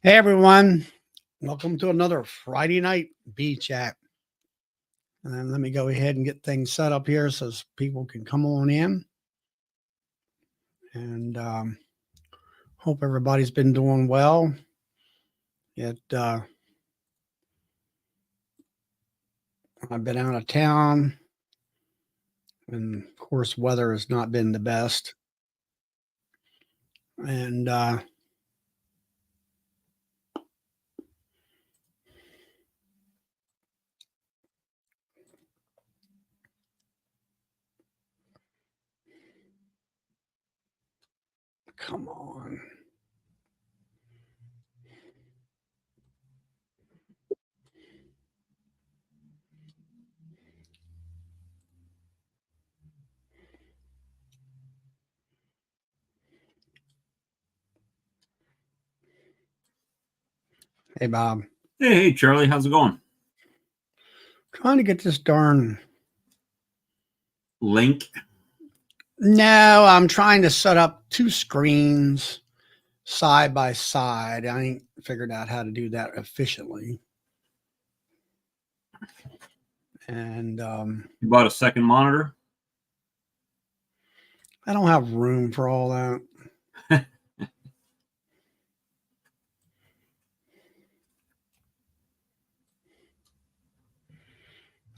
Hey everyone, welcome to another Friday night bee chat. And let me go ahead and get things set up here so people can come on in. And hope everybody's been doing well. I've been out of town, and of course, weather has not been the best. And come on. Hey, Bob. Hey, Charlie. How's it going? Trying to get this darn link. No, I'm trying to set up two screens side by side. I ain't figured out how to do that efficiently. And you bought a second monitor? I don't have room for all that. I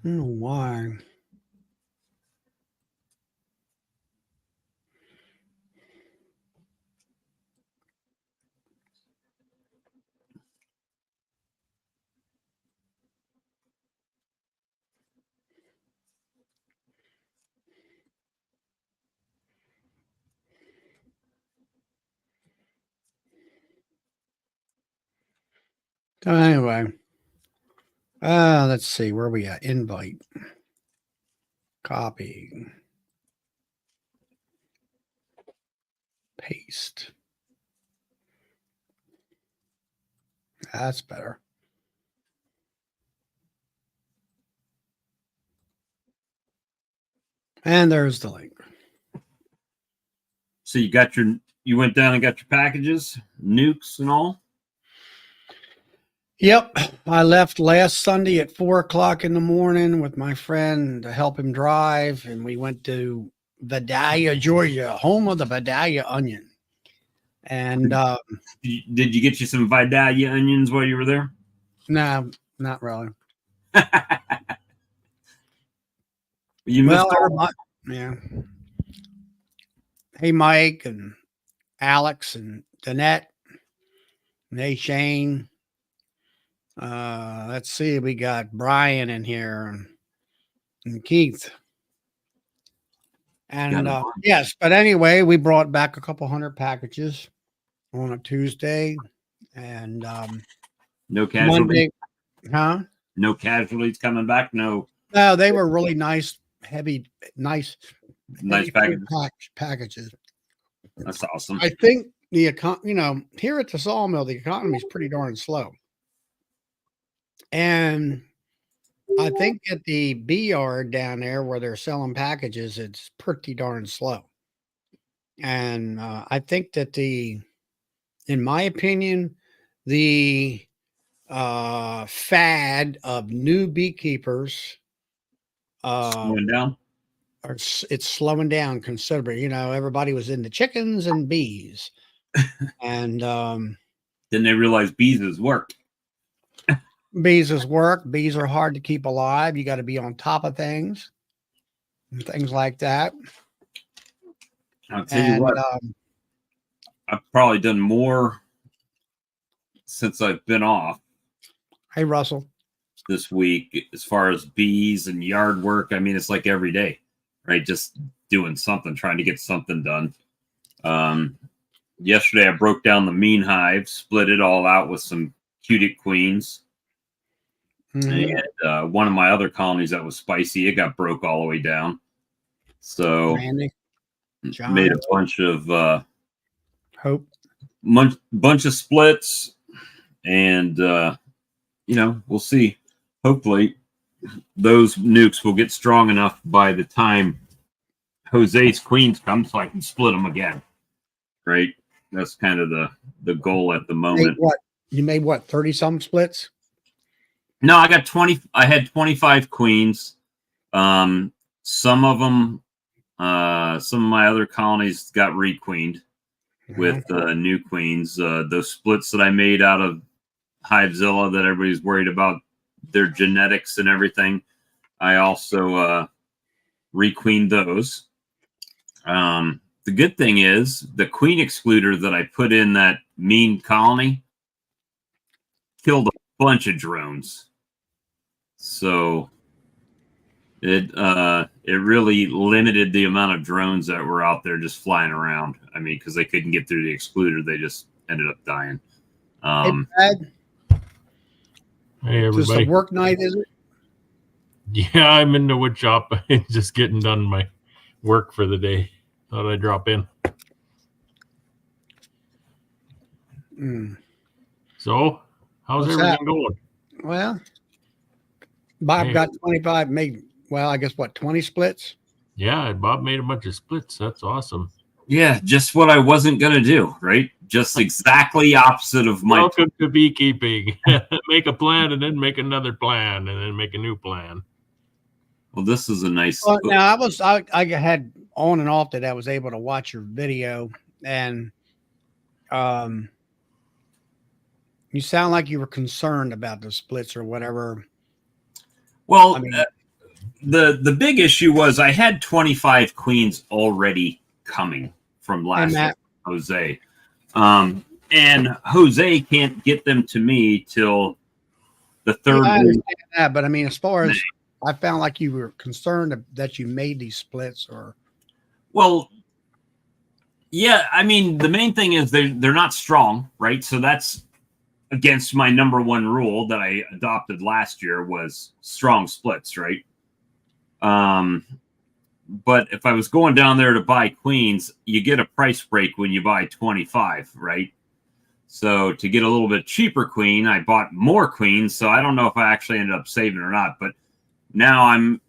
don't know why. So anyway, let's see where we at. Invite, copy, paste. That's better. And there's the link. So you went down and got your packages, nukes and all? Yep. I left last Sunday at 4 o'clock in the morning with my friend to help him drive. And we went to Vidalia, Georgia, home of the Vidalia onion. And did you get you some Vidalia onions while you were there? No, not really. You missed everybody. Yeah. Hey, Mike and Alex and Danette. And hey, Shane. Let's see. We got Brian in here and Keith. And yes, but anyway, we brought back a couple hundred packages on a Tuesday. And no casualties. Huh? No casualties coming back. No, they were really nice, heavy, nice packages. That's awesome. I think here at the Sawmill, the economy is pretty darn slow. And I think at the bee yard down there where they're selling packages, it's pretty darn slow. And I think that in my opinion, the fad of new beekeepers slowing down. It's slowing down considerably. Everybody was into chickens and bees. And then they realized bees is work. Bees is work. Bees are hard to keep alive. You got to be on top of things and things like that. I'll tell you what, I've probably done more since I've been off. Hey, Russell. This week, as far as bees and yard work, I mean, it's like every day, right? Just doing something, trying to get something done. Yesterday, I broke down the mean hive, split it all out with some cutic queens. Mm-hmm. And one of my other colonies that was spicy, it got broke all the way down. So made a bunch of bunch of splits, and we'll see. Hopefully those nukes will get strong enough by the time Jose's queens come so I can split them again. Right? That's kind of the goal at the moment. What? You made what, 30 some splits? No, I got 20. I had 25 queens. Some of them, some of my other colonies got requeened with new queens. Those splits that I made out of Hivezilla that everybody's worried about their genetics and everything, I also requeened those. The good thing is the queen excluder that I put in that mean colony killed a bunch of drones. So it really limited the amount of drones that were out there just flying around. I mean, because they couldn't get through the excluder, they just ended up dying. Hey, Brad. Hey, everybody. Just a work night, is it? Yeah, I'm in the wood shop. Just getting done my work for the day. Thought I'd drop in. So, how's everything going? Well, Bob got 25, made, well, I guess what, 20 splits? Yeah, Bob made a bunch of splits. That's awesome. Yeah, just what I wasn't going to do, right? Just exactly opposite of my... Welcome to beekeeping. Make a plan and then make another plan and then make a new plan. Well, this is a nice... Well, now, I had on and off that I was able to watch your video, and you sound like you were concerned about the splits or whatever. Well, I mean, the big issue was I had 25 queens already coming from last year, Jose. And Jose can't get them to me till the third I week. understand that, but I mean, as far as I found like you were concerned that you made these splits, or... Well, yeah, I mean, the main thing is they're not strong, right? So that's against my number one rule that I adopted last year was strong splits, right? But if I was going down there to buy queens, you get a price break when you buy 25, right? So to get a little bit cheaper queen, I bought more queens. So I don't know if I actually ended up saving or not, but now I'm,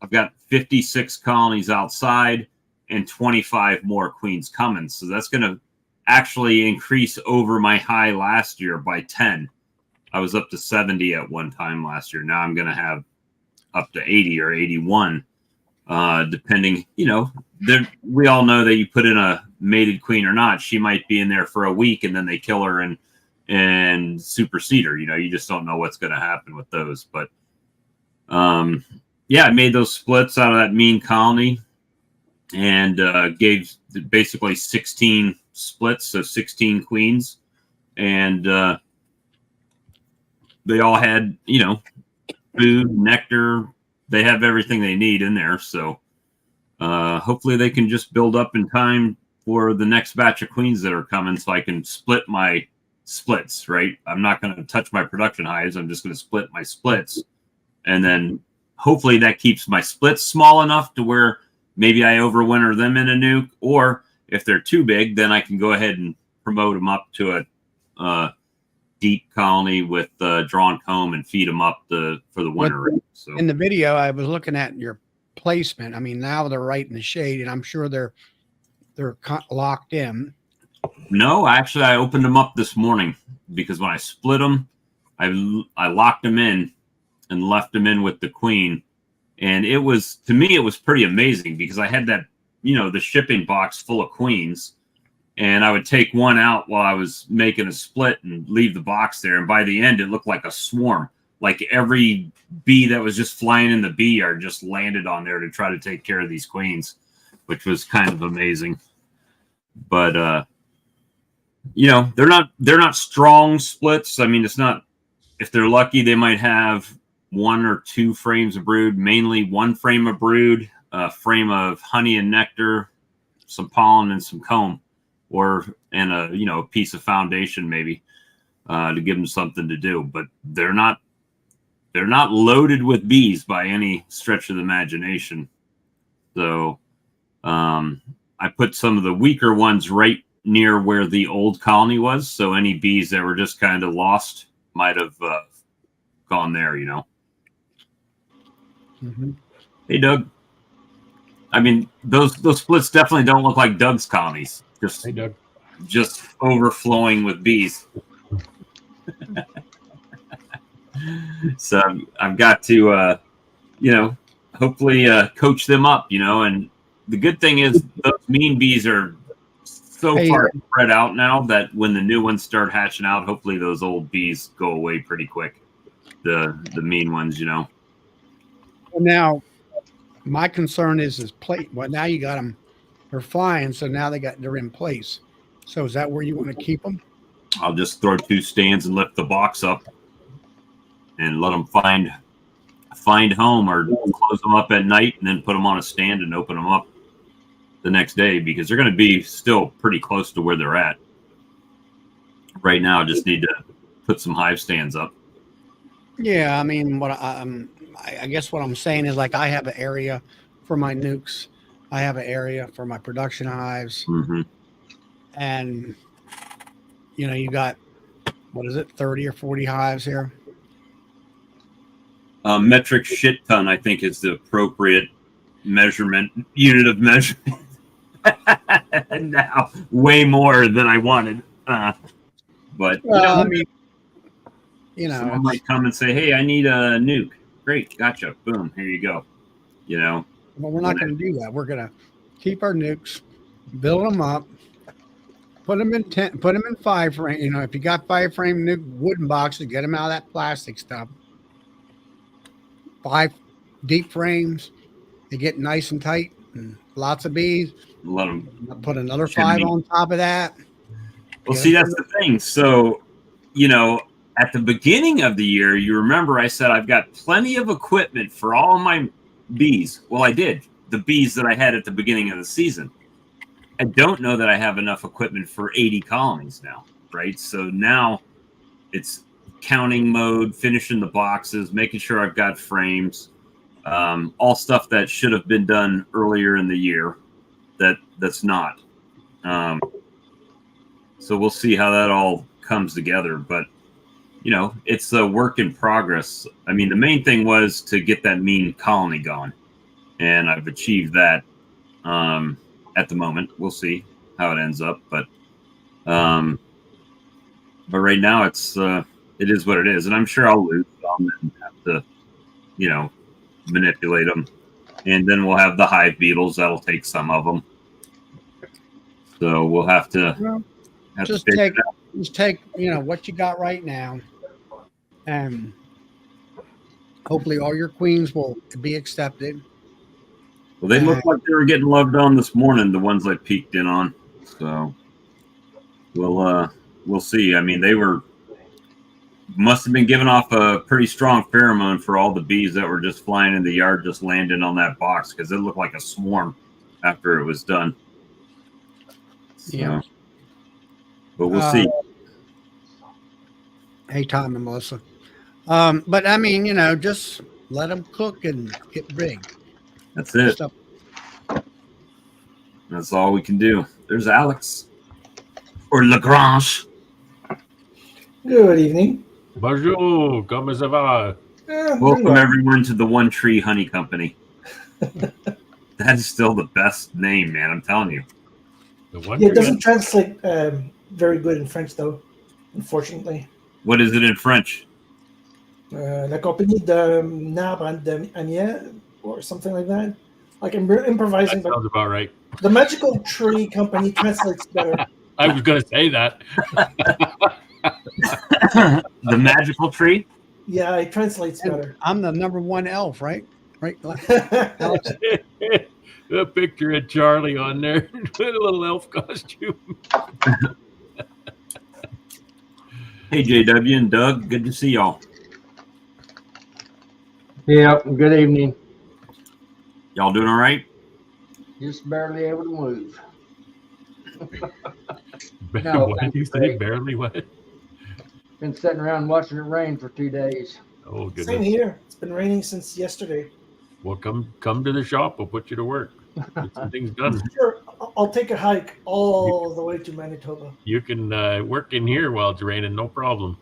I've got 56 colonies outside and 25 more queens coming. So that's going to actually increase over my high last year by 10. I was up to 70 at one time last year. Now I'm going to have up to 80 or 81, depending, we all know that you put in a mated queen or not, she might be in there for a week and then they kill her and supersede her. You just don't know what's going to happen with those. But yeah, I made those splits out of that mean colony and gave basically 16 splits, so 16 queens. And they all had, food, nectar. They have everything they need in there. So hopefully they can just build up in time for the next batch of queens that are coming so I can split my splits, right? I'm not going to touch my production hives. I'm just going to split my splits. And then hopefully that keeps my splits small enough to where maybe I overwinter them in a nuke. Or if they're too big, then I can go ahead and promote them up to a deep colony with drawn comb and feed them up for the winter. So in the video, I was looking at your placement. I mean, now they're right in the shade, and I'm sure they're locked in. No, actually, I opened them up this morning because when I split them, I locked them in and left them in with the queen. And it was, to me, it was pretty amazing because I had that, the shipping box full of queens. And I would take one out while I was making a split and leave the box there. And by the end, it looked like a swarm. Like every bee that was just flying in the bee yard just landed on there to try to take care of these queens, which was kind of amazing. But, they're not strong splits. I mean, it's not, if they're lucky, they might have 1 or 2 frames of brood, mainly 1 frame of brood, a frame of honey and nectar, some pollen and some comb. And a piece of foundation maybe to give them something to do, but they're not loaded with bees by any stretch of the imagination. So I put some of the weaker ones right near where the old colony was, so any bees that were just kind of lost might have gone there. Mm-hmm. Hey, Doug. I mean, those splits definitely don't look like Doug's colonies. Hey, Doug. Just overflowing with bees. So I've got to, hopefully coach them up, and the good thing is those mean bees are so Hey, far spread out now that when the new ones start hatching out, hopefully those old bees go away pretty quick. The mean ones, now my concern is plate. Well, now you got them. They're flying, so now they're in place. So is that where you want to keep them? I'll just throw 2 stands and lift the box up and let them find home, or close them up at night and then put them on a stand and open them up the next day, because they're going to be still pretty close to where they're at right now. I just need to put some hive stands up. Yeah, I mean, I guess what I'm saying is, like, I have an area for my nukes. I have an area for my production hives. Mm-hmm. And, you got, 30 or 40 hives here? Metric shit ton, I think, is the appropriate unit of measurement. Now, way more than I wanted. But, I mean, someone might come and say, hey, I need a nuke. Great, gotcha. Boom, here you go. Well, we're not going to do that. We're going to keep our nukes, build them up, put them in 5 frame. If you got 5 frame nuke wooden boxes, get them out of that plastic stuff. 5 deep frames, they get nice and tight, and lots of bees. Let them put another 5 on top of that. Well, see, that's the thing. So, at the beginning of the year, you remember I said I've got plenty of equipment for all my bees. Well, I did. The bees that I had at the beginning of the season. I don't know that I have enough equipment for 80 colonies now, right? So now it's counting mode, finishing the boxes, making sure I've got frames, all stuff that should have been done earlier in the year that's not. So we'll see how that all comes together. But, it's a work in progress. I mean, the main thing was to get that mean colony going. And I've achieved that at the moment. We'll see how it ends up. But right now it is what it is. And I'm sure I'll lose some and have to, manipulate them. And then we'll have the hive beetles. That'll take some of them. So we'll have to... Just take what you got right now, and hopefully all your queens will be accepted. Well, they look like they were getting loved on this morning, the ones I peeked in on. So we'll see. I mean, they must have been giving off a pretty strong pheromone for all the bees that were just flying in the yard, just landing on that box, because it looked like a swarm after it was done. So, yeah. But we'll see. Hey, Tom and Melissa. But I mean, just let them cook and get big. That's it. That's all we can do. There's Alex. Or Lagrange. Good evening. Bonjour, comment ça va? Welcome everyone to the One Tree Honey Company. That is still the best name, man. I'm telling you. It doesn't translate very good in French, though, unfortunately. What is it in French? La compagnie de Nabre de Amiens, or something like that. Like, I'm improvising. That sounds about right. The Magical Tree Company translates better. I was going to say that. The Magical Tree? Yeah, it translates better. I'm the #1 elf, right? Right. A picture of Charlie on there with a little elf costume. Hey, JW and Doug. Good to see y'all. Yeah, good evening. Y'all doing all right? Just barely able to move. No, what did you say? Barely what? Been sitting around watching it rain for 2 days. Oh, goodness. Same here. It's been raining since yesterday. Well, come to the shop. We'll put you to work. Get some things done. Sure, I'll take a hike all the way to Manitoba. You can work in here while it's raining, no problem.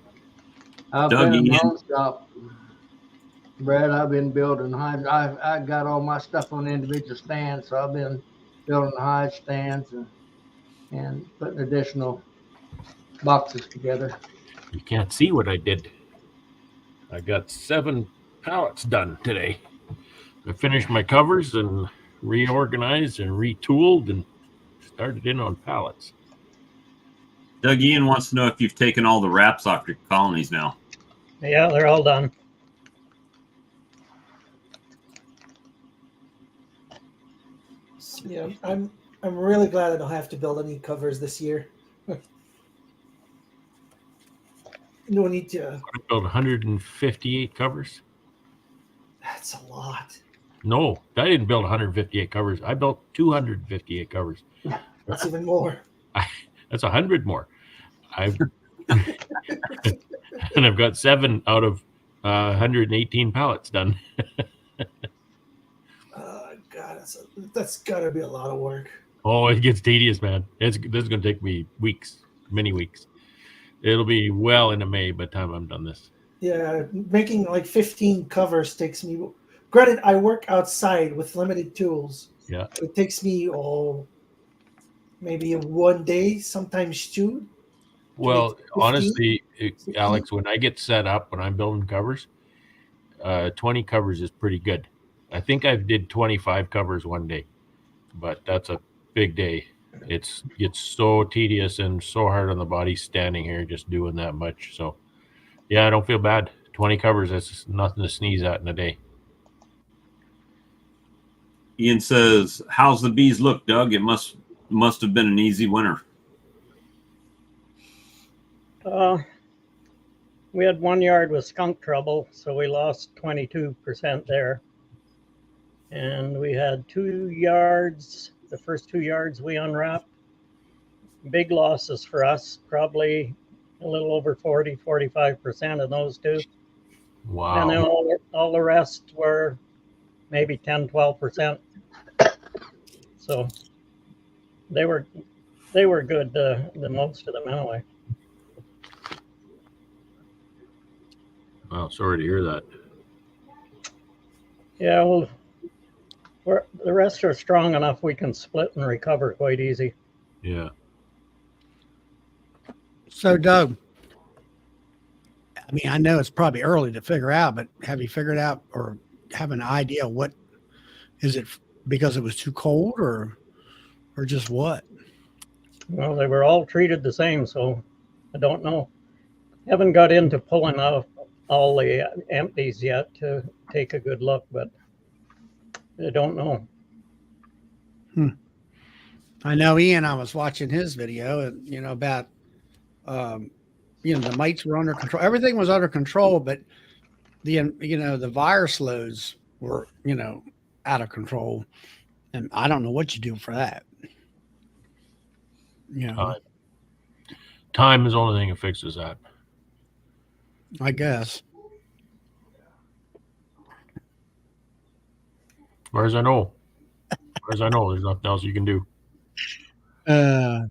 I've been in the home shop. Brad, I've been building hives. I got all my stuff on individual stands, so I've been building hive stands and putting additional boxes together. You can't see what I did. I got 7 pallets done today. I finished my covers and reorganized and retooled and started in on pallets. Doug Ian wants to know if you've taken all the wraps off your colonies now. Yeah, they're all done. Yeah, I'm really glad I don't have to build any covers this year. No need to. I built 158 covers. That's a lot. No, I didn't build 158 covers. I built 258 covers. That's even more. That's 100 more. I've and I've got 7 out of 118 pallets done. God, that's gotta be a lot of work. Oh, it gets tedious, man. This is going to take me weeks, many weeks. It'll be well into May by the time I'm done this. Yeah, making like 15 covers takes me. Granted, I work outside with limited tools. Yeah. It takes me maybe 1 day, sometimes 2. Well, 15? honestly, Alex, when I get set up, when I'm building covers, 20 covers is pretty good. I think I did 25 covers one day, but that's a big day. It's so tedious and so hard on the body standing here just doing that much. So, yeah, I don't feel bad. 20 covers, that's nothing to sneeze at in a day. Ian says, "How's the bees look, Doug? It must have been an easy winter." We had 1 yard with skunk trouble, so we lost 22% there. And we had 2 yards, the first 2 yards we unwrapped. Big losses for us, probably a little over 45% of those 2. Wow. And then all the rest were maybe 10-12%. So they were good, the most of them anyway. Wow, sorry to hear that. Yeah, well, the rest are strong enough we can split and recover quite easy. Yeah. So, Doug, I mean, I know it's probably early to figure out, but have you figured out or have an idea what is it because it was too cold or just what? Well, they were all treated the same, so I don't know. Haven't got into pulling out all the empties yet to take a good look, but I don't know. I know Ian, I was watching his video and, about, the mites were under control. Everything was under control, but the virus loads were, out of control. And I don't know what you do for that. Time is the only thing that fixes that. I guess. As far as I know. There's nothing else you can do. Yeah,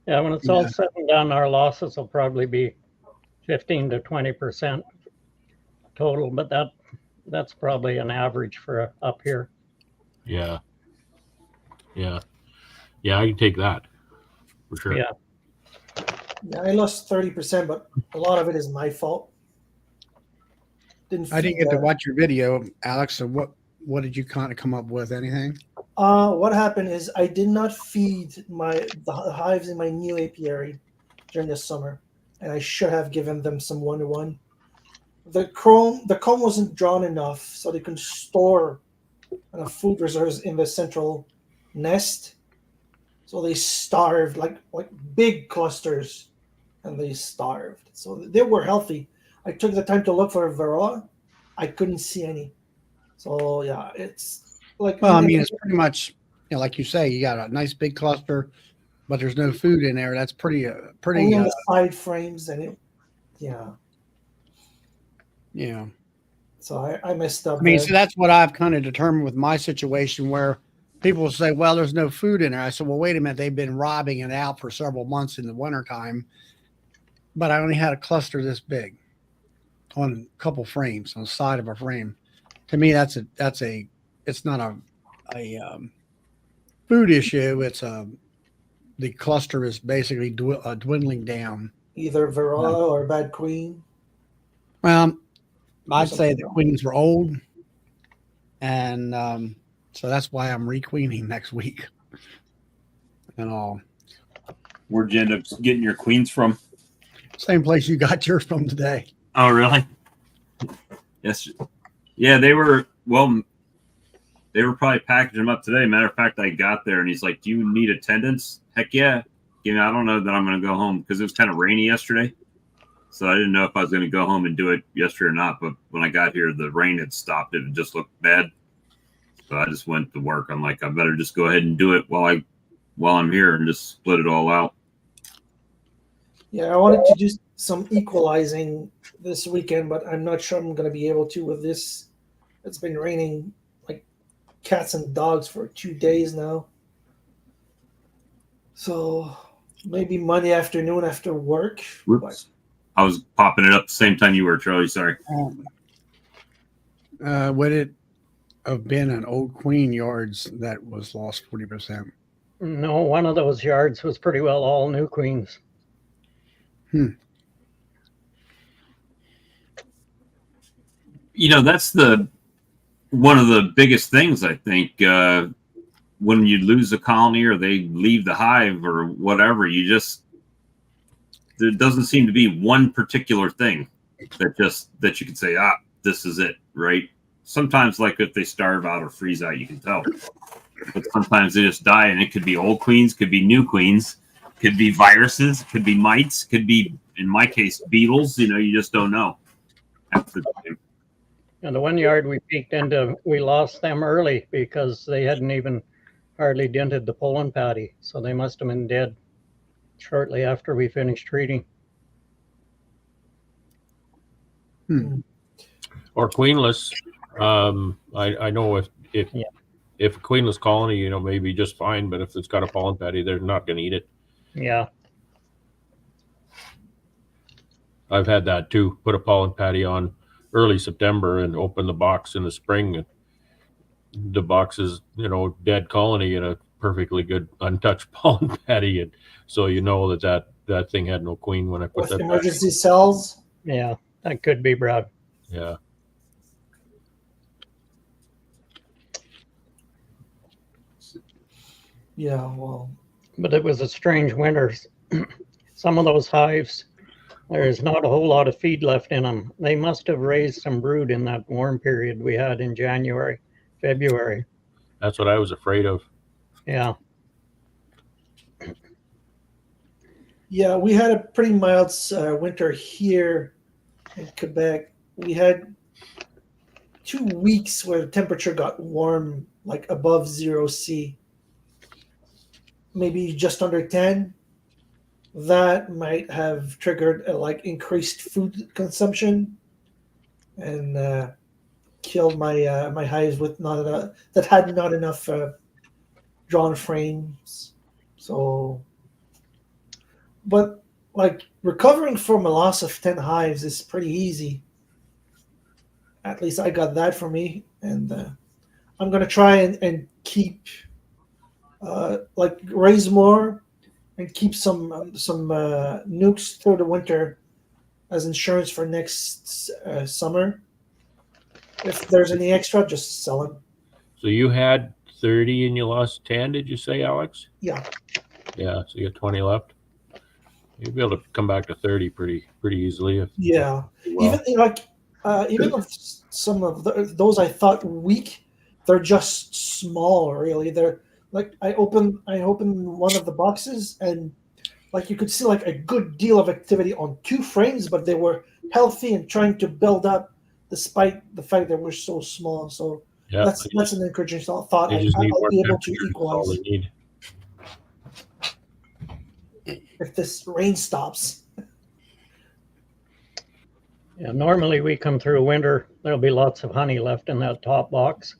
when it's all said and done, our losses will probably be 15 to 20% total, but that's probably an average for up here. Yeah. Yeah, I can take that for sure. Yeah. Yeah, I lost 30%, but a lot of it is my fault. I didn't get to watch your video, Alex. So what did you kind of come up with? Anything? What happened is I did not feed the hives in my new apiary during the summer, and I should have given them some 1-to-1. The comb wasn't drawn enough, so they can store enough food reserves in the central nest. So they starved like big clusters, and they starved. So they were healthy. I took the time to look for varroa. I couldn't see any. So yeah, it's like. Well, I mean, it's pretty much, like you say, you got a nice big cluster, but there's no food in there. That's pretty. Only on the side frames, and yeah. So I messed up. I mean, so that's what I've kind of determined with my situation, where people will say, "Well, there's no food in there." I said, "Well, wait a minute. They've been robbing it out for several months in the wintertime, but I only had a cluster this big on a couple frames on the side of a frame." To me, it's not a food issue. It's the cluster is basically dwindling down. either Varroa or Bad Queen. Well, I'd something say the wrong. queens were old, and so that's why I'm requeening next week. And all. Where'd you end up getting your queens from? Same place you got yours from today. Oh, really? Yes. Yeah, they were probably packaging them up today. Matter of fact, I got there and he's like, "Do you need attendance?" Heck yeah. You know, I don't know that I'm going to go home because it was kind of rainy yesterday. So I didn't know if I was going to go home and do it yesterday or not. But when I got here, the rain had stopped. It just looked bad. So I just went to work. I'm like, I better just go ahead and do it while I'm here and just split it all out. Yeah, I wanted to do some equalizing this weekend, but I'm not sure I'm going to be able to with this. It's been raining like cats and dogs for 2 days now. So maybe Monday afternoon after work. Whoops. I was popping it up the same time you were, Charlie. Sorry. Would it have been an old queen yards that was lost 40%? No, one of those yards was pretty well all new queens. You know, that's one of the biggest things, I think, when you lose a colony or they leave the hive or whatever, there doesn't seem to be one particular thing that you can say, this is it, right? Sometimes, like if they starve out or freeze out, you can tell. But sometimes they just die, and it could be old queens, could be new queens, could be viruses, could be mites, could be, in my case, beetles. You know, you just don't know. And the one yard we peeked into, we lost them early because they hadn't even hardly dented the pollen patty. So they must have been dead shortly after we finished treating. Or queenless. I know if a queenless colony, you know, maybe just fine, but if it's got a pollen patty, they're not going to eat it. Yeah. I've had that too. Put a pollen patty on early September and open the box in the spring. And the box is, you know, dead colony and a perfectly good untouched pollen patty. And so you know that thing had no queen when I put With that emergency cells. Yeah, that could be, Brad. Yeah. Yeah, well. But it was a strange winter. Some of those hives, there's not a whole lot of feed left in them. They must have raised some brood in that warm period we had in January, February. That's what I was afraid of. Yeah. Yeah, we had a pretty mild winter here in Quebec. We had 2 weeks where the temperature got warm, like above 0°C. Maybe just under 10. That might have triggered like increased food consumption and killed my my hives with that had not enough drawn frames. So, but like recovering from a loss of 10 hives is pretty easy. At least I got that for me, and I'm gonna try and keep like raise more and keep some nukes through the winter as insurance for next summer. If there's any extra, just sell them. So you had 30 and you lost 10, did you say, Alex? Yeah. Yeah, so you got 20 left. You'll be able to come back to 30 pretty easily. Yeah. Even if some of those I thought weak, they're just small. Really, they're like I opened one of the boxes and like you could see like a good deal of activity on 2 frames, but they were healthy and trying to build up despite the fact that we're so small. So yeah, that's an encouraging thought. I'll be able to equalize if this rain stops. Yeah, normally we come through a winter, there'll be lots of honey left in that top box.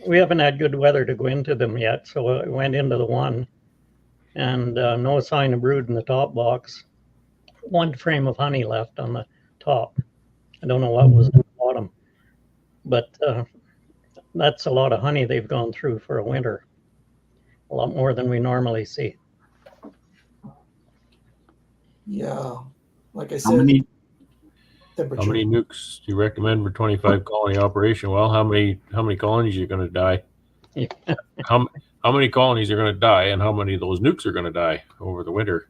We haven't had good weather to go into them yet, so I went into the one and no sign of brood in the top box. 1 frame of honey left on the top. I don't know what was at the bottom, but that's a lot of honey they've gone through for a winter. A lot more than we normally see. Yeah, like I How said, many? temperature. How many nukes do you recommend for 25 colony operation? Well, how many colonies are going to die? How many colonies are going to die, and how many of those nukes are going to die over the winter?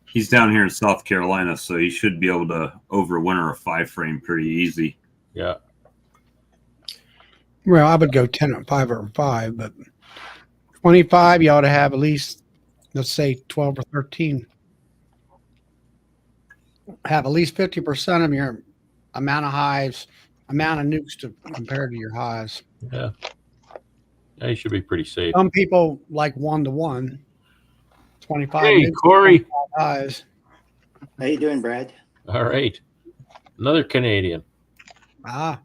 He's down here in South Carolina, so he should be able to overwinter a 5-frame pretty easy. Yeah. Well, I would go 10 or 5 or 5, but 25, you ought to have at least, let's say, 12 or 13. Have at least 50% of your amount of hives, amount of nukes to compare to your hives. Yeah. Yeah, you should be pretty safe. Some people like 1-to-1, 25 Hey, nukes, Corey. 25 hives. How you doing, Brad? All right. Another Canadian. Ah,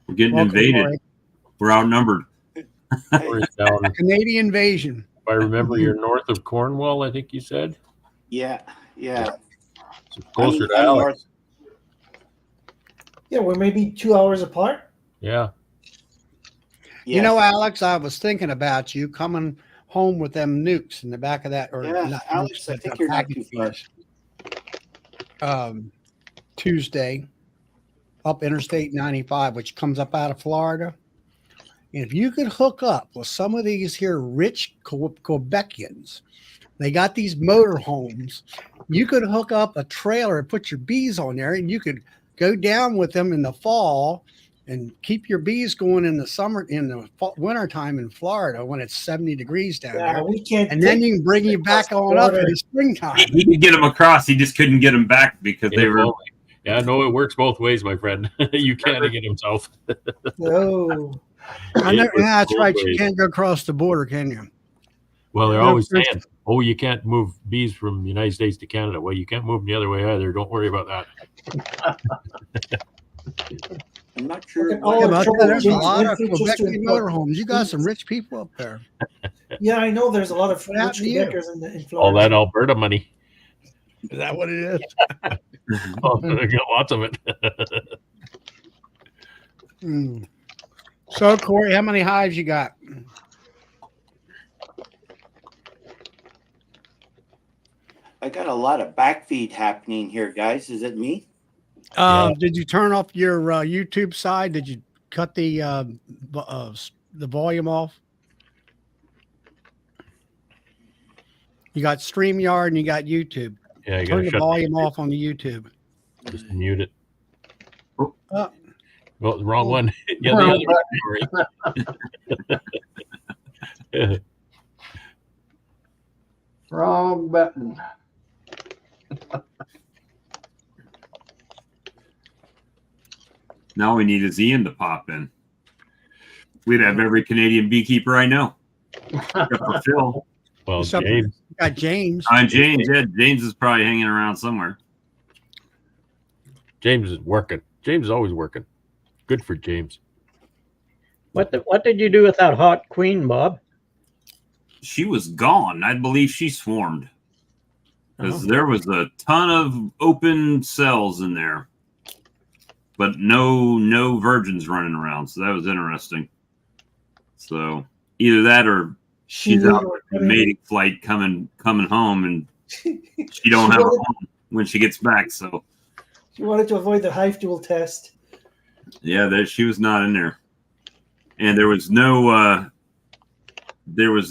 We're getting welcome, invaded. Corey. We're outnumbered. Corey's down. If Canadian invasion. I remember, you're north of Cornwall, I think you said. Yeah. So closer to I'm Alex. Yeah, we're maybe 2 hours apart. Yeah. Yes. You know, Alex, I was thinking about you coming home with them nukes in the back of that. Or Yeah, not Alex, I but think the you're not too packages. Tuesday, up Interstate 95, which comes up out of Florida. And if you could hook up with some of these here rich Quebecians, they got these motor homes. You could hook up a trailer and put your bees on there, and you could go down with them in the fall and keep your bees going in the summer, in the winter time in Florida when it's 70 degrees down Yeah, there. we can't. And then you can bring you back on up in the springtime. He could get them across. He just couldn't get them back because they were. Yeah, no, it works both ways, my friend. You can't get him south. No. I know, It works yeah, that's both right. ways. You can't go across the border, can you? Well, they're No, always for saying, "Oh, you can't move bees from the United States to Canada." Well, you can't move them the other way either. Don't worry about that. I'm not sure. Okay, what- Yeah, Oh, but trouble there's a James lot of Winfield just to Quebecian import- motorhomes. You got some rich people up there. Yeah, I know there's a lot of What happened rich to you? Quebecers in Florida. All that Alberta money. Is that what it is? Oh, they got lots of it. Hmm. So, Corey, how many hives you got? I got a lot of backfeed happening here, guys. Is it me? Did you turn off your YouTube side? Did you cut the volume off? You got StreamYard and you got YouTube. Yeah, you Turn gotta the shut volume off on the YouTube. Just mute it. Uh, Well, the wrong one. Yeah, Wrong the other story. Wrong button. Now we need is Ian to pop in. We'd have every Canadian beekeeper I know. Except for Phil. Well, Except- James, you got James. James, yeah, James is probably hanging around somewhere. James is working. James is always working. Good for James. What did you do with that hot queen, Bob? She was gone. I believe she swarmed. Because Oh. there was a ton of open cells in there. But no virgins running around. So that was interesting. So either that or she's out with the mating flight coming home and she don't have a home when she gets back. So She wanted to avoid the hive dual test. yeah, she was not in there. And there was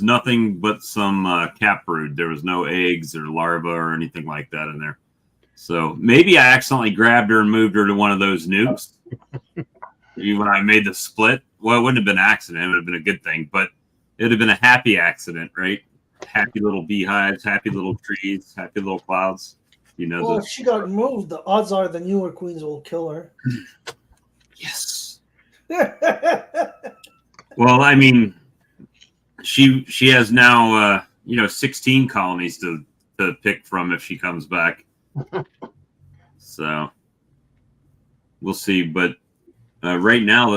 nothing but some cap brood. There was no eggs or larvae or anything like that in there. So maybe I accidentally grabbed her and moved her to one of those nukes. When I made the split, well, it wouldn't have been an accident. It would have been a good thing, but it would have been a happy accident, right? Happy little beehives, happy little trees, happy little clouds. You know, Well, if she got moved, the odds are the newer queens will kill her. yes. Well, I mean, she has now 16 colonies to pick from if she comes back. So we'll see. But right now,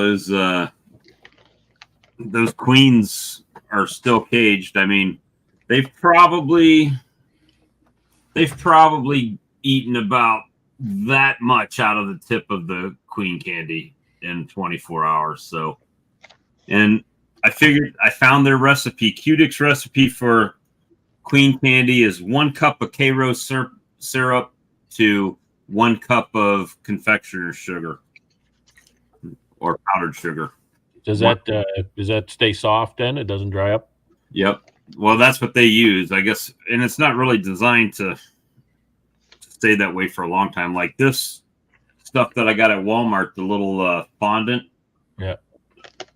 those queens are still caged. I mean, they've probably eaten about that much out of the tip of the queen candy in 24 hours. So, and I figured I found their recipe, Cudix recipe for queen candy is 1 cup of K-Rose syrup to 1 cup of confectioner's sugar or powdered sugar. Does that stay soft then? It doesn't dry up? Yep. Well, that's what they use, I guess. And it's not really designed to stay that way for a long time. Like this stuff that I got at Walmart, the little fondant. Yeah.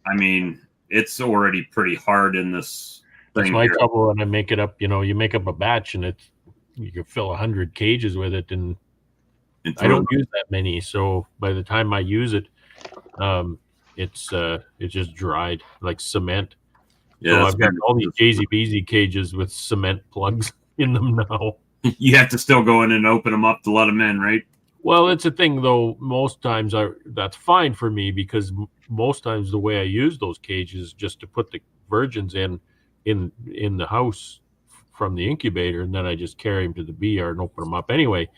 I mean, it's already pretty hard in this That's thing my here. trouble when I make it up. You make up a batch and you can fill 100 cages with it, and I don't use that many. So by the time I use it, it's just dried like cement. Yeah, so I've got all these JZBZ cages with cement plugs in them now. You have to still go in and open them up to let them in, right? Well, it's a thing though. Most times that's fine for me because most times the way I use those cages is just to put the virgins in the house from the incubator, and then I just carry them to the bee yard and open them up anyway.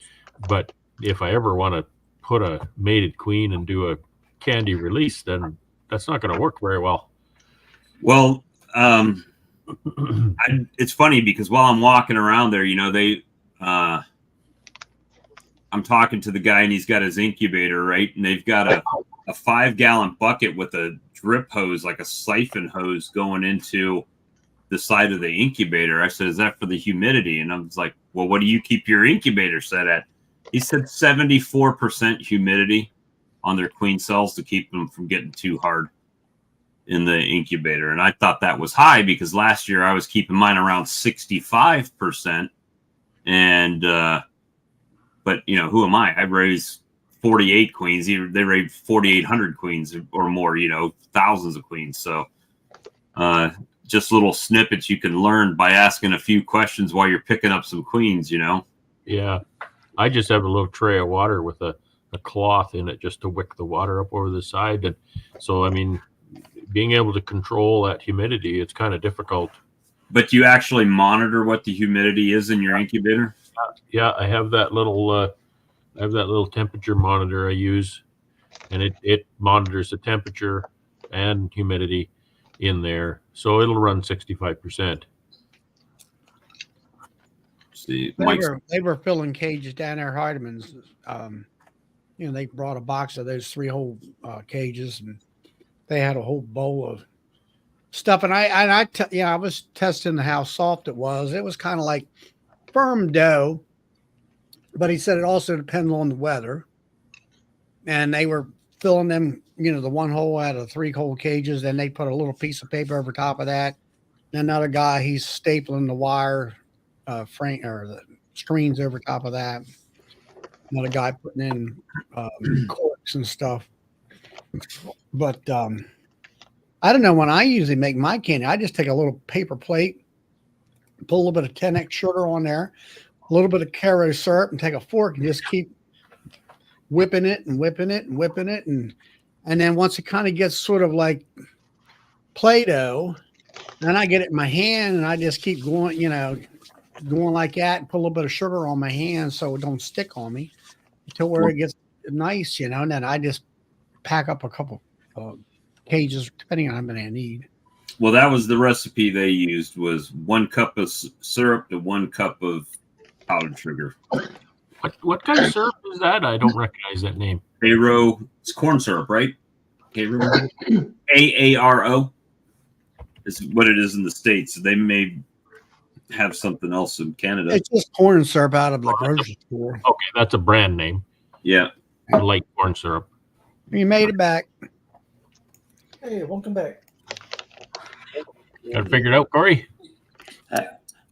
But if I ever want to put a mated queen and do a candy release, then that's not going to work very well. Well, it's funny because while I'm walking around there, I'm talking to the guy and he's got his incubator, right? And they've got a 5-gallon bucket with a drip hose, like a siphon hose going into the side of the incubator. I said, is that for the humidity? And I was like, well, what do you keep your incubator set at? He said 74% humidity on their queen cells to keep them from getting too hard in the incubator. And I thought that was high because last year I was keeping mine around 65%. And, but who am I? I raised 48 queens. They raised 4,800 queens or more, thousands of queens. So, just little snippets you can learn by asking a few questions while you're picking up some queens, Yeah. I just have a little tray of water with a cloth in it just to wick the water up over the side. And so, I mean, being able to control that humidity, it's kind of difficult. But you actually monitor what the humidity is in your incubator? Yeah, I have that little temperature monitor I use, and it monitors the temperature and humidity in there. So it'll run 65%. See, they were filling cages down there, Heideman's. They brought a box of those 3 whole cages, and they had a whole bowl of stuff. And I was testing how soft it was. It was kind of like firm dough, but he said it also depends on the weather. And they were filling them, the 1 hole out of 3 whole cages. Then they put a little piece of paper over top of that. And another guy, he's stapling the wire frame or the screens over top of that. Another guy putting in corks and stuff. But I don't know, when I usually make my candy, I just take a little paper plate, put a little bit of 10x sugar on there, a little bit of Karo syrup, and take a fork and just keep whipping it and whipping it and whipping it. And then once it kind of gets sort of like Play-Doh, then I get it in my hand and I just keep going, going like that and put a little bit of sugar on my hand so it don't stick on me until where it gets nice, and then I just pack up a couple cages depending on how many I need. Well, that was the recipe they used, was 1 cup of syrup to 1 cup of powdered sugar. What kind of syrup is that? I don't recognize that name. Aaro, it's corn syrup, right? AARO is what it is in the States. They may have something else in Canada. It's just corn syrup out of the grocery store. Okay, that's a brand name. Yeah. I like corn syrup. You made it back. Hey, welcome back. Got it figured out, Corey?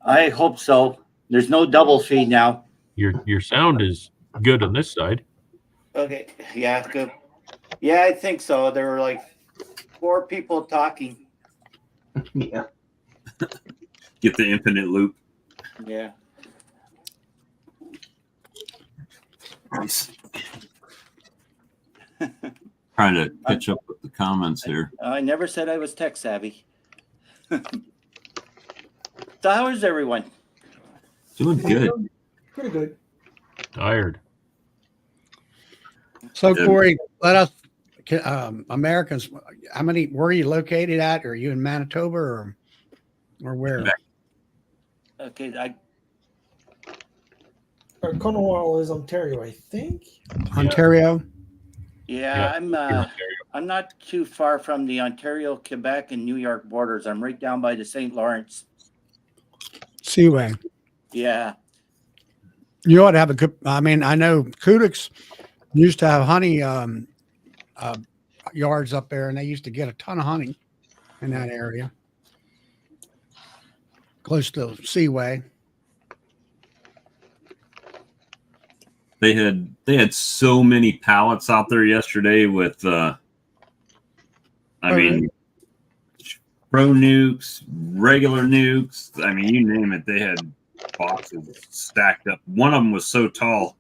I hope so. There's no double feed now. Your sound is good on this side. Okay. Yeah, good. Yeah, I think so. There were like 4 people talking. Yeah. Get the infinite loop. Yeah. Nice. Trying to catch up with the comments here. I never said I was tech savvy. So how is everyone? Doing good. Pretty good. Tired. So Corey, let us Americans, where are you located at? Are you in Manitoba or where? Okay, Or Cornwall is Ontario, I think. Ontario. yeah, Ontario. I'm not too far from the Ontario, Quebec, and New York borders. I'm right down by the St. Lawrence. Seaway. Yeah. You ought to have a good. I mean, I know Kudik's used to have honey yards up there, and they used to get a ton of honey in that area, close to Seaway. They had so many pallets out there yesterday with I mean, pro nukes, regular nukes. I mean, you name it. They had boxes stacked up. One of them was so tall,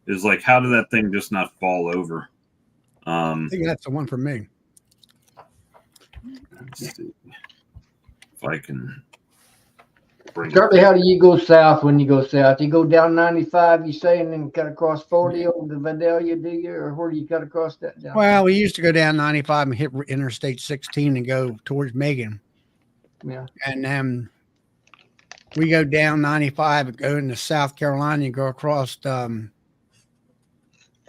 it was like, how did that thing just not fall over? I think that's the one for me. Let's see if I can bring Charlie, how do you go south when you go south? You go down 95, you say, and then cut across 40 over to Vidalia, do you? Or where do you cut across that down? Well, we used to go down 95 and hit Interstate 16 and go towards Megan. Yeah. And then we go down 95 and go into South Carolina and go across to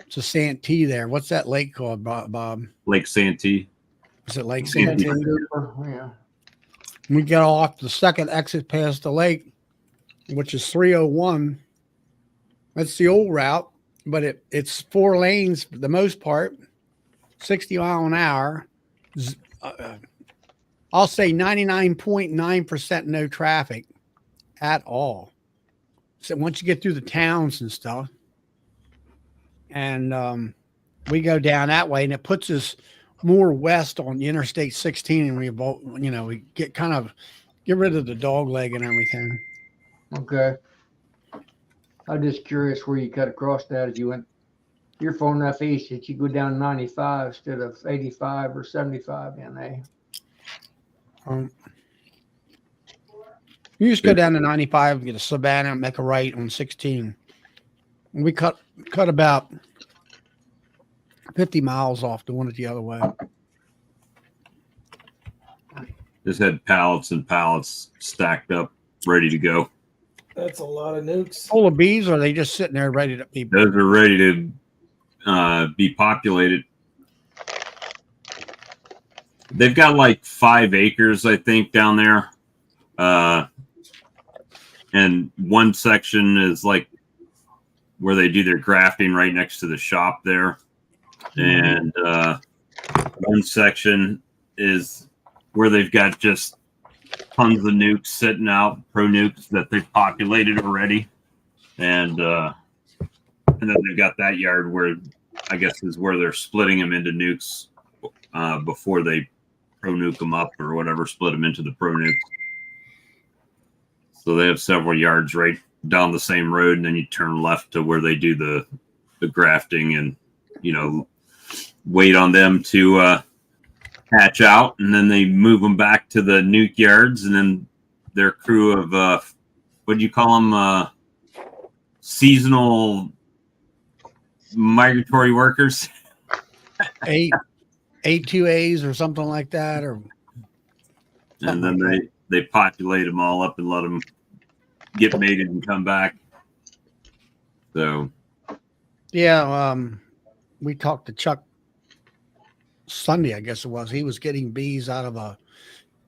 Santee there. What's that lake called, Bob? Lake Santee. Is it Lake Santee. Santee? Yeah. We get off the second exit past the lake, which is 301. That's the old route, but it's 4 lanes for the most part, 60 mile an hour. I'll say 99.9% no traffic at all. So once you get through the towns and stuff, and we go down that way, and it puts us more west on the Interstate 16, and we get rid of the dog leg and everything. Okay. I'm just curious where you cut across that. If you went, you're far enough east that you go down 95 instead of 85 or 75 in there. You just go down to 95, get a Savannah, and make a right on 16. And we cut about 50 miles off doing it the other way. Just had pallets and pallets stacked up, ready to go. That's a lot of nukes. Full of bees, or are they just sitting there ready to be? Those are ready to be populated. They've got like 5 acres, I think, down there. And one section is like where they do their grafting right next to the shop there. And one section is where they've got just tons of nukes sitting out, pro nukes that they've populated already. And then they've got that yard where I guess is where they're splitting them into nukes before they pro nuke them up or whatever, split them into the pro nukes. So they have several yards right down the same road, and then you turn left to where they do the grafting and, wait on them to hatch out, and then they move them back to the nuke yards, and then their crew of what do you call them? Seasonal migratory workers. 8-2As or something like that, or and then they populate them all up and let them get mated and come back. So yeah, we talked to Chuck Sunday, I guess it was. He was getting bees out of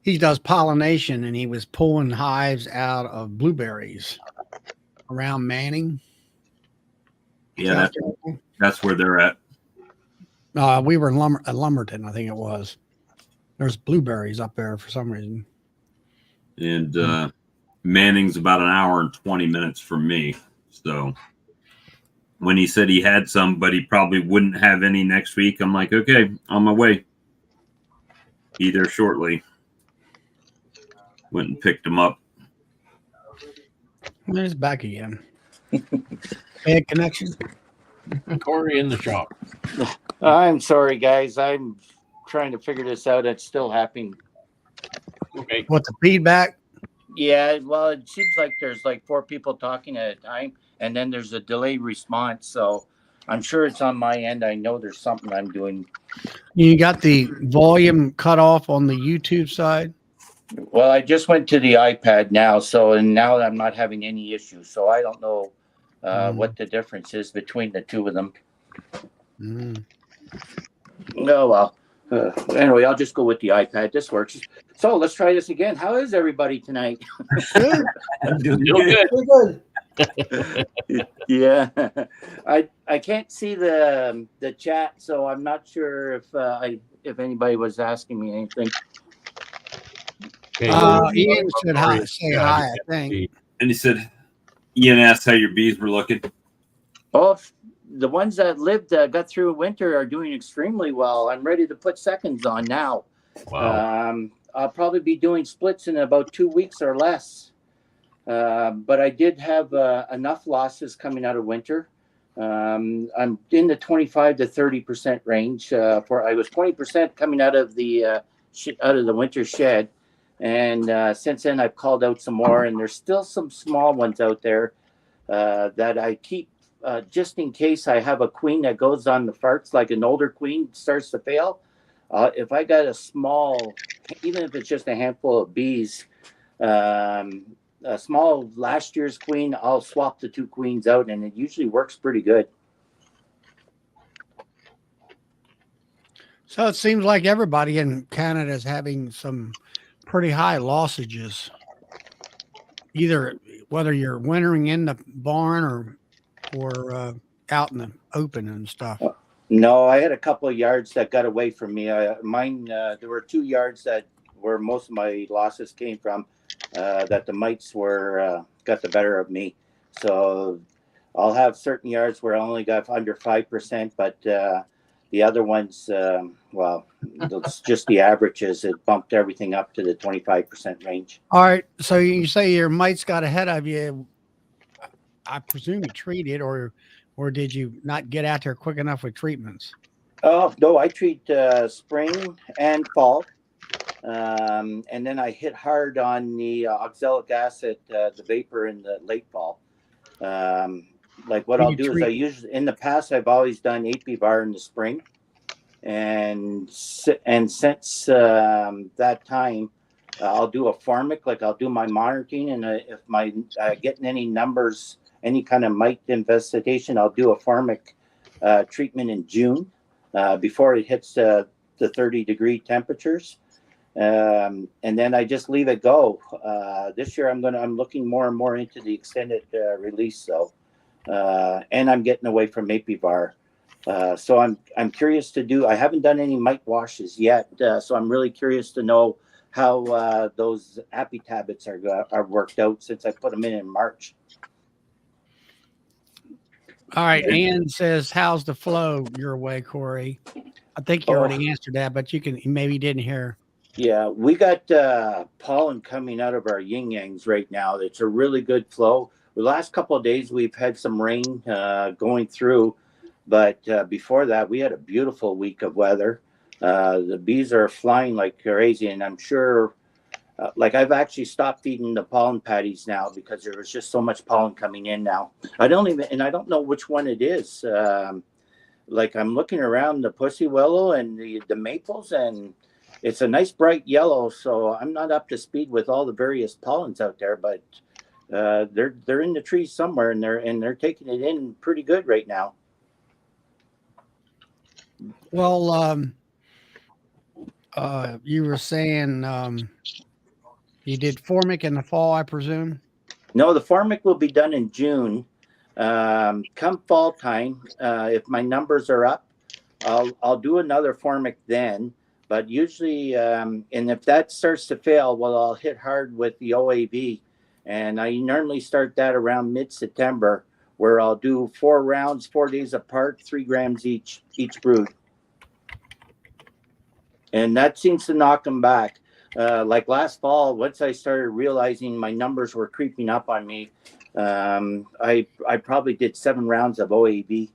he does pollination, and he was pulling hives out of blueberries around Manning. yeah, that's where they're at. We were in Lumberton, I think it was. There's blueberries up there for some reason. And Manning's about an hour and 20 minutes from me. So when he said he had some, but he probably wouldn't have any next week, I'm like, okay, on my way. Be there shortly. Went and picked him up. There's back again. Bad connection. Corey in the shop. I'm sorry, guys. I'm trying to figure this out. It's still happening. Okay. What's the feedback? Yeah, well, it seems like there's like 4 people talking at a time, and then there's a delayed response. So I'm sure it's on my end. I know there's something I'm doing. You got the volume cut off on the YouTube side? Well, I just went to the iPad now, and now I'm not having any issues. So I don't know what the difference is between the two of them. Mm. Oh, well. Anyway, I'll just go with the iPad. This works. So let's try this again. How is everybody tonight? Good. I'm doing Real good. good. We're good. Yeah, I can't see the chat, so I'm not sure if anybody was asking me anything. Okay. Ian should say hi, I think. And he said, Ian asked how your bees were looking. Oh, the ones that got through winter are doing extremely well. I'm ready to put seconds on now. Wow. I'll probably be doing splits in about 2 weeks or less. But I did have enough losses coming out of winter. I'm in the 25 to 30% range. I was 20% coming out of the winter shed, and since then I've called out some more. And there's still some small ones out there that I keep just in case I have a queen that goes on the farts, like an older queen starts to fail. If I got a small, even if it's just a handful of bees. A small last year's queen, I'll swap the 2 queens out, and it usually works pretty good. So it seems like everybody in Canada is having some pretty high lossages. Either whether you're wintering in the barn or out in the open and stuff. No, I had a couple of yards that got away from me. Mine, there were 2 yards where most of my losses came from. That the mites got the better of me. So I'll have certain yards where I only got under 5%, but the other ones, well, it's just the averages. It bumped everything up to the 25% range. All right. So you say your mites got ahead of you. I presume you treated, or did you not get out there quick enough with treatments? Oh, no, I treat spring and fall. And then I hit hard on the oxalic acid, the vapor in the late fall. Like what I'll do is I usually, in the past, I've always done 8B bar in the spring. And since that time, I'll do a formic, like I'll do my monitoring. And if my getting any numbers, any kind of mite infestation, I'll do a formic treatment in June before it hits the 30-degree temperatures. And then I just leave it go. This year I'm looking more and more into the extended release, though, and I'm getting away from Mapivar. So I'm curious to do. I haven't done any mite washes yet, so I'm really curious to know how those Appy tablets are worked out since I put them in March. All right. Ann says, "How's the flow your way, Corey?" I think you already answered that, but you maybe didn't hear. Yeah, we got pollen coming out of our yin yangs right now. It's a really good flow. The last couple of days we've had some rain going through, but before that we had a beautiful week of weather. The bees are flying like crazy, and I'm sure, like I've actually stopped feeding the pollen patties now because there was just so much pollen coming in now. I don't know which one it is. Like I'm looking around the pussy willow and the maples, and it's a nice bright yellow, so I'm not up to speed with all the various pollens out there, but they're in the trees somewhere, and they're taking it in pretty good right now. Well, you were saying you did formic in the fall, I presume? No, the formic will be done in June. Come fall time, if my numbers are up, I'll do another formic then. But usually, and if that starts to fail, well, I'll hit hard with the OAV. And I normally start that around mid-September, where I'll do 4 rounds, 4 days apart, 3 grams each brood. And that seems to knock them back. Like last fall, once I started realizing my numbers were creeping up on me, I probably did 7 rounds of OAV.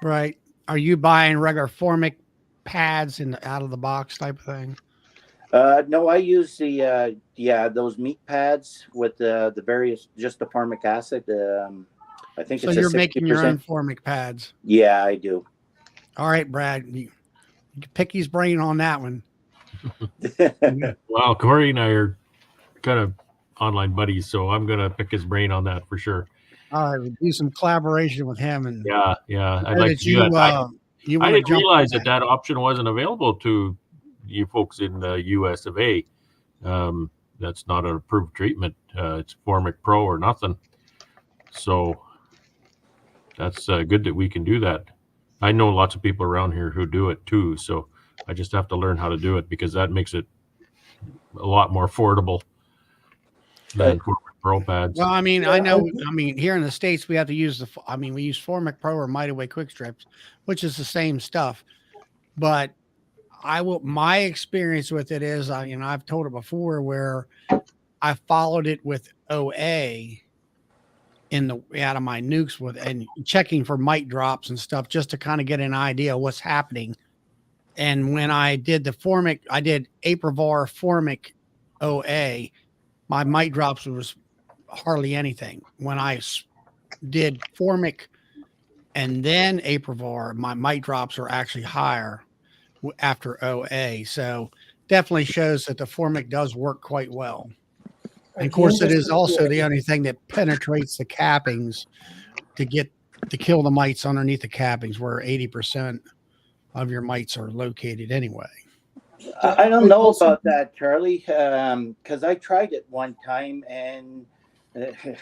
Right. Are you buying regular formic pads out of the box type of thing? No, I use the those meat pads with the various, just the formic acid. I think so. It's You're 60%. making your own formic pads. Yeah, I do. All right, Brad. You can pick his brain on that one. Well, Corey and I are kind of online buddies, so I'm gonna pick his brain on that for sure. All right, we'll do some collaboration with him, and Yeah, I'd know like that to do that. you I want to didn't jump on realize that option wasn't available to you folks in the U.S. of A. That's not an approved treatment. It's Formic Pro or nothing. So that's good that we can do that. I know lots of people around here who do it too. So I just have to learn how to do it because that makes it a lot more affordable than Formic Pro pads. Well, I mean, Yeah, I know. I mean, here in the States, we have to use we use Formic Pro or Mite Away Quick Strips, which is the same stuff. But my experience with it is, I've told it before where I followed it with OA out of my nukes and checking for mite drops and stuff just to kind of get an idea of what's happening. And when I did I did Aprivar Formic OA, my mite drops was hardly anything. When I did Formic and then Aprivar, my mite drops are actually higher after OA. So definitely shows that the Formic does work quite well. And of course, it is also the only thing that penetrates the cappings to kill the mites underneath the cappings, where 80% of your mites are located anyway. I don't know about that, Charlie, because I tried it one time and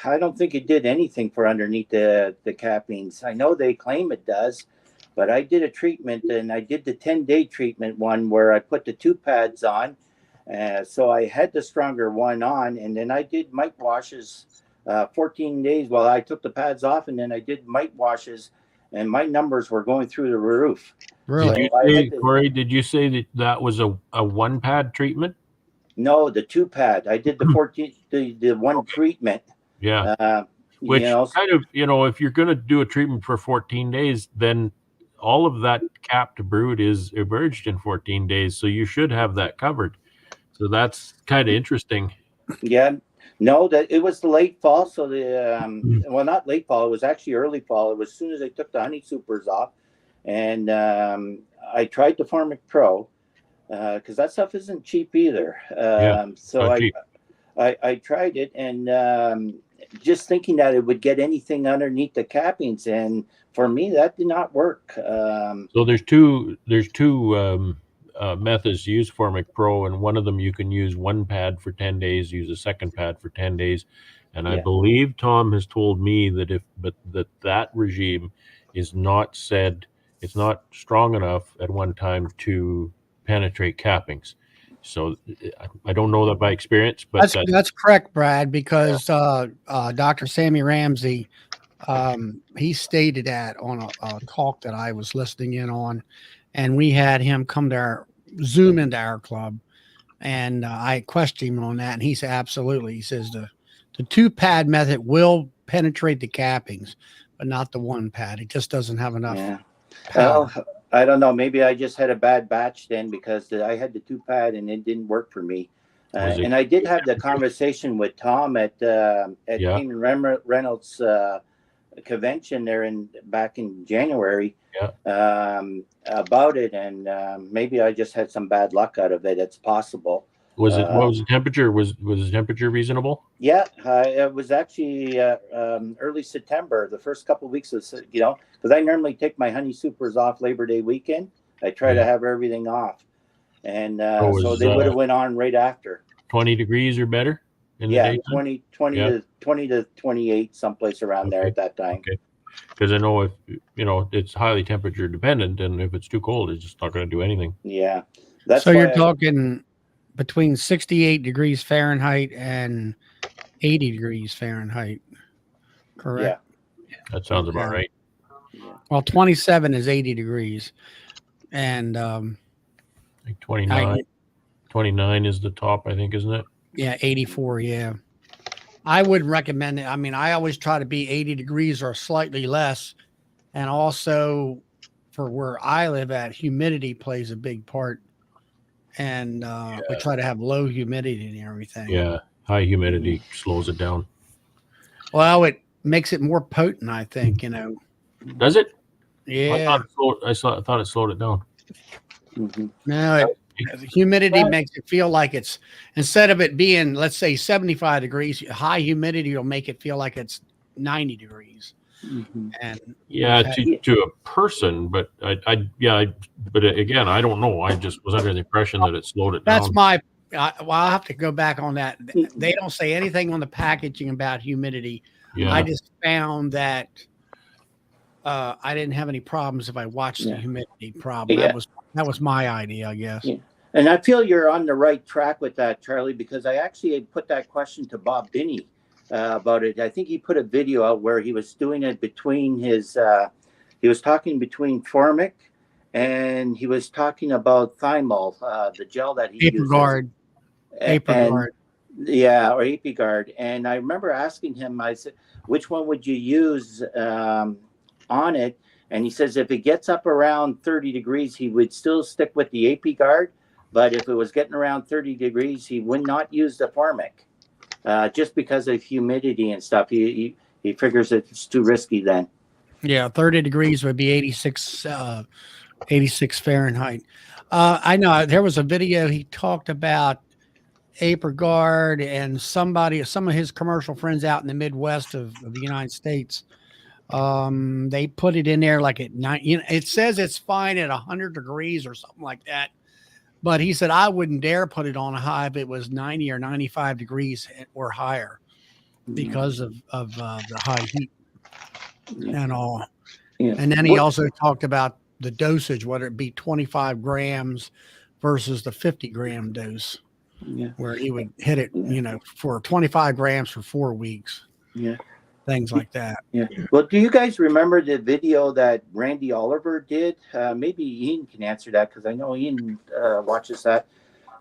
I don't think it did anything for underneath the cappings. I know they claim it does, but I did a treatment and I did the 10-day treatment one where I put the 2 pads on. So I had the stronger one on, and then I did mite washes 14 days. Well, I took the pads off, and then I did mite washes, and my numbers were going through the roof. Really? Corey, did you say that was a 1-pad treatment? No, the 2 pad. I did the 14, the one treatment. Yeah. Which kind of, if you're going to do a treatment for 14 days, then all of that capped brood is emerged in 14 days. So you should have that covered. So that's kind of interesting. Yeah, no, that it was the late fall. So well, not late fall. It was actually early fall. It was as soon as I took the honey supers off, and I tried the Formic Pro because that stuff isn't cheap either. So I tried it, and just thinking that it would get anything underneath the cappings, and for me that did not work. So there's two methods to use Formic Pro, and one of them you can use 1 pad for 10 days, use a 2nd pad for 10 days. And I believe Tom has told me that that regime is not it's not strong enough at one time to penetrate cappings. So I don't know that by experience, but that's correct, Brad, because Dr. Sammy Ramsey, he stated that on a talk that I was listening in on, and we had him come to Zoom into our club, and I questioned him on that, and he said absolutely. He says the 2 pad method will penetrate the cappings, but not the 1 pad. It just doesn't have enough. Yeah. Power. Well, I don't know. Maybe I just had a bad batch then because I had the 2 pad and it didn't work for me. And I did have the conversation with Tom at Cayman Reynolds convention there back in January about it, and maybe I just had some bad luck out of it. It's possible. What was the temperature? Was the temperature reasonable? Yeah, it was actually early September, the first couple of weeks of, because I normally take my honey supers off Labor Day weekend. I try to have everything off, and so they would have went on right after. 20 degrees or better? Yeah, 20 to 28, someplace around there at that time. Okay. Because I know if it's highly temperature dependent, and if it's too cold, it's just not going to do anything. Yeah, so you're talking between 68 degrees Fahrenheit and 80 degrees Fahrenheit, correct? Yeah, that sounds about right. Well, 27 is 80 degrees, and like 29 is the top, I think, isn't it? Yeah, 84. Yeah, I would recommend it. I mean, I always try to be 80 degrees or slightly less, and also for where I live at, humidity plays a big part. And we try to have low humidity and everything. Yeah, high humidity slows it down. Well, it makes it more potent, I think. Does it? Yeah. I thought it slowed it down. No, The humidity Right. makes it feel like it's, instead of it being, let's say 75 degrees, high humidity will make it feel like it's 90 degrees. Mhm. And Yeah, we've to a person, but but again, I don't know. I just was under the impression that it slowed it that's down. well, I'll have to go back on that. They don't say anything on the packaging about humidity. Yeah. I just found that I didn't have any problems if I watched the Yeah. humidity problem. Yeah. That was my idea, I guess. Yeah. And I feel you're on the right track with that, Charlie, because I actually had put that question to Bob Binney about it. I think he put a video out where he was doing it between his, he was talking between Formic and he was talking about Thymol, the gel that he uses. ApiGuard. ApiGuard. Yeah, or ApiGuard. And I remember asking him, I said, which one would you use on it? And he says if it gets up around 30 degrees, he would still stick with the ApiGuard. But if it was getting around 30 degrees, he would not use the Formic just because of humidity and stuff. He figures it's too risky then. Yeah, 30 degrees would be 86 Fahrenheit. I know there was a video he talked about ApiGuard and some of his commercial friends out in the Midwest of the United States. They put it in there like at 9, it says it's fine at 100 degrees or something like that. But he said, I wouldn't dare put it on a hive. It was 90 or 95 degrees or higher because of the high heat and all. Yeah. And then he also talked about the dosage, whether it be 25 grams versus the 50-gram dose, where he would hit it, for 25 grams for 4 weeks. Yeah. Things like that. Yeah. Well, do you guys remember the video that Randy Oliver did? Maybe Ian can answer that because I know Ian watches that.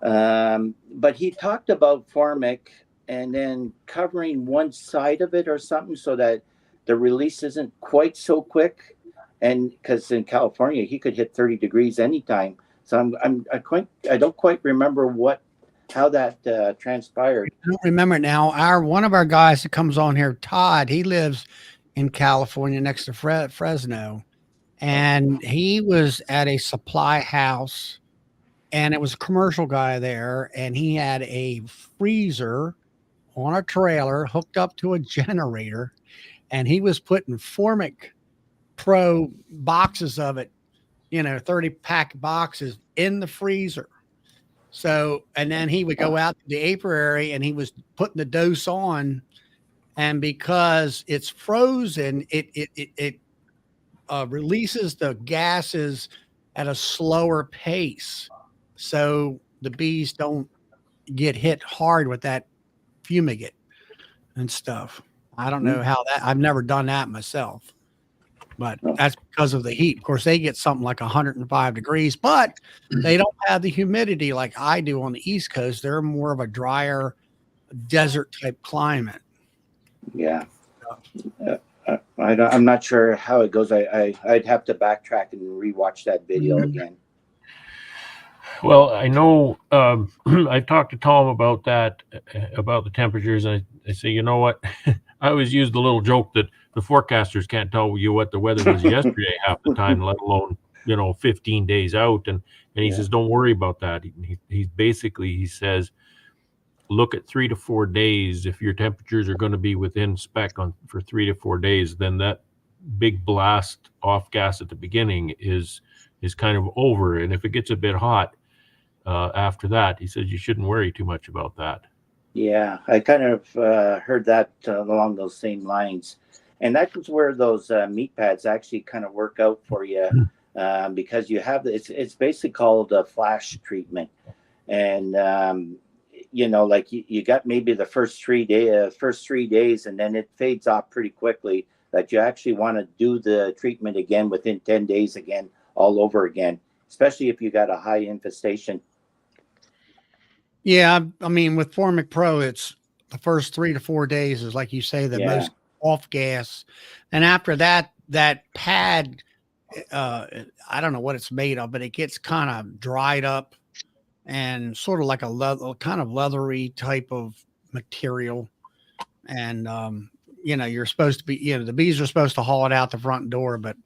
But he talked about Formic and then covering one side of it or something so that the release isn't quite so quick. And because in California, he could hit 30 degrees anytime. So I don't quite remember how that transpired. I don't remember now. One of our guys that comes on here, Todd, he lives in California next to Fresno, and he was at a supply house, and it was a commercial guy there, and he had a freezer on a trailer hooked up to a generator, and he was putting Formic Pro boxes of it, 30-pack boxes in the freezer. So, and then he would go out to the apiary and he was putting the dose on, and because it's frozen, it releases the gases at a slower pace. So the bees don't get hit hard with that fumigate and stuff. I don't know how I've never done that myself, but that's because of the heat. Of course, they get something like 105 degrees, but they don't have the humidity like I do on the East Coast. They're more of a drier desert type climate. Yeah. I'm not sure how it goes. I'd have to backtrack and rewatch that video again. Well, I know I've talked to Tom about that, about the temperatures. And I say, you know what? I always use the little joke that the forecasters can't tell you what the weather was yesterday half the time, let alone 15 days out. And he says, don't worry about that. He says, look at 3 to 4 days. If your temperatures are going to be within spec for 3 to 4 days, then that big blast off gas at the beginning is kind of over. And if it gets a bit hot after that, he says you shouldn't worry too much about that. Yeah, I kind of heard that along those same lines. And that's where those meat pads actually kind of work out for you because you have it's basically called a flash treatment. And, like you got maybe the first 3 days and then it fades off pretty quickly, that you actually want to do the treatment again within 10 days again, all over again, especially if you got a high infestation. Yeah, I mean, with Formic Pro, it's the first 3 to 4 days is, like you say, the most off gas. And after that pad, I don't know what it's made of, but it gets kind of dried up and sort of like a kind of leathery type of material. And, you're supposed to be, the bees are supposed to haul it out the front door, but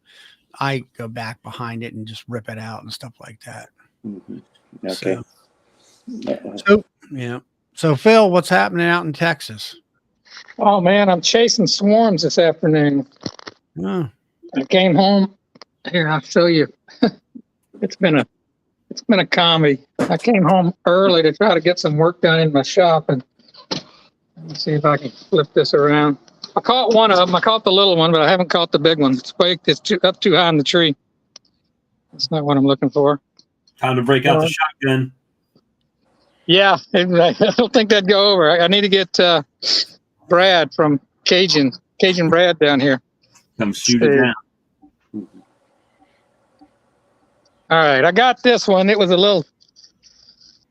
I go back behind it and just rip it out and stuff like that. Mhm. Okay. So yeah. So Phil, what's happening out in Texas? Oh man, I'm chasing swarms this afternoon. Oh, I came home. Here, I'll show you. It's been a comedy. I came home early to try to get some work done in my shop, and let me see if I can flip this around. I caught one of them. I caught the little one, but I haven't caught the big one. It's up too high in the tree. That's not what I'm looking for. Time to break out the shotgun. Yeah, I don't think that'd go over. I need to get Brad from Cajun Brad down here. Come shoot it down. All right, I got this one. It was a little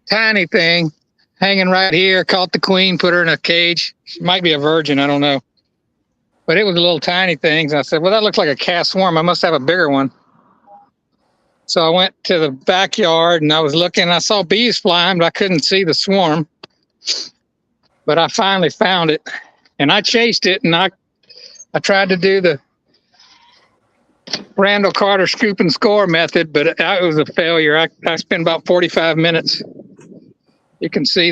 tiny thing hanging right here. Caught the queen, put her in a cage. She might be a virgin, I don't know. But it was a little tiny thing. So I said, well, that looks like a cast swarm. I must have a bigger one. So I went to the backyard and I was looking. I saw bees flying, but I couldn't see the swarm. But I finally found it, and I chased it, and I tried to do the Randall Carter scoop and score method, but it was a failure. I spent about 45 minutes. You can see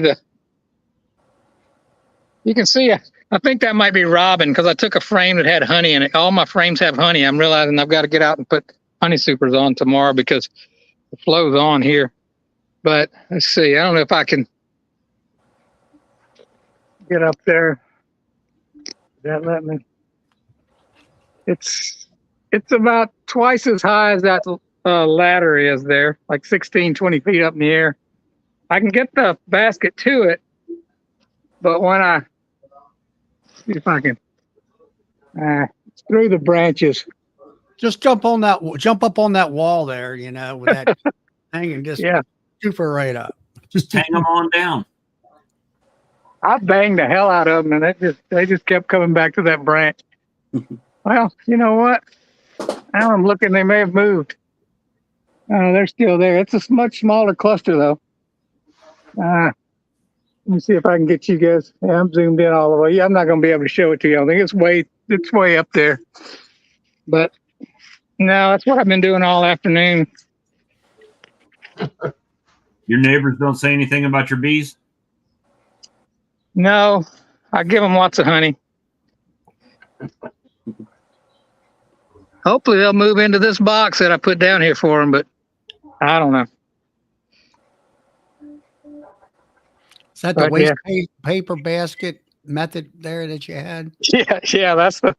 I think that might be robin, because I took a frame that had honey in it. All my frames have honey. I'm realizing I've got to get out and put honey supers on tomorrow because the flow's on here. But let's see. I don't know if I can get up there. Did that let me? It's about twice as high as that ladder is there, like 16, 20 feet up in the air. I can get the basket to it, but when I see if I can through the branches. just jump up on that wall there, with that hanging, just shoot her right up. Just hang them on down. I banged the hell out of them, and they just kept coming back to that branch. Well, you know what? Now I'm looking, they may have moved. They're still there. It's a much smaller cluster, though. Let me see if I can get you guys. Yeah, I'm zoomed in all the way. Yeah, I'm not going to be able to show it to you. I think it's way up there. But no, that's what I've been doing all afternoon. Your neighbors don't say anything about your bees? No, I give them lots of honey. Hopefully they'll move into this box that I put down here for them, but I don't know. Is that the waste paper basket method there that you had? Yeah, that's the.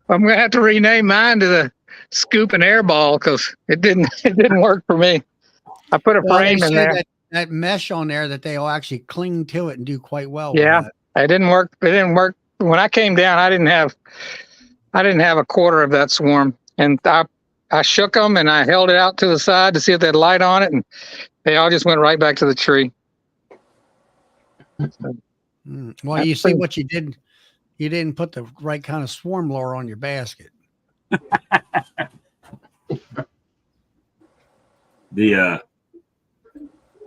I'm gonna have to rename mine to the scoop and air ball because it didn't work for me. I put a frame in there. That mesh on there that they'll actually cling to it and do quite well. Yeah, with it didn't work. It didn't work when I came down. I didn't have a quarter of that swarm, and I shook them and I held it out to the side to see if they'd light on it, and they all just went right back to the tree. Well, you see what you did. You didn't put the right kind of swarm lure on your basket.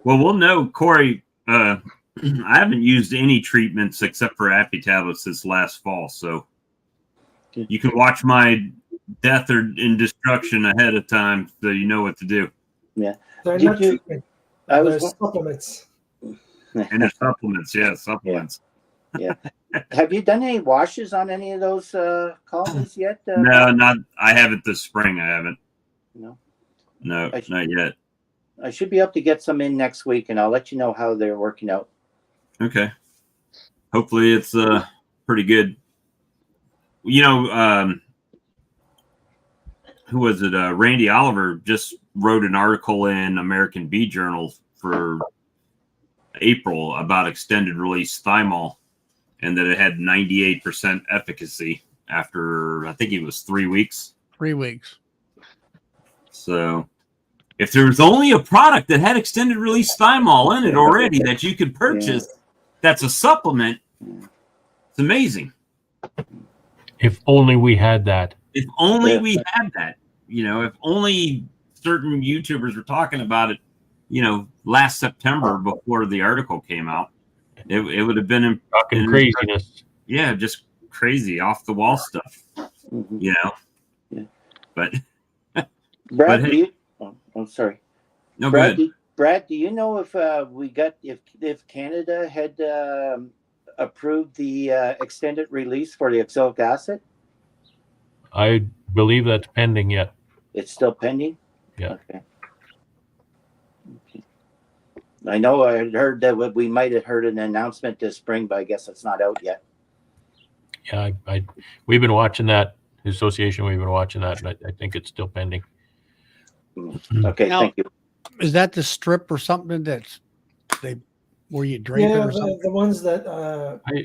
Well, we'll know, Corey. I haven't used any treatments except for Appy tablets this last fall, so you can watch my death or in destruction ahead of time, so you know what to do. Yeah, They're not treatment. They're supplements. And there's supplements, supplements. Yeah. Have you done any washes on any of those colonies yet? No, not. I haven't this spring. I haven't. No, not yet. I should be able to get some in next week, and I'll let you know how they're working out. Okay. Hopefully, it's pretty good. Who was it? Randy Oliver just wrote an article in American Bee Journal for April about extended release thymol, and that it had 98% efficacy after, I think it was 3 weeks. 3 weeks. So if there was only a product that had extended release thymol in it already that you could purchase, that's a supplement, it's amazing. If only we had that. If only we had that. If only certain YouTubers were talking about it, last September before the article came out. It would have been talking craziness. Yeah, just crazy, off the wall stuff. Mm-hmm. Yeah. But Brad, hey, sorry. No Brad, good. Brad, do you know if if Canada had approved the extended release for the oxalic acid? I believe that's pending yet. It's still pending? Yeah. Okay. I know I had heard that we might have heard an announcement this spring, but I guess it's not out yet. Yeah, we've been watching that. The association, we've been watching that, and I think it's still pending. Okay, Now, thank you. Is that the strip or something that's where you drape it Yeah, or something? the ones that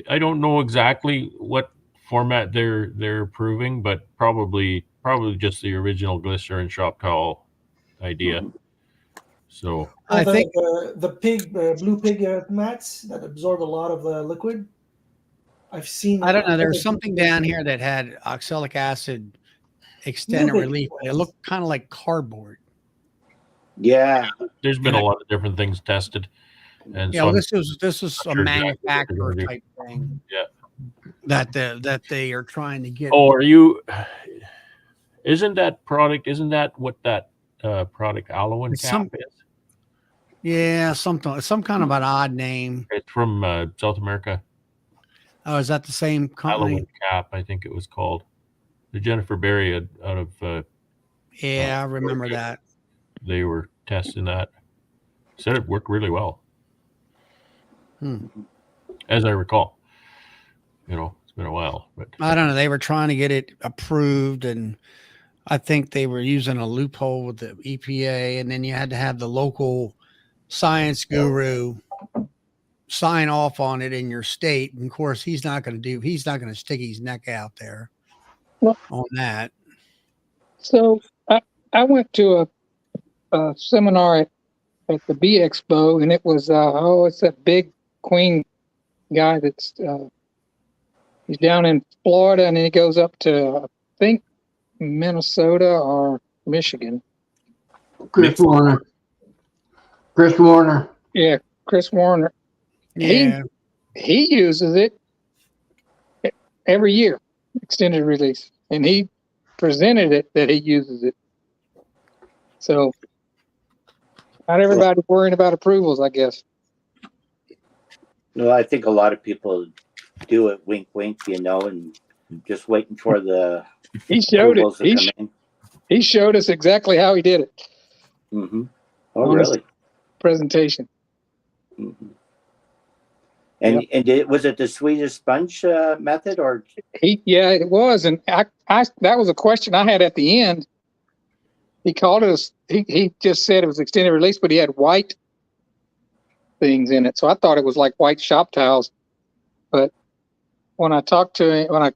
I don't know exactly what format they're approving, but probably just the original glycerin shop towel idea. Mhm. So I think the pig blue pig mats that absorb a lot of the liquid. I've seen. I don't know. There's other something people- down here that had oxalic acid extended bit relief. It ones. looked kind of like cardboard. Yeah, there's been a lot of different things tested, and Yeah, so this is not a sure exactly what they're manufacturer gonna do. type thing. Yeah. That they are trying to get. Oh, are you? Isn't that what that product Allowan It's cap some- is? Yeah, some kind of an odd name. It's from South America. Oh, is that the same company? Allowan cap, I think it was called. The Jennifer Berry out of Yeah, I remember that. they were testing that. Said it worked really well, as I recall. It's been a while, but I don't know. They were trying to get it approved, and I think they were using a loophole with the EPA, and then you had to have the local science guru sign off on it in your state. And of course, he's not going to stick his neck out there Well- on that. So I went to a seminar at the Bee Expo, and it was it's that big queen guy that's he's down in Florida, and then he goes up to I think Minnesota or Michigan. Chris Warner. Chris Warner. Yeah, Chris Warner. Yeah, He uses it every year, extended release, and he presented it that he uses it. So not everybody's worrying about approvals, I guess. well, I think a lot of people do it wink, wink, and just waiting for the He showed approvals it. to come in. He showed us exactly how he did it. Mm-hmm. Oh, On his really? presentation. Mm-hmm. And was it the Swedish sponge method or? Yeah, it was, and I that was a question I had at the end. He called us. He just said it was extended release, but he had white things in it, so I thought it was like white shop towels. But when I talked to him, when I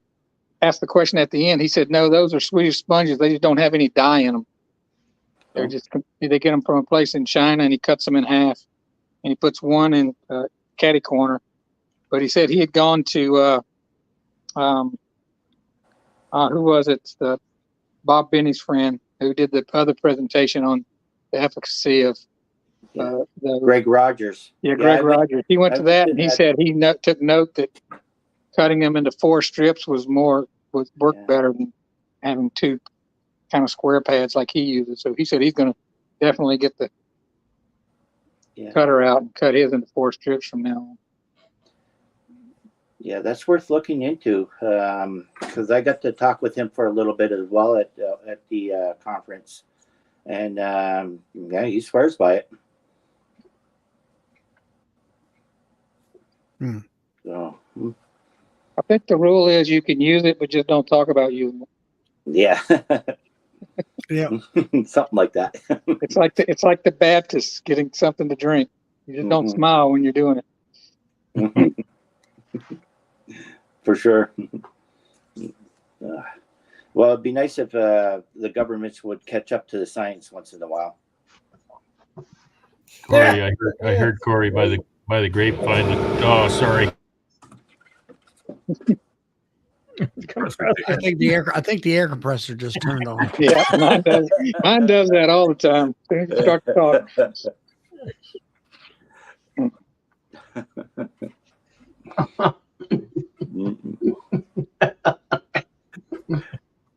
asked the question at the end, he said, "No, those are Swedish sponges. They just don't have any dye in them. They're they get them from a place in China, and he cuts them in half, and he puts one in caddy corner." But he said he had gone to who was it? Bob Benny's friend who did the other presentation on the efficacy of the Greg Rogers. Greg Rogers. He went I to went that to and he that. said he took note that cutting them into 4 strips worked better than having 2 kind of square pads like he uses. So he said he's going to definitely get the cutter out and cut his into 4 strips from now on. Yeah, that's worth looking into because I got to talk with him for a little bit as well at the conference, and yeah, he swears by it. So I think the rule is you can use it, but just don't talk about using it. yeah, yeah. something like that. It's like the Baptists getting something to drink. You just don't smile when you're doing it. For sure. Well, it'd be nice if the governments would catch up to the science once in a while. Corey, I heard Corey by the grapevine. Oh, sorry. I think the air compressor just turned on. Yeah, mine does that all the time. As soon as you start to talk.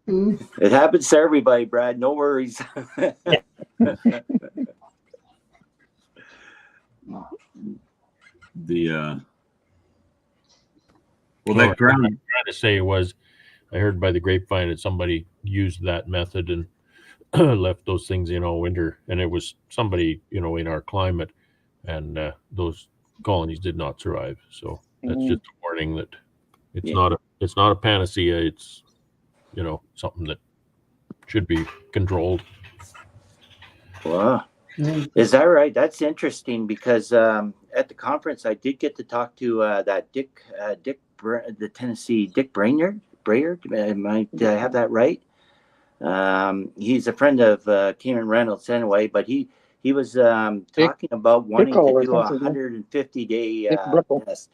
It happens to everybody, Brad. No worries. the Well, that ground. what I'm trying to say was, I heard by the grapevine that somebody used that method and left those things in all winter, and it was somebody, you know, in our climate, and those colonies did not survive. So that's just a warning that it's not a panacea. It's, you know, something that should be controlled. Wow. Is that right? That's interesting because at the conference I did get to talk to that the Tennessee Dick Brainerd. Did I have that right? He's a friend of Cameron Reynolds anyway, but he was talking about wanting to do a 150-day test.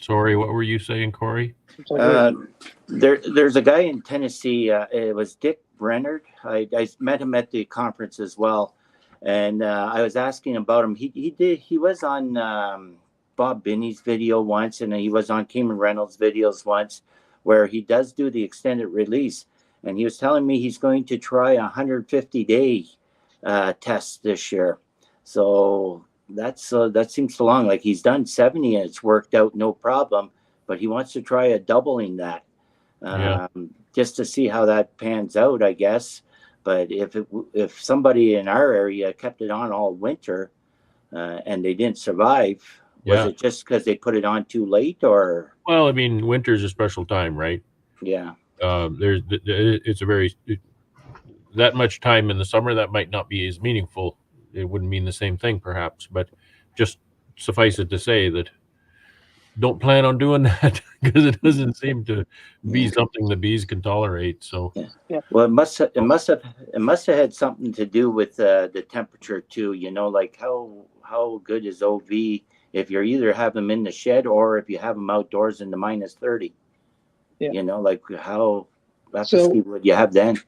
Sorry, what were you saying, Corey? There's a guy in Tennessee. It was Dick Brainerd. I met him at the conference as well, and I was asking about him. He was on Bob Binney's video once, and he was on Cameron Reynolds' videos once, where he does do the extended release. And he was telling me he's going to try a 150-day test this year. So that seems so long. Like he's done 70 and it's worked out no problem, but he wants to try a doubling that just to see how that pans out, I guess. But if somebody in our area kept it on all winter and they didn't survive, was it just because they put it on too late, or? Well, I mean, winter's a special time, right? Yeah. It's a very that much time in the summer that might not be as meaningful. It wouldn't mean the same thing, perhaps, but just suffice it to say that don't plan on doing that because it doesn't seem to be something the bees can tolerate. So, well, it must have had something to do with the temperature too. You know, like how good is OV if you're either have them in the shed or if you have them outdoors in the -30. Yeah. You know, like that's what you have then.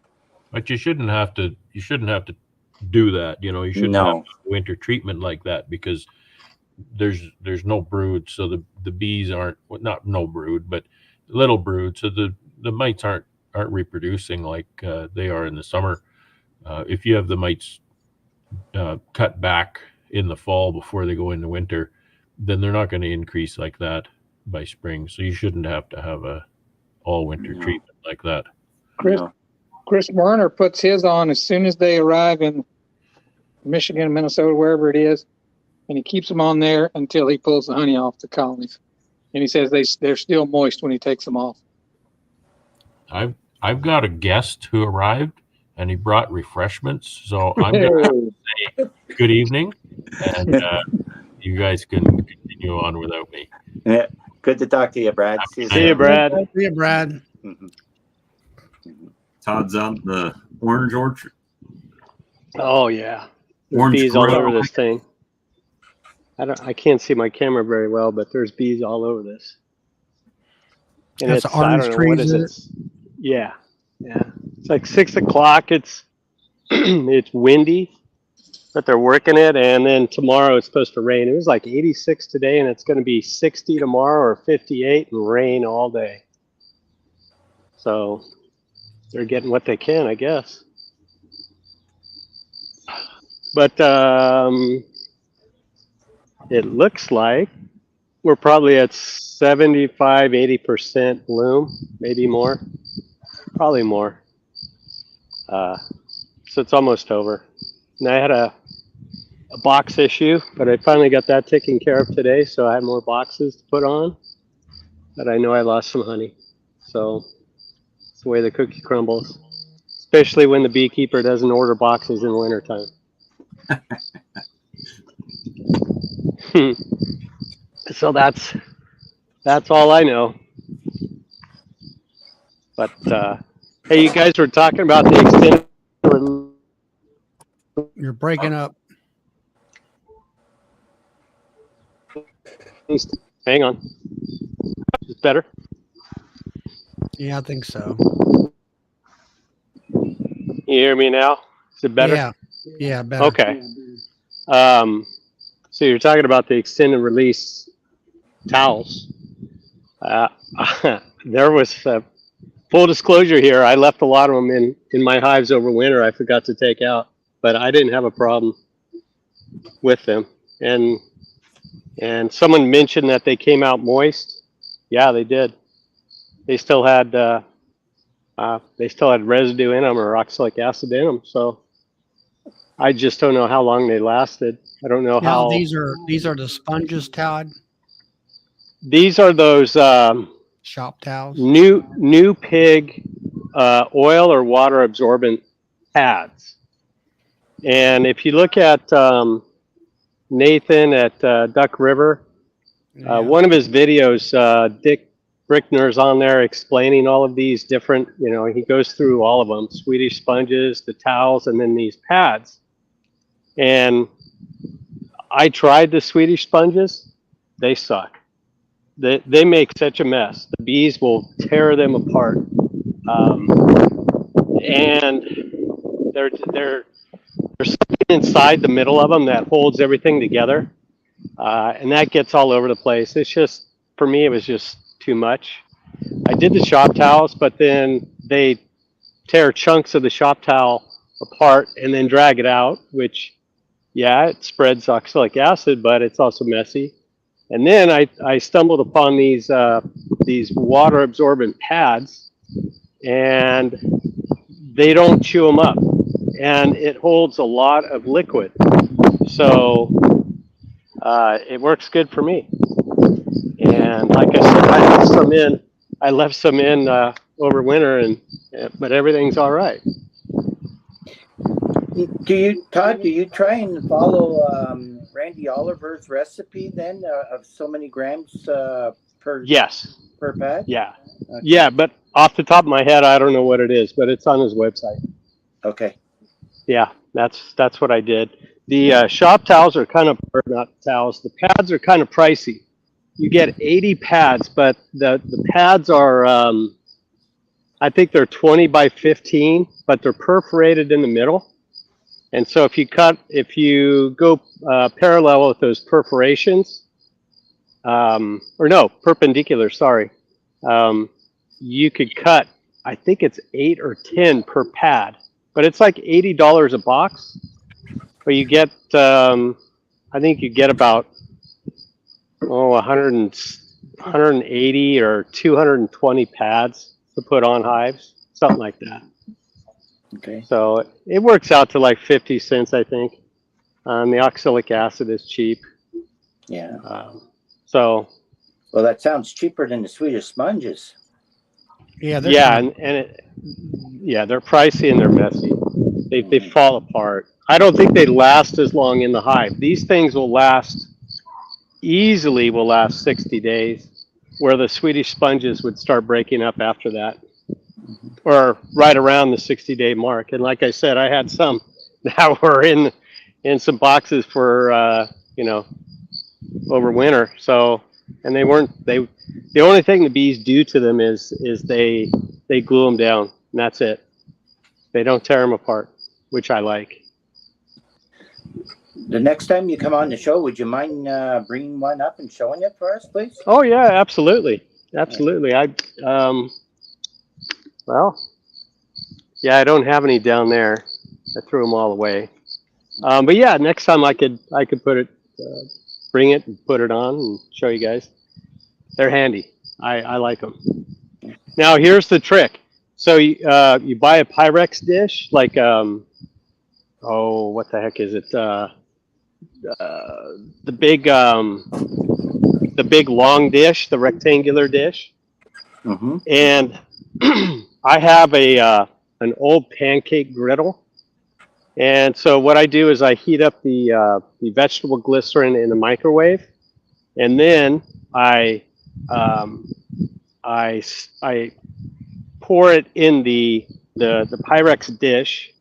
But you shouldn't have to do that. You know, you shouldn't have winter treatment like that because there's no brood, so the bees aren't, not no brood, but little brood, so the mites aren't reproducing like they are in the summer. If you have the mites cut back in the fall before they go into winter, then they're not going to increase like that by spring. So you shouldn't have to have a all winter treatment like that. Chris Werner puts his on as soon as they arrive in Michigan, Minnesota, wherever it is, and he keeps them on there until he pulls the honey off the colonies. And he says they're still moist when he takes them off. I've got a guest who arrived and he brought refreshments, so I'm going to say good evening, and you guys can continue on without me. Yeah, good to talk to you, Brad. See you, Brad. See you, Brad. Mm-hmm. Todd's out the orange orchard. Oh yeah, Orange bees all grow. over this thing. I can't see my camera very well, but there's bees all over this. And That's it's, orange I don't know, trees, what is is it? Yeah. It's like 6 o'clock. It's it's windy, but they're working it. And then tomorrow it's supposed to rain. It was like 86 today, and it's going to be 60 tomorrow or 58 and rain all day. So they're getting what they can, I guess. But it looks like we're probably at 75, 80% bloom, maybe more, probably more. So it's almost over. And I had a box issue, but I finally got that taken care of today. So I have more boxes to put on, but I know I lost some honey. So it's the way the cookie crumbles, especially when the beekeeper doesn't order boxes in the wintertime. So that's all I know. But hey, you guys were talking about the extended. You're breaking up. Hang on. Is it better? Yeah, I think so. You hear me now? Is it better? Yeah, better. Okay. So you're talking about the extended release towels. There was full disclosure here. I left a lot of them in my hives over winter. I forgot to take out, but I didn't have a problem. with them. And someone mentioned that they came out moist. Yeah, they did. They still had residue in them or oxalic acid in them. So I just don't know how long they lasted. I don't know Now how. these are the sponges, Todd. These are those Shop towels. new pig oil or water absorbent pads. And if you look at Nathan at Duck River, Yeah. one of his videos, Dick Brickner's on there explaining all of these different, he goes through all of them, Swedish sponges, the towels, and then these pads. And I tried the Swedish sponges. They suck. They make such a mess. The bees will tear them apart. And there's something inside the middle of them that holds everything together. And that gets all over the place. It's just, for me, it was just too much. I did the shop towels, but then they tear chunks of the shop towel apart and then drag it out, which, yeah, it spreads oxalic acid, but it's also messy. And then I stumbled upon these water absorbent pads, and they don't chew them up, and it holds a lot of liquid. So it works good for me. And like I said, I left some in over winter, but everything's all right. Todd, do you try and follow Randy Oliver's recipe then of so many grams per pad? Yeah. Okay. Yeah, but off the top of my head, I don't know what it is, but it's on his website. Okay. Yeah, that's what I did. The shop towels are or not towels, the pads are kind of pricey. You get 80 pads, but the pads are, I think they're 20 by 15, but they're perforated in the middle. And so if you go parallel with those perforations, perpendicular, sorry, you could cut, I think it's 8 or 10 per pad, but it's like $80 a box. But you get, I think you get about 180 or 220 pads to put on hives, something like that. Okay. So it works out to like 50 cents, I think. The oxalic acid is cheap. Yeah. Well, that sounds cheaper than the Swedish sponges. Yeah. They're pricey and they're messy. They fall apart. I don't think they last as long in the hive. These things will last 60 days, where the Swedish sponges would start breaking up after that, or right around the 60-day mark. And like I said, I had some that were in some boxes for over winter. So, and the only thing the bees do to them is they glue them down, and that's it. They don't tear them apart, which I like. The next time you come on the show, would you mind bringing one up and showing it for us, please? Oh yeah, absolutely. I don't have any down there. I threw them all away. But yeah, next time I could put it, bring it and put it on and show you guys. They're handy. I like them. Now here's the trick. So you buy a Pyrex dish, like what the heck is it? The big long dish, the rectangular dish. Mm-hmm. And I have an old pancake griddle. And so what I do is I heat up the vegetable glycerin in the microwave, and then I pour it in the Pyrex dish.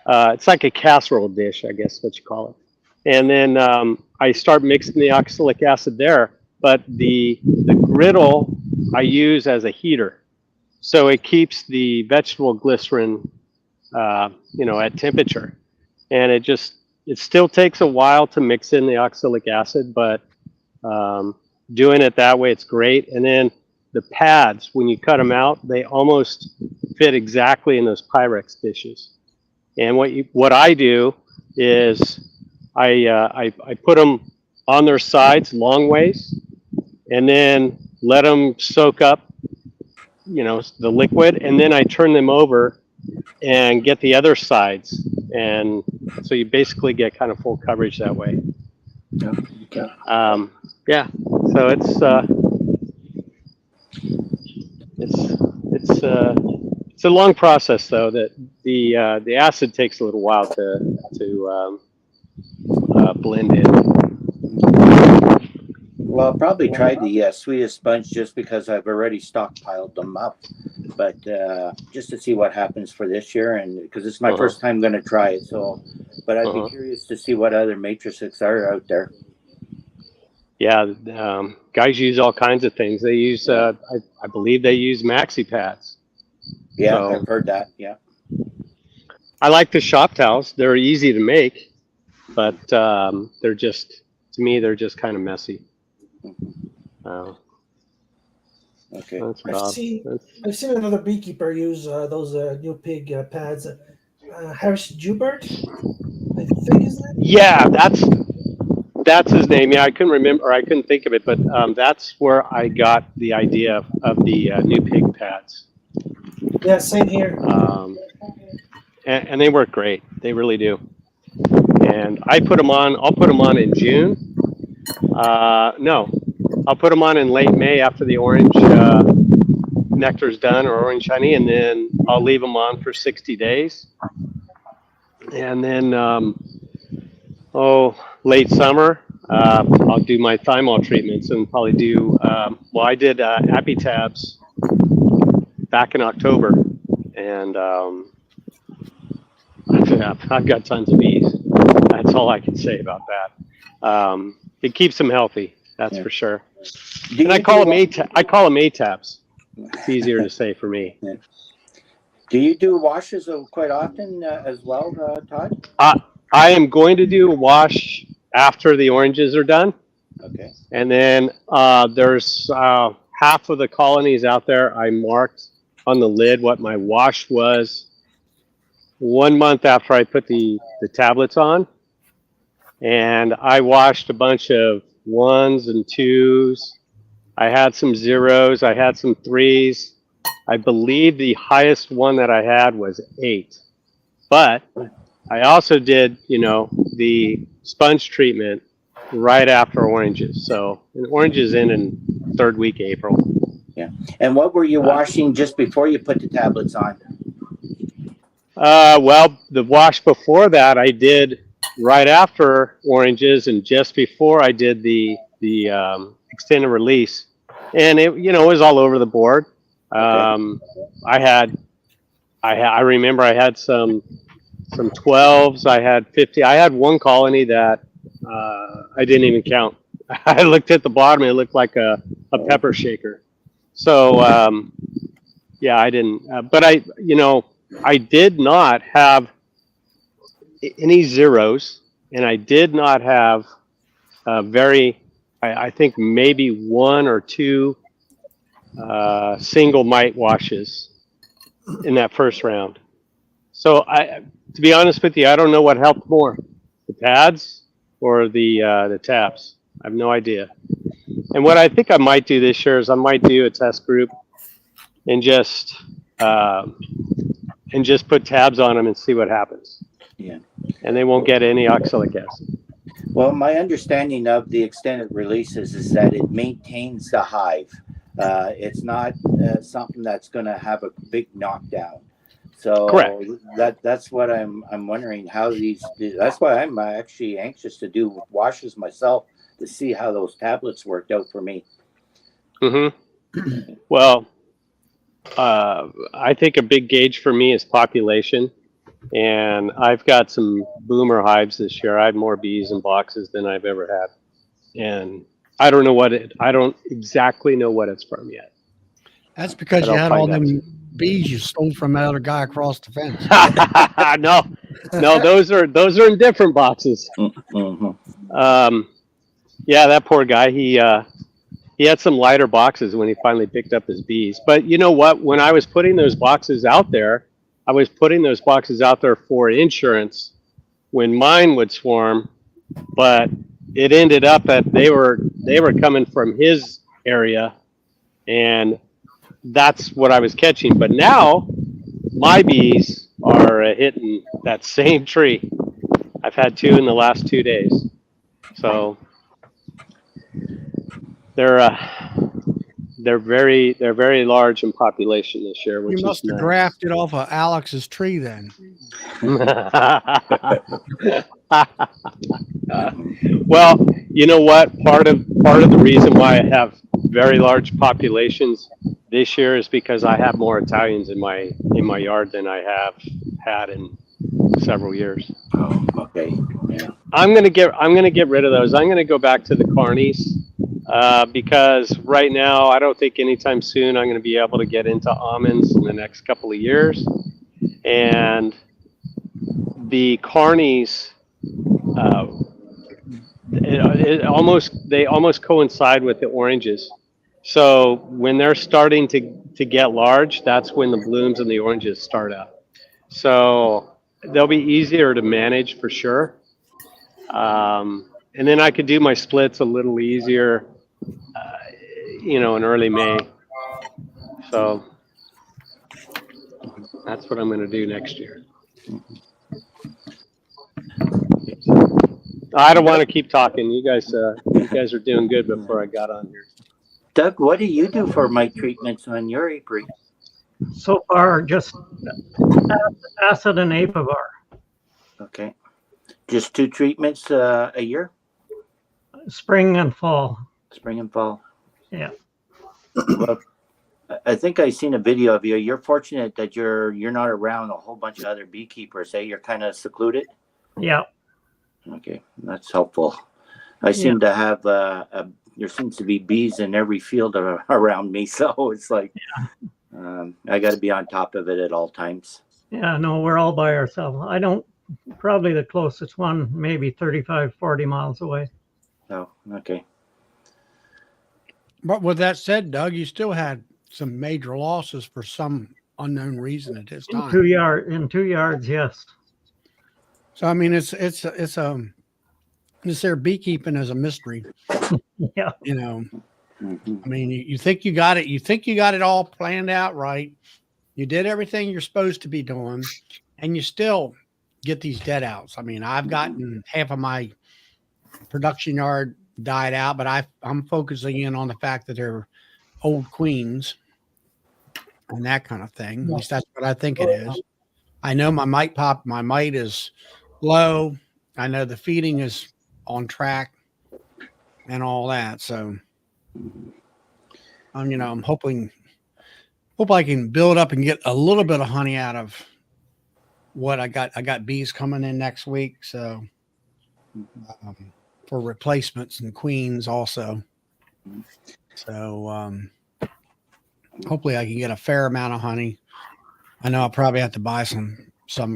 It's like a casserole dish, I guess what you call it. And then I start mixing the oxalic acid there, but the griddle I use as a heater, so it keeps the vegetable glycerin at temperature. And it still takes a while to mix in the oxalic acid, but doing it that way, it's great. And then the pads, when you cut them out, they almost fit exactly in those Pyrex dishes. And what I do is I put them on their sides long ways, and then let them soak up, the liquid, and then I turn them over and get the other sides, and so you basically get kind of full coverage that way. Okay. Yeah, so it's a long process though. That the acid takes a little while to blend in. Well, I'll probably try the Swedish sponge just because I've already stockpiled them up, but just to see what happens for this year, and because it's my first time going to try it. So, but I'd be curious to see what other matrices are out there. Yeah, guys use all kinds of things. They use, I believe they use maxi pads. Yeah, So, I've heard that. Yeah. I like the shop towels. They're easy to make, but they're just, to me, they're just kind of messy. Okay. I've seen another beekeeper use those new pig pads. Harris Joubert, I think his name. Yeah, that's his name. Yeah, I couldn't remember, or I couldn't think of it, but that's where I got the idea of the new pig pads. Yeah, same here. And they work great. They really do. And I put them on. I'll put them on in June. No, I'll put them on in late May after the orange nectar's done, or orange honey, and then I'll leave them on for 60 days. And then, late summer, I'll do my thymol treatments and probably do, I did Apitabs back in October, and I've got tons of bees. That's all I can say about that. It keeps them healthy, that's for sure. And I call them ATABs. It's easier to say for me. Yeah. Do you do washes quite often as well, Todd? I am going to do a wash after the oranges are done. Okay. And then there's half of the colonies out there. I marked on the lid what my wash was 1 month after I put the tablets on. And I washed a bunch of 1s and 2s. I had some 0s. I had some 3s. I believe the highest one that I had was 8. But I also did, the sponge treatment right after oranges. So oranges in 3rd week April. Yeah. And what were you washing just before you put the tablets on? Well, the wash before that I did right after oranges and just before I did the extended release. And it was all over the board. Okay. I remember I had some 12s. I had 50. I had one colony that I didn't even count. I looked at the bottom. It looked like a pepper shaker. So I didn't. But I did not have any 0s, and I did not have I think maybe 1 or 2 single mite washes in that first round. So to be honest with you, I don't know what helped more, the pads or the taps. I have no idea. And what I think I might do this year is I might do a test group and just put tabs on them and see what happens. Yeah. And they won't get any oxalic acid. Well, my understanding of the extended releases is that it maintains the hive. It's not something that's going to have a big knockdown. So correct. That's what I'm wondering how these. That's why I'm actually anxious to do washes myself to see how those tablets worked out for me. Mm-hmm. Well, I think a big gauge for me is population. And I've got some boomer hives this year. I had more bees in boxes than I've ever had. And I don't exactly know what it's from yet. That's because you had all them bees you stole from that other guy across the fence. No, those are in different boxes. Mm-hmm. Yeah, that poor guy, he had some lighter boxes when he finally picked up his bees. But you know what? When I was putting those boxes out there, I was putting those boxes out there for insurance when mine would swarm, but it ended up that they were coming from his area, and that's what I was catching. But now my bees are hitting that same tree. I've had 2 in the last 2 days, so they're very large in population this year, You which is must have nice. grafted off of Alex's tree then. Well, you know what? Part of the reason why I have very large populations this year is because I have more Italians in my yard than I have had in several years. Oh, okay. Yeah. I'm gonna get rid of those. I'm gonna go back to the carnies because right now I don't think anytime soon I'm gonna be able to get into almonds in the next couple of years, and the carnies. They almost coincide with the oranges. So when they're starting to get large, that's when the blooms and the oranges start up. So they'll be easier to manage for sure. And then I could do my splits a little easier, in early May. So that's what I'm going to do next year. I don't want to keep talking. You guys are doing good before I got on here. Doug, what do you do for mite treatments on your apiary? So far, just acid and apivar. Okay. Just 2 treatments a year? Spring and fall. Spring and fall. Yeah. Well, I think I seen a video of you. You're fortunate that you're not around a whole bunch of other beekeepers. You're kind of secluded. Yeah. Okay, that's helpful. I seem to have there seems to be bees in every field around me, so it's like I got to be on top of it at all times. Yeah, no, we're all by ourselves. I don't, probably the closest one, maybe 35, 40 miles away. Oh, okay. But with that said, Doug, you still had some major losses for some unknown reason at this time. In 2 yards, yes. So I mean, this there beekeeping is a mystery. Yeah. I mean, you think you got it. You think you got it all planned out right. You did everything you're supposed to be doing, and you still get these dead outs. I mean, I've gotten half of my production yard died out, but I'm focusing in on the fact that they're old queens and that kind of thing. At least that's what I think it is. I know my mite is low. I know the feeding is on track and all that. So I'm hope I can build up and get a little bit of honey out of what I got. I got bees coming in next week. So for replacements and queens also. So hopefully I can get a fair amount of honey. I know I'll probably have to buy some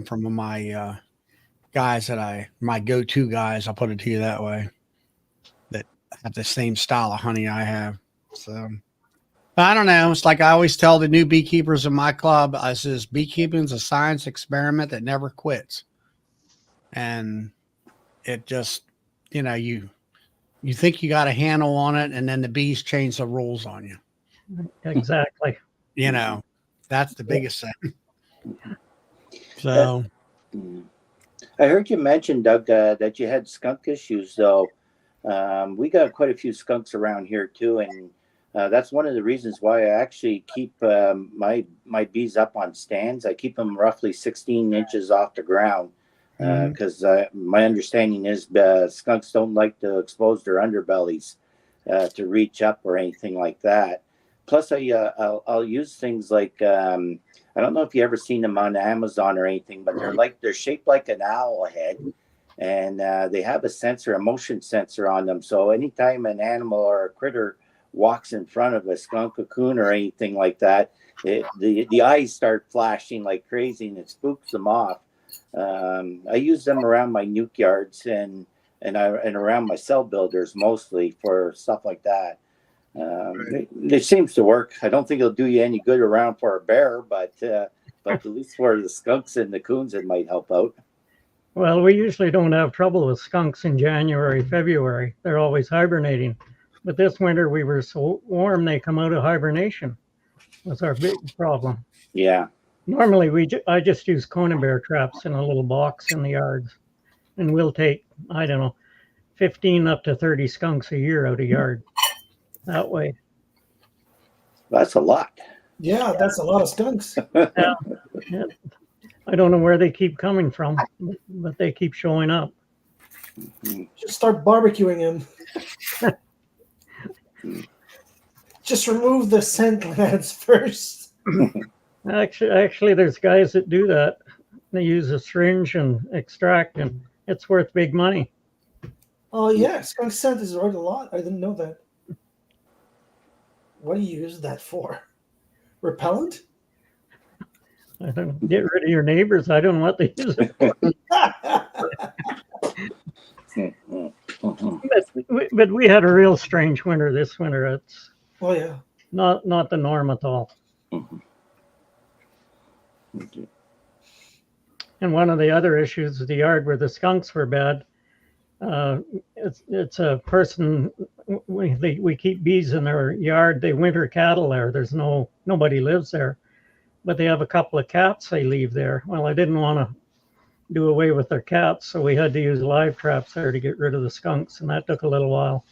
from my guys my go-to guys. I'll put it to you that way, that have the same style of honey I have. So I don't know. It's like I always tell the new beekeepers in my club, I says, beekeeping is a science experiment that never quits. And it just, you think you got a handle on it, and then the bees change the rules on you. Exactly. That's the biggest thing. So I heard you mention, Doug, that you had skunk issues, though. We got quite a few skunks around here too, and that's one of the reasons why I actually keep my bees up on stands. I keep them roughly 16 inches off the ground because my understanding is skunks don't like to expose their underbellies to reach up or anything like that. Plus, I'll use things like I don't know if you ever seen them on Amazon or anything, but they're shaped like an owl head, and they have a motion sensor on them. So anytime an animal or a critter walks in front of a skunk cocoon or anything like that, the eyes start flashing like crazy, and it spooks them off. I use them around my nuke yards and around my cell builders mostly for stuff like that. It seems to work. I don't think it'll do you any good around for a bear, but at least for the skunks and the coons, it might help out. Well, we usually don't have trouble with skunks in January, February. They're always hibernating. But this winter we were so warm they come out of hibernation. That's our big problem. Yeah. Normally I just use conibear traps in a little box in the yards, and we'll take, I don't know, 15 up to 30 skunks a year out of yard that way. That's a lot. Yeah, that's a lot of skunks. Yeah. I don't know where they keep coming from, but they keep showing up. Just start barbecuing him. Just remove the scent glands first. Actually, there's guys that do that. They use a syringe and extract, and it's worth big money. Oh yeah, skunk scent is worth a lot. I didn't know that. What do you use that for? Repellent? I don't know, get rid of your neighbors. I don't know what they use it for. But we had a real strange winter this winter. It's Oh yeah. not the norm at all. And one of the other issues with the yard where the skunks were bad, it's a person. We keep bees in their yard. They winter cattle there. Nobody lives there, but they have a couple of cats they leave there. Well, I didn't want to do away with their cats, so we had to use live traps there to get rid of the skunks, and that took a little while.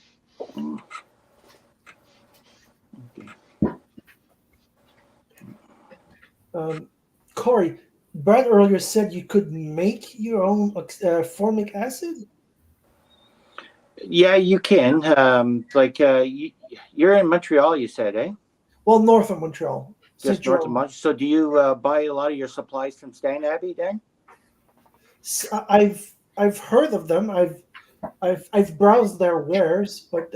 Corey, Brad earlier said you could make your own formic acid. Yeah, you can. You're in Montreal, you said, eh? Well, north of Montreal. Just north of Montreal. So do you buy a lot of your supplies from Stan Abbey then? I've heard of them. I've browsed their wares, but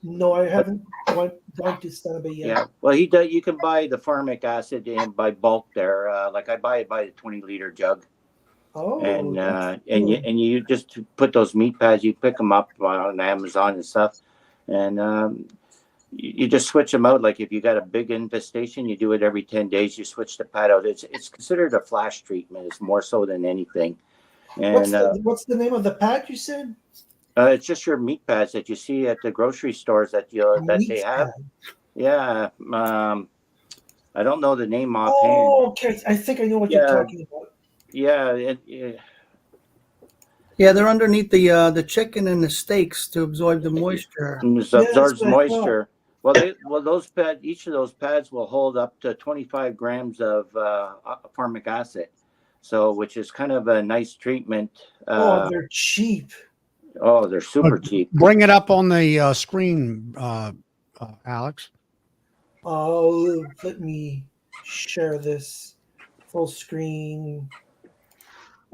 no, I haven't gone to Stan Abbey yet. Yeah, well, you can buy the formic acid and by bulk there. Like I buy it by the 20-liter jug. Oh, and you just put those meat pads. You pick them up on Amazon and stuff, and you just switch them out. Like if you got a big infestation, you do it every 10 days. You switch the pad out. It's considered a flash treatment. It's more so than anything. And what's the name of the pad you said? It's just your meat pads that you see at the grocery stores that they have. Pad. Yeah. I don't know the name offhand. Oh, okay. I think I know what you're talking about. Yeah. Yeah, they're underneath the chicken and the steaks to absorb the moisture. It absorbs moisture. Well, each of those pads will hold up to 25 grams of formic acid, which is kind of a nice treatment. They're cheap. Oh, they're super cheap. Bring it up on the screen, Alex. Oh, let me share this full screen.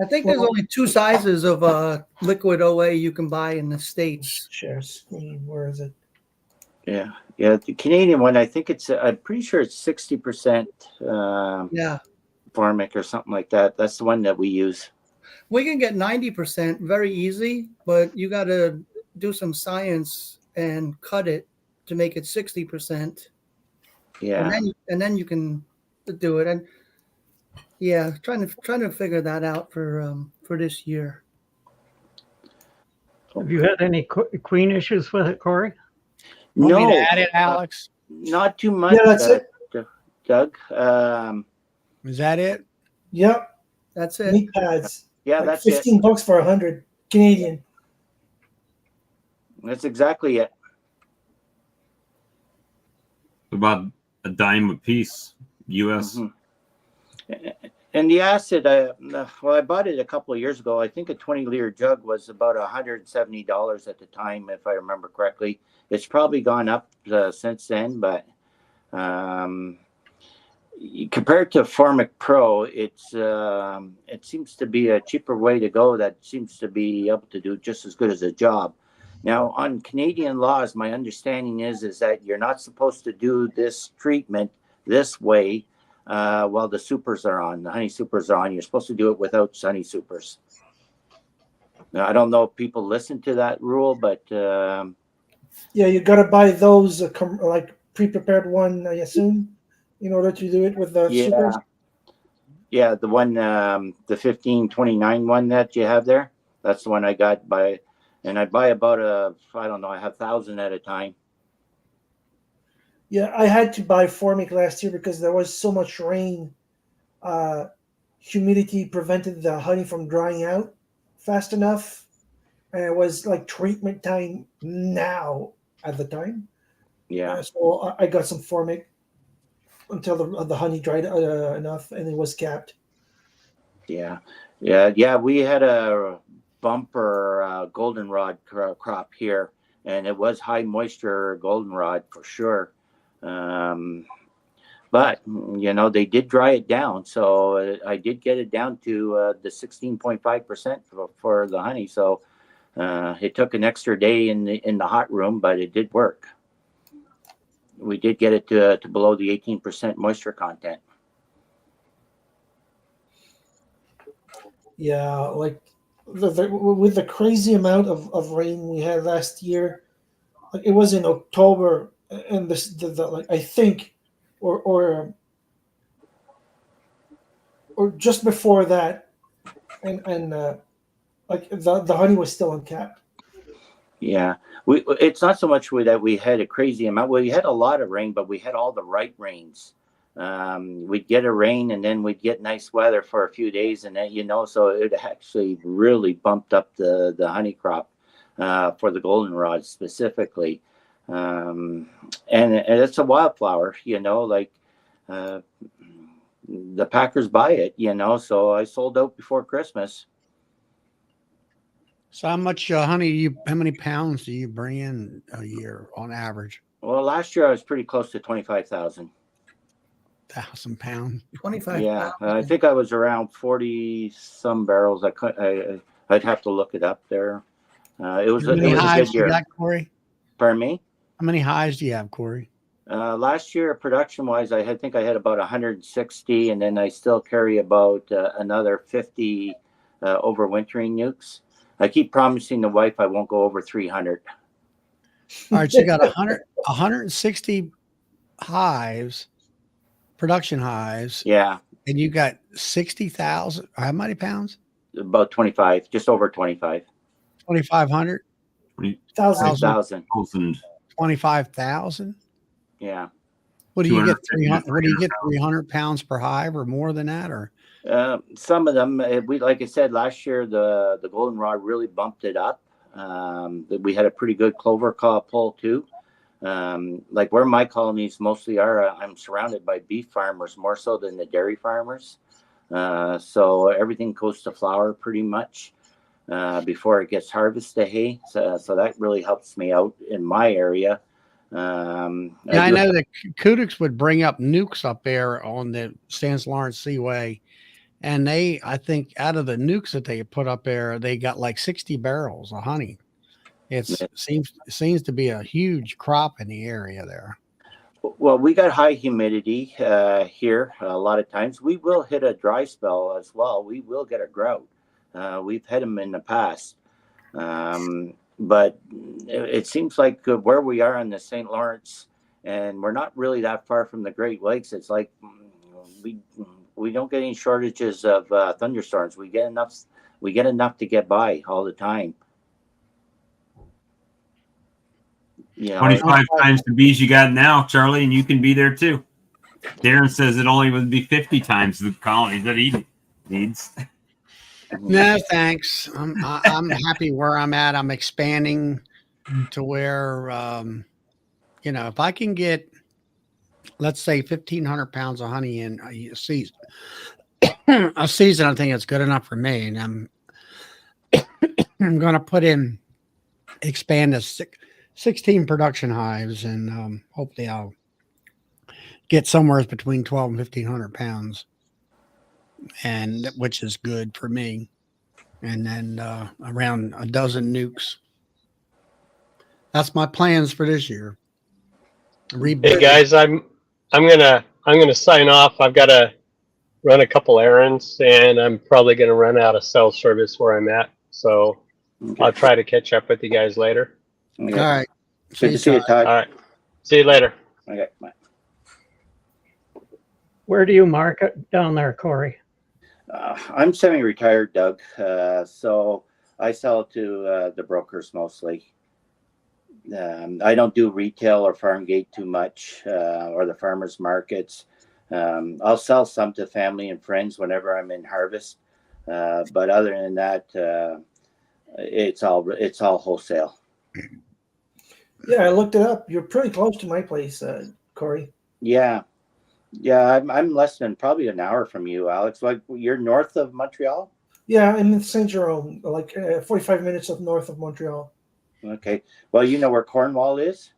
I think there's only two sizes of liquid OA you can buy in the States. Share screen. Where is it? Yeah. The Canadian one, I think I'm pretty sure it's 60%. Formic or something like that. That's the one that we use. We can get 90% very easy, but you got to do some science and cut it to make it 60%. Yeah. And then you can do it. And yeah, trying to figure that out for this year. Have you had any queen issues with it, Corey? Want me No, to add it, Alex? not too much. Yeah, that's it. Doug. Is that it? Yep. That's it. Meat pads. Yeah, Like that's 15 it. bucks for 100 Canadian. That's exactly it. About a dime a piece, US. Mhm. And the acid, I bought it a couple of years ago. I think a 20-liter jug was about $170 at the time, if I remember correctly. It's probably gone up since then, but compared to Formic Pro, it seems to be a cheaper way to go. That seems to be able to do just as good as a job. Now, on Canadian laws, my understanding is that you're not supposed to do this treatment this way while the supers are on, the honey supers are on. You're supposed to do it without honey supers. Now, I don't know if people listen to that rule, but Yeah, you got to buy those like pre-prepared one, I assume, in order to do it with the supers. Yeah, the one, the 1529 one that you have there. That's the one I got by, and I buy about I don't know, I have 1,000 at a time. Yeah, I had to buy Formic last year because there was so much rain. Humidity prevented the honey from drying out fast enough, and it was like treatment time now at the time. Yeah, So I got some Formic until the honey dried enough, and it was capped. yeah, yeah. We had a bumper goldenrod crop here, and it was high moisture goldenrod for sure. But they did dry it down, so I did get it down to the 16.5% for the honey. So it took an extra day in the hot room, but it did work. We did get it to below the 18% moisture content. Yeah, like with the crazy amount of rain we had last year, like it was in October, and the like I think, or just before that, and like the honey was still uncapped. Yeah, it's not so much that we had a crazy amount. We had a lot of rain, but we had all the right rains. We'd get a rain, and then we'd get nice weather for a few days, and then so it actually really bumped up the honey crop for the goldenrod specifically. And it's a wildflower, like the packers buy it, so I sold out before Christmas. So how much how many pounds do you bring in a year on average? Well, last year I was pretty close to 25,000. 1,000 pounds. 25. Yeah, I think I was around 40 some barrels. I'd have to look it up there. It was How many a hives good you year. got, Corey? Pardon me? How many hives do you have, Corey? Last year, production-wise, I think I had about 160, and then I still carry about another 50 overwintering nukes. I keep promising the wife I won't go over 300. All right, so you got 160 hives, production hives, Yeah, and you got 60,000. How many pounds? about 25, just over 25. 2,500? 1,000. 25,000? Yeah. What do you get? 250 300? What do you get? 300 pounds per hive, or more than that, or? Some of them, like I said, last year the goldenrod really bumped it up. We had a pretty good clover pull too. Like where my colonies mostly are, I'm surrounded by beef farmers more so than the dairy farmers. So everything goes to flower pretty much before it gets harvested hay. So that really helps me out in my area. I know that Kodiaks would bring up nukes up there on the St. Lawrence Seaway. And I think out of the nukes that they put up there, they got like 60 barrels of honey. It seems to be a huge crop in the area there. Well, we got high humidity here. A lot of times we will hit a dry spell as well. We will get a drought. We've had them in the past. But it seems like where we are in the St. Lawrence, and we're not really that far from the Great Lakes, it's like we don't get any shortages of thunderstorms. We get enough to get by all the time. 25 times the bees you got now, Charlie, and you can be there too. Darren says it only would be 50 times the colony that he needs. No, thanks. I'm happy where I'm at. I'm expanding to where, if I can get, let's say 1,500 pounds of honey in a season, I think it's good enough for me. And I'm going to expand to 16 production hives, and hopefully I'll get somewhere between 12 and 1,500 pounds, and which is good for me. And then around a dozen nukes. That's my plans for this year. Hey guys, I'm gonna sign off. I've got to run a couple errands, and I'm probably gonna run out of cell service where I'm at. So I'll try to catch up with you guys later. Okay. All right. Good to see you, Todd. All right. See you later. Okay. Bye. Where do you market down there, Corey? I'm semi-retired, Doug. So I sell to the brokers mostly. I don't do retail or farm gate too much, or the farmers markets. I'll sell some to family and friends whenever I'm in harvest. But other than that, it's all wholesale. Yeah, I looked it up. You're pretty close to my place, Corey. Yeah, I'm less than probably an hour from you, Alex. Like you're north of Montreal. Yeah, I'm in Saint Jerome, like 45 minutes up north of Montreal. Okay. Well, you know where Cornwall is?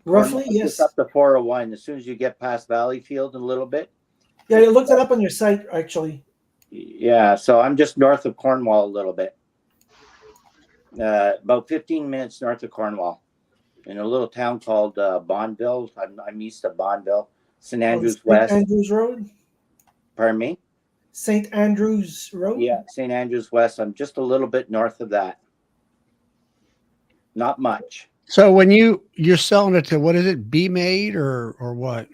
Roughly, Cornwall, yes. just up the 401. As soon as you get past Valleyfield a little bit. Yeah, I looked it up on your site, actually. Yeah, so I'm just north of Cornwall a little bit. About 15 minutes north of Cornwall, in a little town called Bonneville. I'm east of Bonneville, St. Andrews West. St. Andrews Road? Pardon me? St. Andrews Road? Yeah, St. Andrews West. I'm just a little bit north of that. Not much. So when you're selling it to, what is it, Bee Made or what?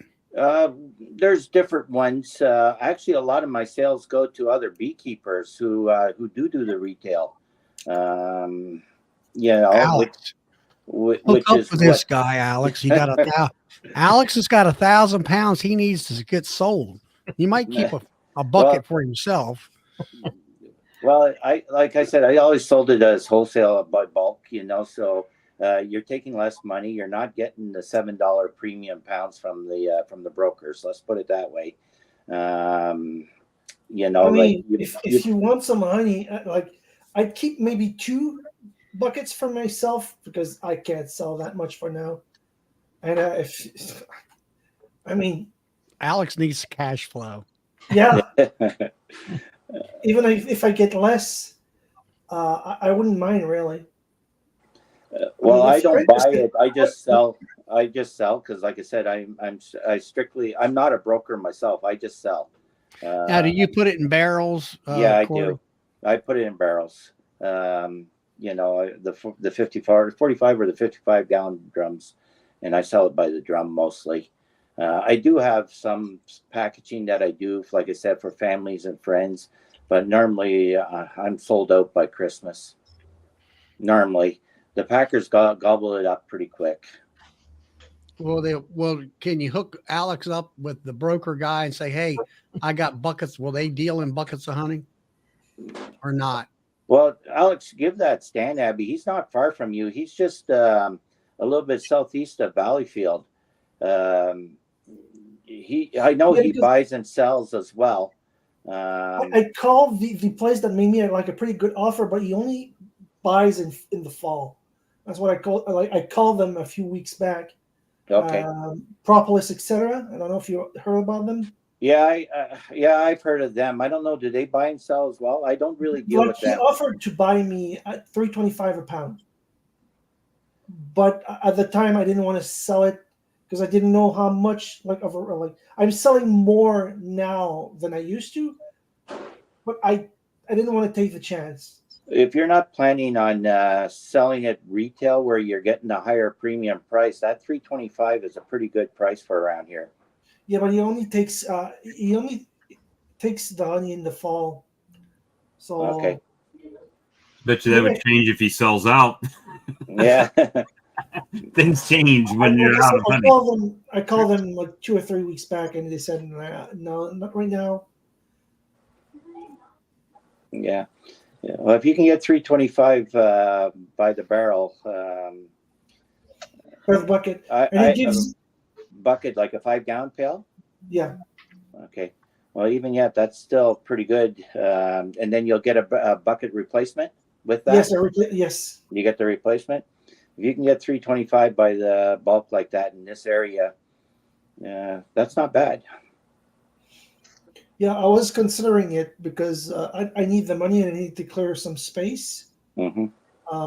There's different ones. Actually, a lot of my sales go to other beekeepers who do the retail. You know, Alex, which hook up is with this guy, Alex. You got Alex has got 1,000 pounds. He needs to get sold. You might keep a bucket for himself. Well, like I said, I always sold it as wholesale by bulk. You know, so you're taking less money. You're not getting the $7 premium pounds from the brokers. Let's put it that way. You know, I mean, like if you want some honey, like I'd keep maybe 2 buckets for myself because I can't sell that much for now. And I mean, Alex needs cash flow. Yeah. Even if I get less, I wouldn't mind really. Well, I it's don't great buy to it. I just sell. Because, like I said, I'm not a broker myself. I just sell. Now, do you put it in barrels? Yeah, I Corey? do. I put it in barrels. You know, the 45 or the 55 gallon drums, and I sell it by the drum mostly. I do have some packaging that I do, like I said, for families and friends, but normally I'm sold out by Christmas. Normally, the packers gobble it up pretty quick. Well, can you hook Alex up with the broker guy and say, "Hey, I got buckets"? Will they deal in buckets of honey or not? Well, Alex, give that Stan Abbey. He's not far from you. He's just a little bit southeast of Valleyfield. I know he buys and sells as well. I call the place that made me like a pretty good offer, but he only buys in the fall. That's what I call. I called them a few weeks back. Okay. Propolis, etc. I don't know if you heard about them. Yeah, I've heard of them. I don't know. Do they buy and sell as well? I don't really deal with them. He offered to buy me at $3.25 a pound, but at the time I didn't want to sell it because I didn't know how much I'm selling more now than I used to, but I didn't want to take the chance. If you're not planning on selling it retail where you're getting a higher premium price, that $3.25 is a pretty good price for around here. Yeah, but he only takes the honey in the fall. So okay. Bet you that would change if he sells out. Yeah. Things change when you're out of honey. I called them like 2 or 3 weeks back, and they said, "No, not right now." Yeah. Well, if you can get $3.25 by the barrel, per the bucket, and he gives bucket like a 5-gallon pail. Yeah. Okay. Well, even yet, that's still pretty good. And then you'll get a bucket replacement with that. Yes, yes. You get the replacement. If you can get $3.25 by the bulk like that in this area, that's not bad. Yeah, I was considering it because I need the money and I need to clear some space. Mm-hmm.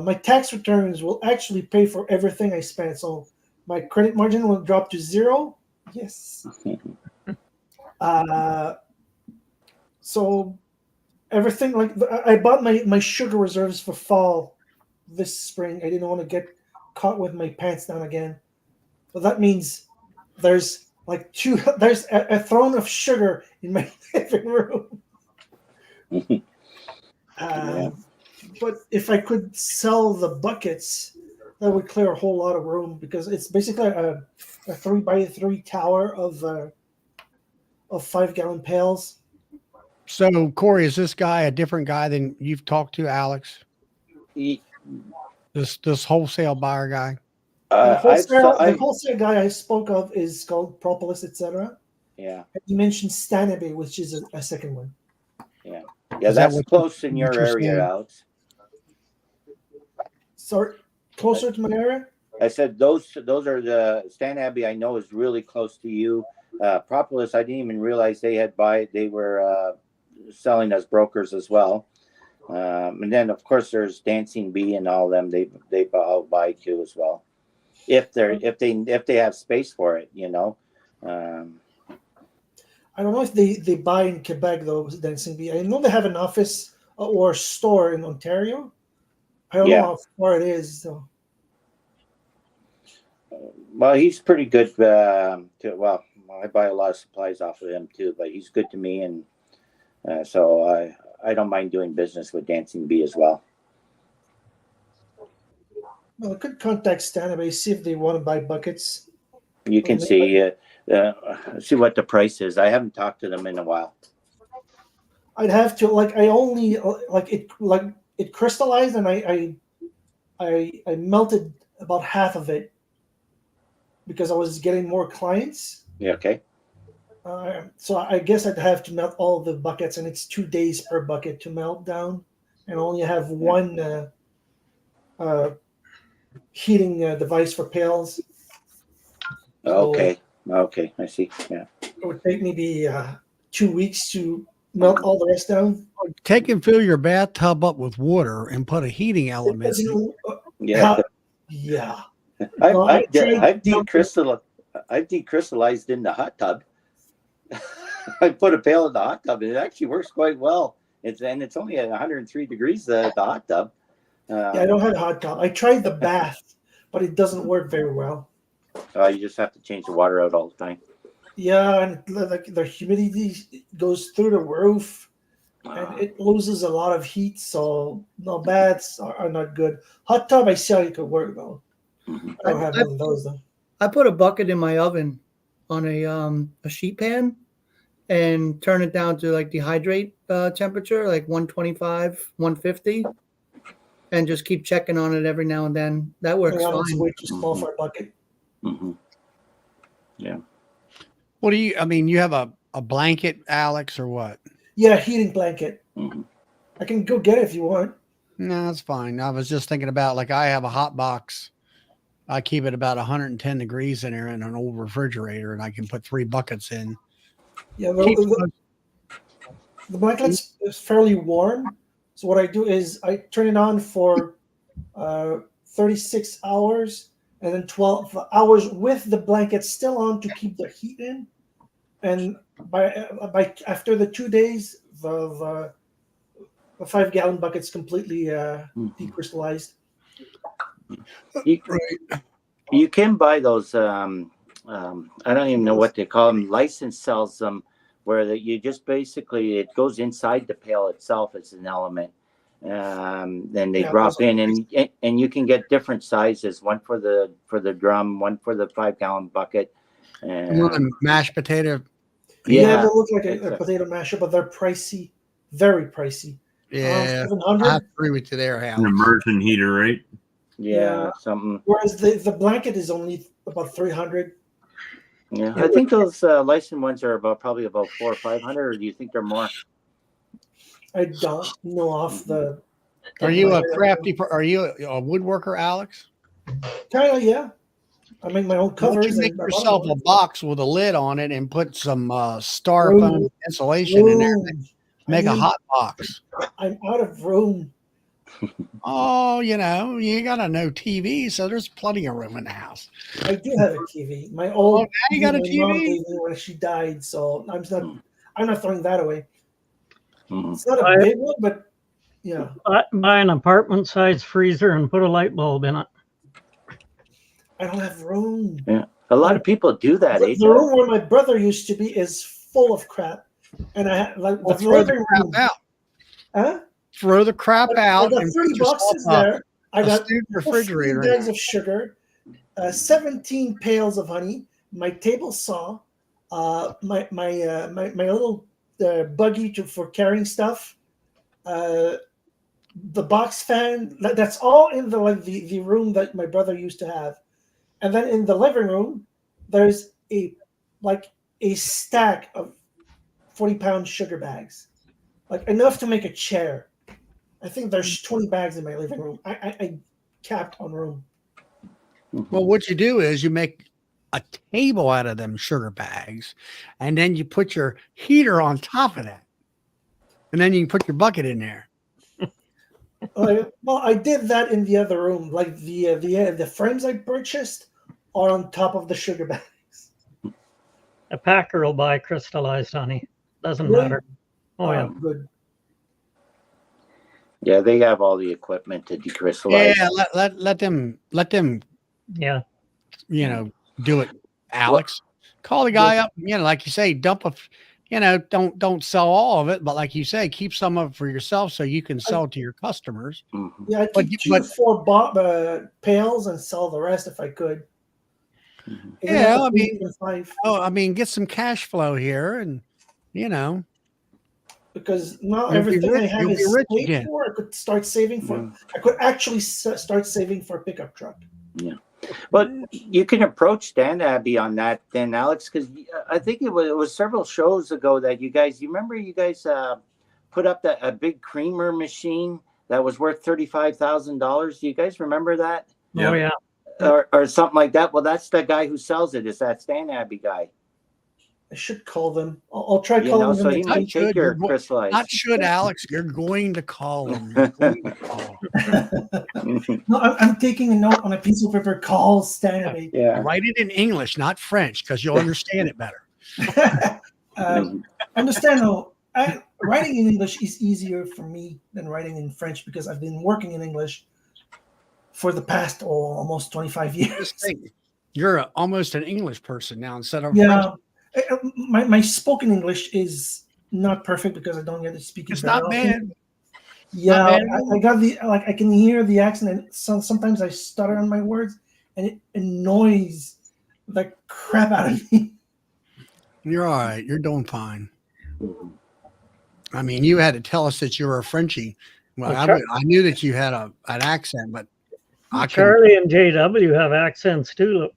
My tax returns will actually pay for everything I spent, so my credit margin will drop to 0. Yes. So everything, like I bought my sugar reserves for fall this spring. I didn't want to get caught with my pants down again. So that means there's like two. There's a throne of sugar in my living room. Yeah. But if I could sell the buckets, that would clear a whole lot of room because it's basically a 3x3 tower of 5-gallon pails. So, Corey, is this guy a different guy than you've talked to, Alex? This wholesale buyer guy? The wholesale guy I spoke of is called Propolis, etc. Yeah. And you mentioned Stanabe, which is a second one. Yeah, Is that that's what close in your you're area, saying? Alex. Sorry, closer to my area? I said those are the Stan Abbey. I know is really close to you. Propolis, I didn't even realize they were selling as brokers as well. And then of course there's Dancing Bee and all them. They all buy too as well. If they have space for it, you know. I don't know if they buy in Quebec though, Dancing Bee. I know they have an office or store in Ontario. I don't know how far it is though. Well, he's pretty good. I buy a lot of supplies off of him too, but he's good to me, and so I don't mind doing business with Dancing Bee as well. Well, I could contact Stanabe, see if they want to buy buckets. You can see what the price is. I haven't talked to them in a while. I'd have to I only it crystallized, and I melted about half of it because I was getting more clients. Yeah. Okay. So I guess I'd have to melt all the buckets, and it's 2 days per bucket to melt down, and only have one heating device for pails. Okay. Okay. I see. Yeah. It would take maybe 2 weeks to melt all the rest down. Take and fill your bathtub up with water and put a heating element. Yeah. Yeah. I've decrystallized in the hot tub. I put a pail in the hot tub, and it actually works quite well. It's only at 103 degrees, the hot tub. I don't have a hot tub. I tried the bath, but it doesn't work very well. You just have to change the water out all the time. Yeah, and the humidity goes through the roof, and it loses a lot of heat. So no, baths are not good. Hot tub, I see how it could work though. I don't have one of those though. I put a bucket in my oven on a sheet pan and turn it down to dehydrate temperature, 125, 150, and just keep checking on it every now and then. That works fine. It's way too small for a bucket. Mm-hmm. Yeah. What do you? I mean, you have a blanket, Alex, or what? Yeah, heating blanket. Mm-hmm. I can go get it if you want. No, that's fine. I was just thinking about I have a hot box. I keep it about 110 degrees in there in an old refrigerator, and I can put 3 buckets in. Yeah, the blanket is fairly warm. So what I do is I turn it on for 36 hours, and then 12 hours with the blanket still on to keep the heat in. And by after the 2 days, the 5-gallon bucket's completely decrystallized. You can buy those. I don't even know what they call them. License sells them, where you just basically it goes inside the pail itself as an element. Then they drop in, and you can get different sizes. One for the drum, one for the 5-gallon bucket. And mashed potato. Yeah, they look like a potato masher, but they're pricey, very pricey. Yeah, I agree with you there, Hal. An immersion heater, right? Yeah, something. Whereas the blanket is only about 300. Yeah, I think those licensed ones are probably about 400 or 500. Or do you think they're more? I don't know off the. Are you a crafty? Are you a woodworker, Alex? Kind of, yeah. I make my own covers. You make yourself a box with a lid on it and put some styrofoam insulation in there. Make a hot box. I'm out of room. Oh, you got to know TV, so there's plenty of room in the house. I do have a TV. My old. Now you got a TV. Mom gave me when she died, so I'm not throwing that away. Mm-hmm. It's not a big one, but yeah. Buy an apartment-sized freezer and put a light bulb in it. I don't have room. Yeah, A lot of people do that. The room where my brother used to be is full of crap, and I have like the throw the living crap room. out. Huh? Throw the crap out. I got and 30 put yourself boxes there. I a got stupid 15 refrigerator. bags of sugar, 17 pails of honey, my table saw, my little buggy for carrying stuff, the box fan. That's all in the room that my brother used to have, and then in the living room, there's a stack of 40-pound sugar bags, like enough to make a chair. I think there's 20 bags in my living room. I capped on room. Well, what you do is you make a table out of them sugar bags, and then you put your heater on top of that, and then you can put your bucket in there. Well, I did that in the other room. Like the frames I purchased are on top of the sugar bags. A packer will buy crystallized honey. Doesn't Really? matter. Oh yeah. Good. Yeah, they have all the equipment to decrystallize. Yeah, let them Yeah. do it, Alex. Call the guy up, like you say, dump don't sell all of it, but like you say, keep some of it for yourself so you can sell it to your customers. Mhm. Yeah, I'd keep 2 or 4 pails and sell the rest if I could. Yeah, I mean, get some cash flow here, and because not You'll be everything rich- I have you'll be is rich paid again. for. I could start saving for. I could actually start saving for a pickup truck. Yeah. But you can approach Dan Abbey on that then, Alex, because I think it was several shows ago that you guys put up a big creamer machine that was worth $35,000. Do you guys remember that? Yeah. Oh yeah. Or something like that. Well, that's the guy who sells it. It's that Stan Abbey guy. I should call them. I'll try calling so them. he might take your crystallized. Not should, Alex. You're going to call them. No, I'm taking a note on a piece of paper. Call Stan Abbey. Yeah. Write it in English, not French, because you'll understand it better. Understand though, writing in English is easier for me than writing in French because I've been working in English for the past almost 25 years. You're almost an English person now instead of Yeah. French. My spoken English is not perfect because I don't get to speak it. It's very not often. bad. Yeah, Not bad. I got I can hear the accent, and sometimes I stutter on my words, and it annoys the crap out of me. You're all right. You're doing fine. I mean, you had to tell us that you were a Frenchie. Well, I knew that you had an accent, but Charlie and JW have accents too.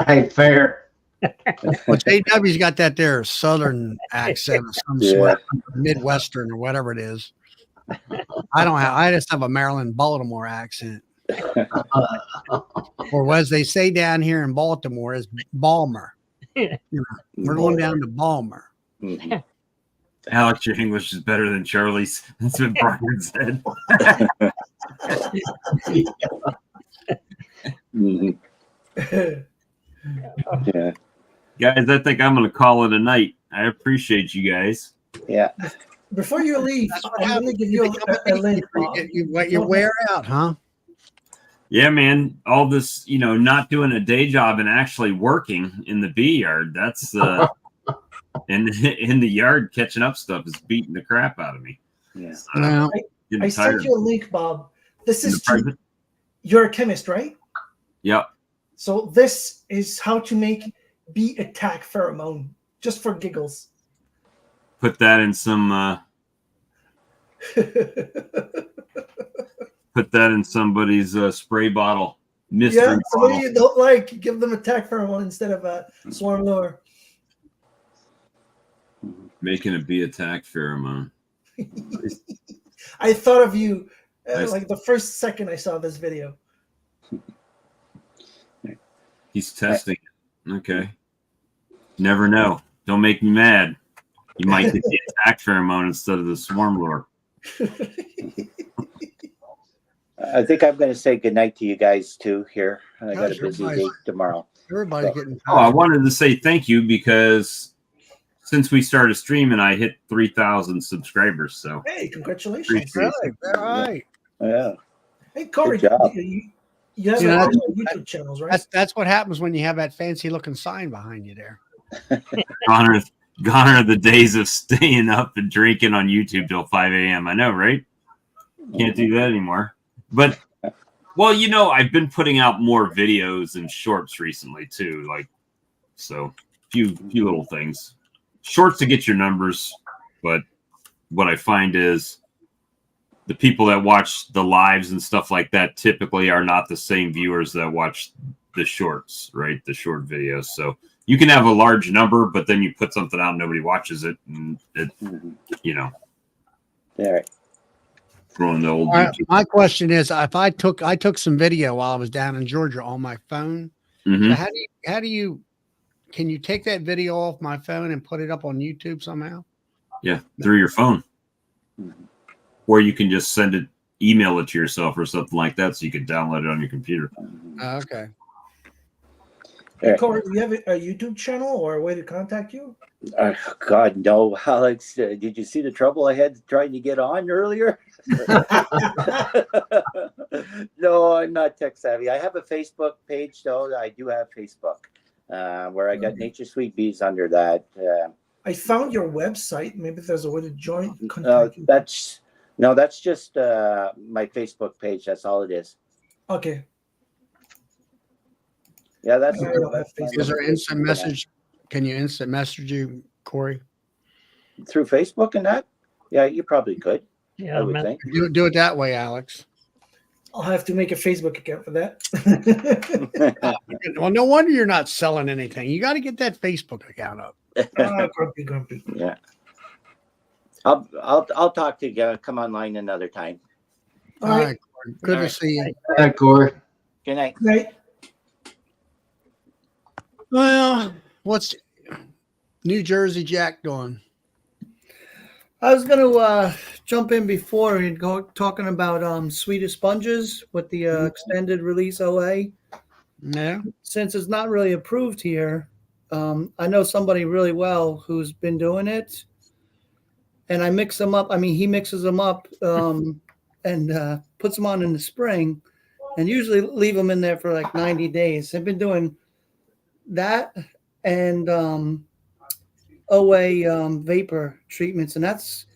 Right, fair. Well, JW's got that there Southern accent of some sort, Midwestern or whatever it is. I just have a Maryland, Baltimore accent. Or as they say down here in Baltimore is Balmer. We're going down to Balmer. Mm-hmm. Alex, your English is better than Charlie's. That's what Brian said. Yeah. Guys, I think I'm going to call it a night. I appreciate you guys. Yeah. Before you leave, I'm going to give you a link. You wear out, huh? Yeah, man. All this, not doing a day job and actually working in the bee yard. That's in the yard catching up stuff is beating the crap out of me. Yeah. So, I sent you a link, Bob. This is you're a chemist, right? Yep. So this is how to make bee attack pheromone, just for giggles. Put that in some. Put that in somebody's spray bottle. Mystery Yeah, somebody bottle. you don't like, give them attack pheromone instead of a swarm lure. Making a bee attack pheromone. I thought of you Nice. like the first second I saw this video. He's testing it. Okay. Never know. Don't make me mad. You might get the attack pheromone instead of the swarm lure. I think I'm going to say goodnight to you guys too here. I got a busy everybody's- day tomorrow. Everybody's getting Oh, I wanted to say thank you because since we started streaming, I hit 3,000 subscribers. So Hey, congratulations. appreciate it. All right. Yeah. Hey, Corey, Good job. You have You know, a that's- couple of YouTube channels, right? That's what happens when you have that fancy looking sign behind you there. Gone are the days of staying up and drinking on YouTube till 5 a.m. I know, right? Can't do that anymore. But, well, you know, I've been putting out more videos and shorts recently too. Like, so few little things. Shorts to get your numbers, but what I find is the people that watch the lives and stuff like that typically are not the same viewers that watch the shorts, right? The short videos. So you can have a large number, but then you put something out and nobody watches it, and it, you know, All right. throwing the old. My question is, if I took some video while I was down in Georgia on my phone. Mhm. So how do you can you take that video off my phone and put it up on YouTube somehow? Yeah, through your phone, or you can just email it to yourself or something like that, so you can download it on your computer. Okay. Hey, Corey, do you have a YouTube channel or a way to contact you? God, no, Alex. Did you see the trouble I had trying to get on earlier? No, I'm not tech savvy. I have a Facebook page, though. I do have Facebook, where I got Nature Sweet Bees under that. I found your website. Maybe there's a way to join. Contact you. That's just my Facebook page. That's all it is. Okay. Yeah, that's. Is there instant message? Can you instant message you, Corey? Through Facebook and that? Yeah, you probably could. Yeah, I would think. Do it that way, Alex. I'll have to make a Facebook account for that. Well, no wonder you're not selling anything. You got to get that Facebook account up. Grumpy. Yeah. I'll talk to you. Come online another time. All right. Corey. Good to see you. Hi, Corey. Good night. Right. Well, what's New Jersey Jack doing? I was gonna jump in before and go talking about Swedish sponges with the extended release OA. Yeah. Since it's not really approved here, I know somebody really well who's been doing it, and I mix them up. I mean, he mixes them up and puts them on in the spring, and usually leave them in there for like 90 days. I've been doing that and OA vapor treatments, and that's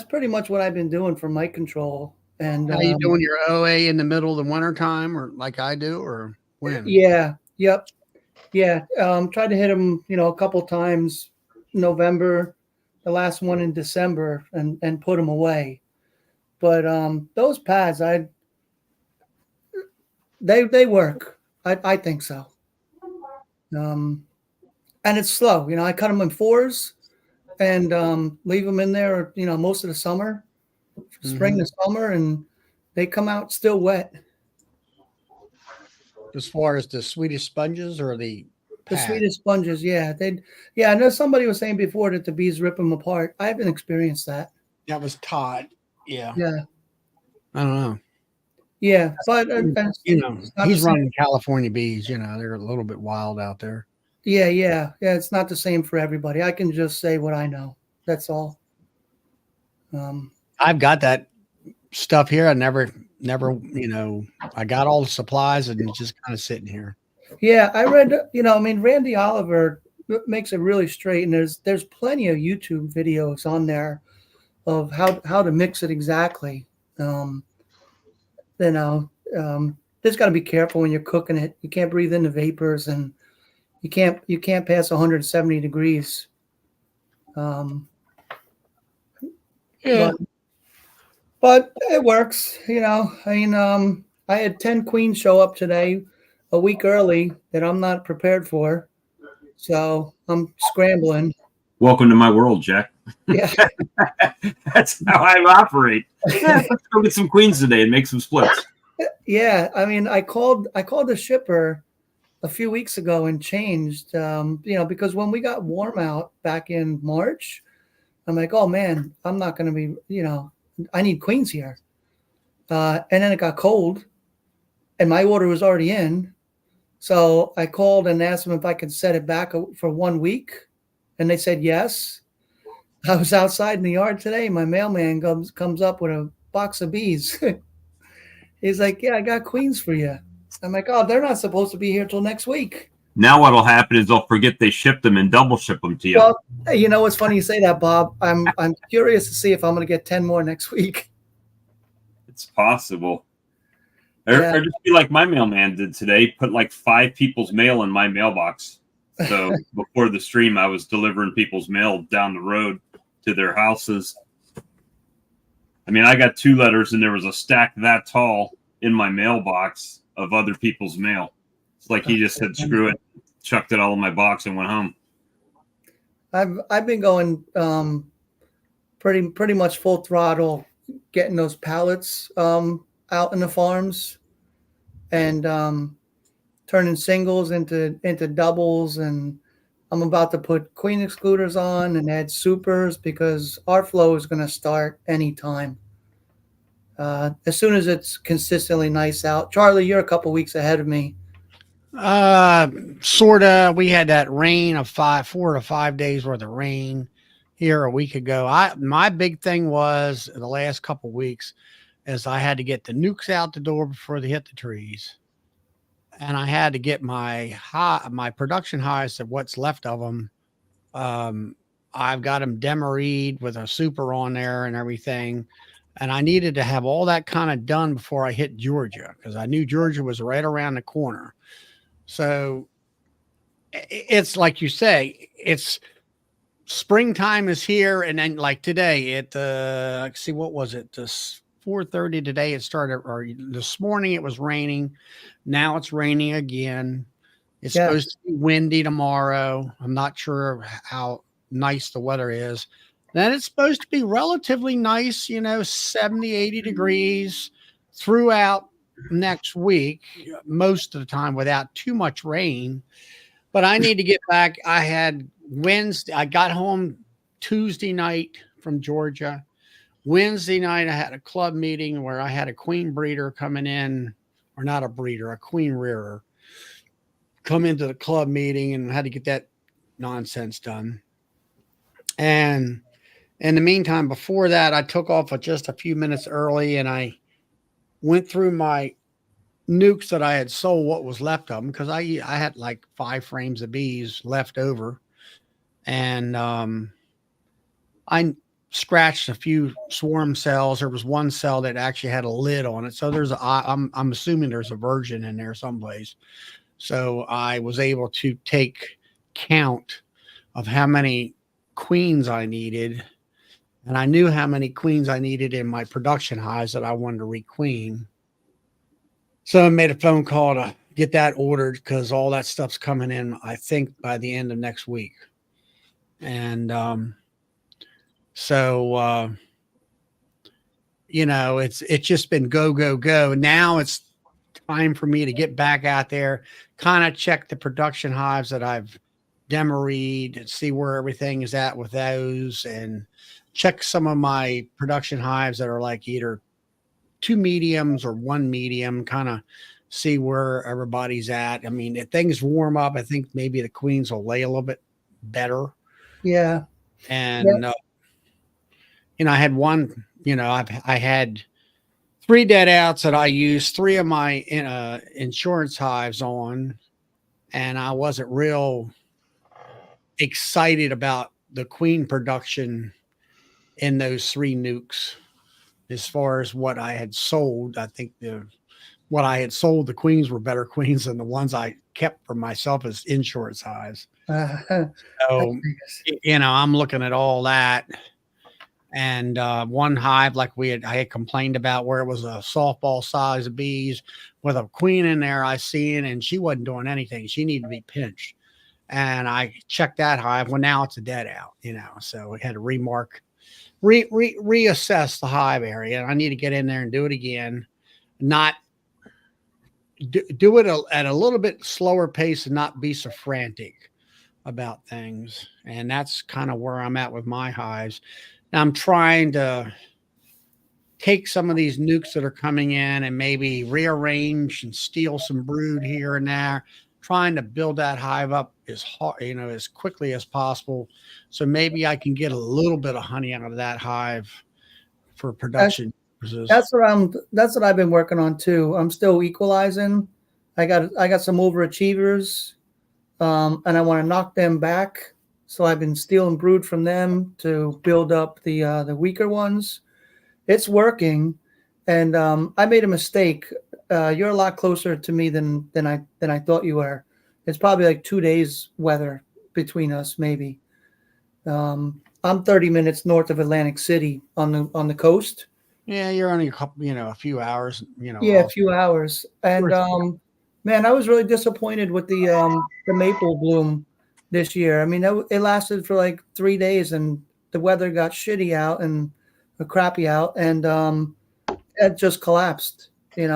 pretty much what I've been doing for mite control. And Are you doing your OA in the middle of the winter time, or like I do, or when? Yeah, yep, yeah. Tried to hit them, a couple times, November, the last one in December, and put them away. But those pads, they work. I think so. And it's slow. I cut them in 4s and leave them in there, most of the summer, spring to summer, and they come out still wet. As far as the Swedish sponges or the pads? Swedish sponges, yeah. I know somebody was saying before that the bees rip them apart. I haven't experienced that. That was Todd. Yeah. Yeah. I don't know. Yeah, but he's running California bees. They're a little bit wild out there. Yeah. It's not the same for everybody. I can just say what I know. That's all. I've got that stuff here. I never, I got all the supplies and it's just kind of sitting here. Yeah, I read. Randy Oliver makes it really straight, and there's plenty of YouTube videos on there of how to mix it exactly. Just got to be careful when you're cooking it. You can't breathe in the vapors, and you can't pass 170 degrees. Yeah. But it works, I had 10 queens show up today, a week early, that I'm not prepared for. So I'm scrambling. Welcome to my world, Jack. Yeah. That's how I operate. Let's go get some queens today and make some splits. Yeah, I called the shipper a few weeks ago and changed, because when we got warm out back in March, I'm like, oh man, I'm not going to be, I need queens here. And then it got cold and my order was already in. So I called and asked them if I could set it back for 1 week. And they said yes. I was outside in the yard today. My mailman comes up with a box of bees. He's like, yeah, I got queens for you. I'm like, oh, they're not supposed to be here till next week. Now what'll happen is they'll forget they shipped them and double ship them to you. Well, hey, you know what's funny you say that, Bob. I'm curious to see if I'm going to get 10 more next week. It's possible. Yeah. Or just be like my mailman did today, put like 5 people's mail in my mailbox. So before the stream, I was delivering people's mail down the road to their houses. I mean, I got 2 letters and there was a stack that tall in my mailbox of other people's mail. It's like he just said, screw it, chucked it all in my box and went home. I've been going pretty much full throttle, getting those pallets out in the farms, and turning singles into doubles, and I'm about to put queen excluders on and add supers because our flow is going to start anytime. As soon as it's consistently nice out. Charlie, you're a couple weeks ahead of me. Sorta. We had that rain of 4 to 5 days worth of rain here a week ago. My big thing was the last couple weeks is I had to get the nukes out the door before they hit the trees, and I had to get my production hives of what's left of them. I've got them demaried with a super on there and everything. And I needed to have all that kind of done before I hit Georgia, because I knew Georgia was right around the corner. So it's like you say, it's springtime is here. And then like today at let's see, what was it? This 4:30 today it started, or this morning it was raining. Now it's raining again. It's supposed to be windy tomorrow. I'm not sure how nice the weather is. Then it's supposed to be relatively nice, 70, 80 degrees throughout next week, most of the time without too much rain. But I need to get back. I got home Tuesday night from Georgia. Wednesday night, I had a club meeting where I had a queen breeder coming in, or not a breeder, a queen rearer, come into the club meeting, and had to get that nonsense done. And in the meantime, before that, I took off just a few minutes early, and I went through my nukes that I had sold, what was left of them, because I had like 5 frames of bees left over. And I scratched a few swarm cells. There was one cell that actually had a lid on it. So I'm assuming there's a virgin in there someplace. So I was able to take count of how many queens I needed. And I knew how many queens I needed in my production hives that I wanted to requeen. So I made a phone call to get that ordered, because all that stuff's coming in, I think, by the end of next week. And it's just been go, go, go. Now it's time for me to get back out there, kind of check the production hives that I've demaried and see where everything is at with those, and check some of my production hives that are like either 2 mediums or 1 medium, kind of see where everybody's at. I mean, if things warm up, I think maybe the queens will lay a little bit better. Yeah. And, I had one, I had 3 dead outs that I used 3 of my insurance hives on, and I wasn't real excited about the queen production in those 3 nukes. As far as what I had sold, I think what I had sold, the queens were better queens than the ones I kept for myself as insurance hives. So, I'm looking at all that. And one hive, like I had complained about, where it was a softball size of bees with a queen in there, I seen, and she wasn't doing anything. She needed to be pinched. And I checked that hive. Well, now it's a dead out, so we had to reassess the hive area. And I need to get in there and do it again, not do it at a little bit slower pace and not be so frantic about things. And that's kind of where I'm at with my hives. Now I'm trying to take some of these nukes that are coming in and maybe rearrange and steal some brood here and there, trying to build that hive up as quickly as possible. So maybe I can get a little bit of honey out of that hive for production purposes. That's what I've been working on too. I'm still equalizing I got some overachievers, and I want to knock them back. So I've been stealing brood from them to build up the weaker ones. It's working, and I made a mistake. You're a lot closer to me than I thought you were. It's probably like 2 days weather between us, maybe. I'm 30 minutes north of Atlantic City on the coast. Yeah, you're only a couple, a few hours, Yeah, a off. few hours. And man, I was really disappointed with the maple bloom this year. I mean, it lasted for like 3 days, and the weather got shitty out and crappy out, and it just collapsed. They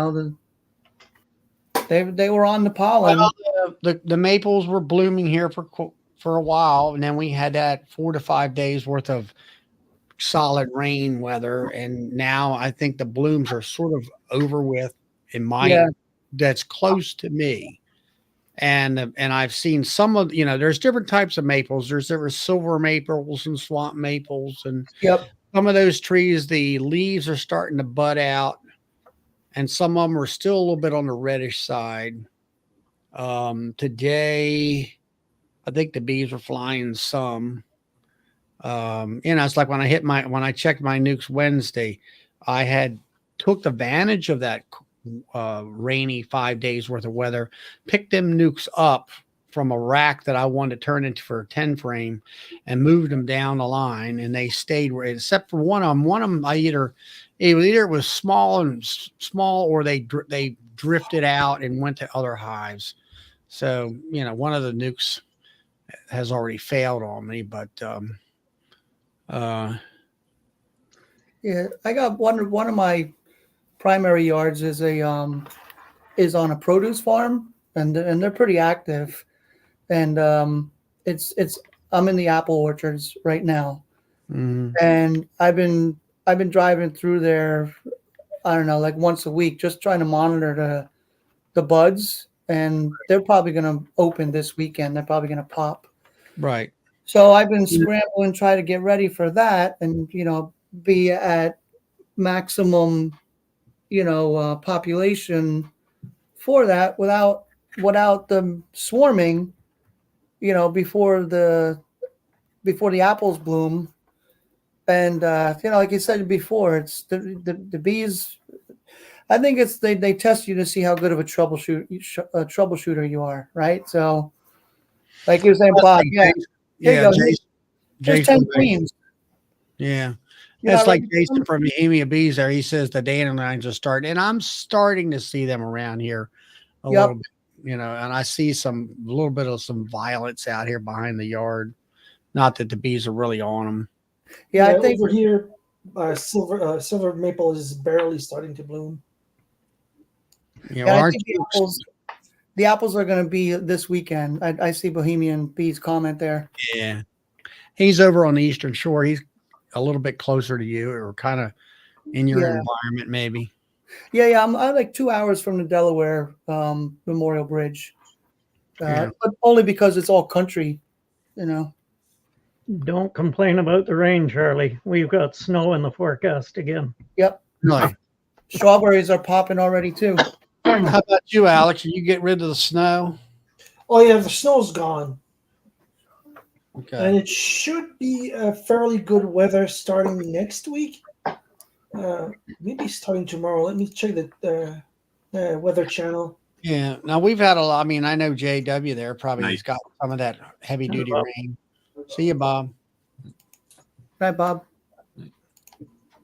were on the pollen. Well, the maples were blooming here for a while, and then we had that 4 to 5 days worth of solid rain weather, and now I think the blooms are sort of over with in my that's close to me. And I've seen some of there's different types of maples. There were silver maples and swamp maples, and some of those trees, the leaves are starting to bud out, and some of them are still a little bit on the reddish side. Today, I think the bees were flying some. It's like when I checked my nukes Wednesday, I had took advantage of that rainy 5 days worth of weather, picked them nukes up from a rack that I wanted to turn into for a 10 frame, and moved them down the line, and they stayed where, except for one of them. One of them, either it was small or they drifted out and went to other hives. So one of the nukes has already failed on me, but yeah, I got one of my primary yards is on a produce farm, and they're pretty active, and I'm in the apple orchards right now, and I've been driving through there, I don't know, like once a week, just trying to monitor the buds, and they're probably going to open this weekend. They're probably going to pop. Right. So I've been scrambling, trying to get ready for that, and be at maximum, population for that without them swarming, before the apples bloom. And like you said before, it's the bees. I think it's they test you to see how good of a troubleshooter you are, right? So, like you were saying, Bob, there's 10 queens. Yeah. That's like Jason from Bohemia Bees there. He says the dandelions are starting, and I'm starting to see them around here a little bit, and I see a little bit of some violets out here behind the yard. Not that the bees are really on them. Yeah, I think over here, silver maple is barely starting to bloom. I think the apples are going to be this weekend. I see Bohemian Bees comment there. Yeah. He's over on the Eastern Shore. He's a little bit closer to you, or kind of in your environment, maybe. Yeah. I'm like 2 hours from the Delaware Memorial Bridge, but only because it's all country, Don't complain about the rain, Charlie. We've got snow in the forecast again. Yep. Really? Strawberries are popping already too. How about you, Alex? Are you get rid of the snow? Oh yeah, the snow's gone. Okay. And it should be fairly good weather starting next week. Maybe starting tomorrow. Let me check the weather channel. Yeah. Now we've had a lot. I mean, I know JW there probably has got some of that heavy duty rain. See you, Bob. Bye, Bob.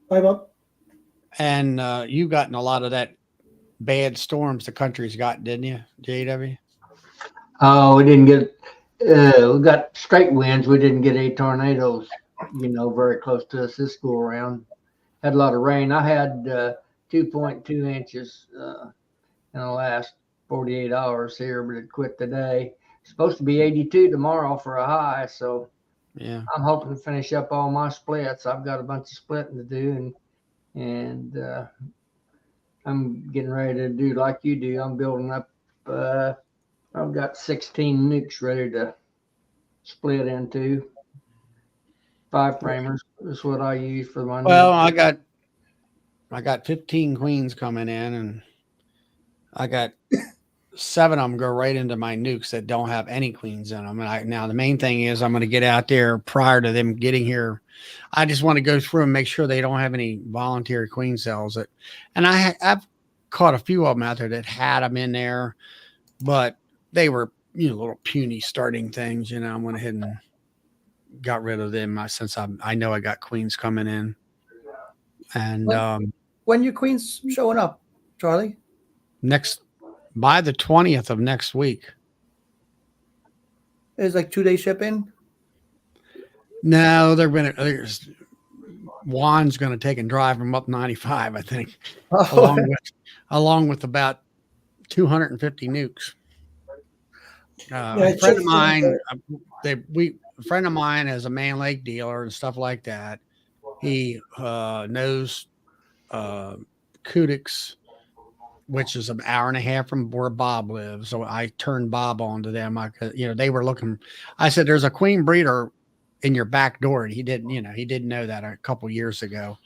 Bye, Bob. And you've gotten a lot of that bad storms the country's got, didn't you, JW? Oh, we didn't get. We got straight winds. We didn't get any tornadoes, very close to us this go around. Had a lot of rain. I had 2.2 inches in the last 48 hours here, but it quit today. It's supposed to be 82 tomorrow for a high, so yeah, I'm hoping to finish up all my splits. I've got a bunch of splitting to do, and I'm getting ready to do like you do. I'm building up. I've got 16 nukes ready to split into. 5 framers is what I use for my. Well, I got 15 queens coming in, and I got 7 of them go right into my nukes that don't have any queens in them. And now the main thing is I'm going to get out there prior to them getting here. I just want to go through and make sure they don't have any voluntary queen cells. And I've caught a few of them out there that had them in there, but they were, little puny starting things. I went ahead and got rid of them since I know I got queens coming in. And when your queens showing up, Charlie? By the 20th of next week. It's like 2-day shipping? No, Juan's going to take and drive them up 95, I think, along with about 250 nukes. A friend of mine is a Man Lake dealer and stuff like that. He knows Kodiaks, which is an hour and a half from where Bob lives. So I turned Bob on to them. They were looking. I said, "There's a queen breeder in your back door," and he didn't know that a couple years ago.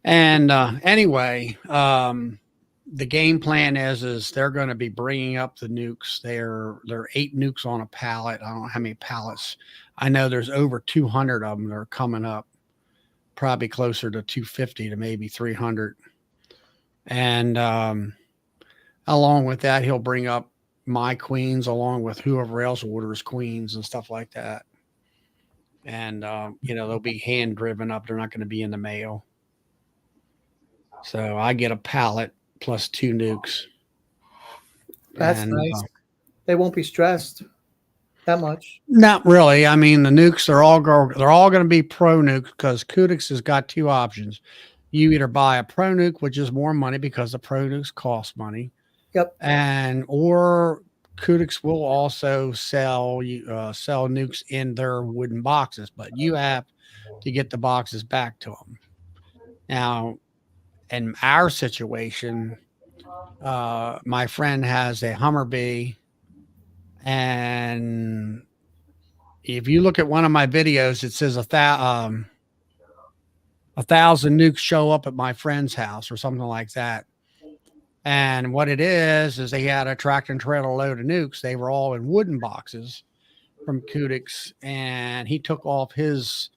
And anyway, the game plan is they're going to be bringing up the nukes. They're 8 nukes on a pallet. I don't know how many pallets. I know there's over 200 of them that are coming up, probably closer to 250 to maybe 300. And along with that, he'll bring up my queens along with whoever else orders queens and stuff like that. And, they'll be hand driven up. They're not going to be in the mail. So I get a pallet plus 2 nukes. That's nice. They won't be stressed that much. Not really. I mean, the nukes, they're all going to be pro nukes because Kodiaks has got 2 options. You either buy a pro nuke, which is more money because the pro nukes cost money. Yep. Or Kodiaks will also sell nukes in their wooden boxes, but you have to get the boxes back to them. Now, in our situation, my friend has a Hummer-Bee, and if you look at one of my videos, it says 1,000 nukes show up at my friend's house or something like that. And what it is they had a tractor and trailer load of nukes. They were all in wooden boxes from Kodiaks, and he took off his,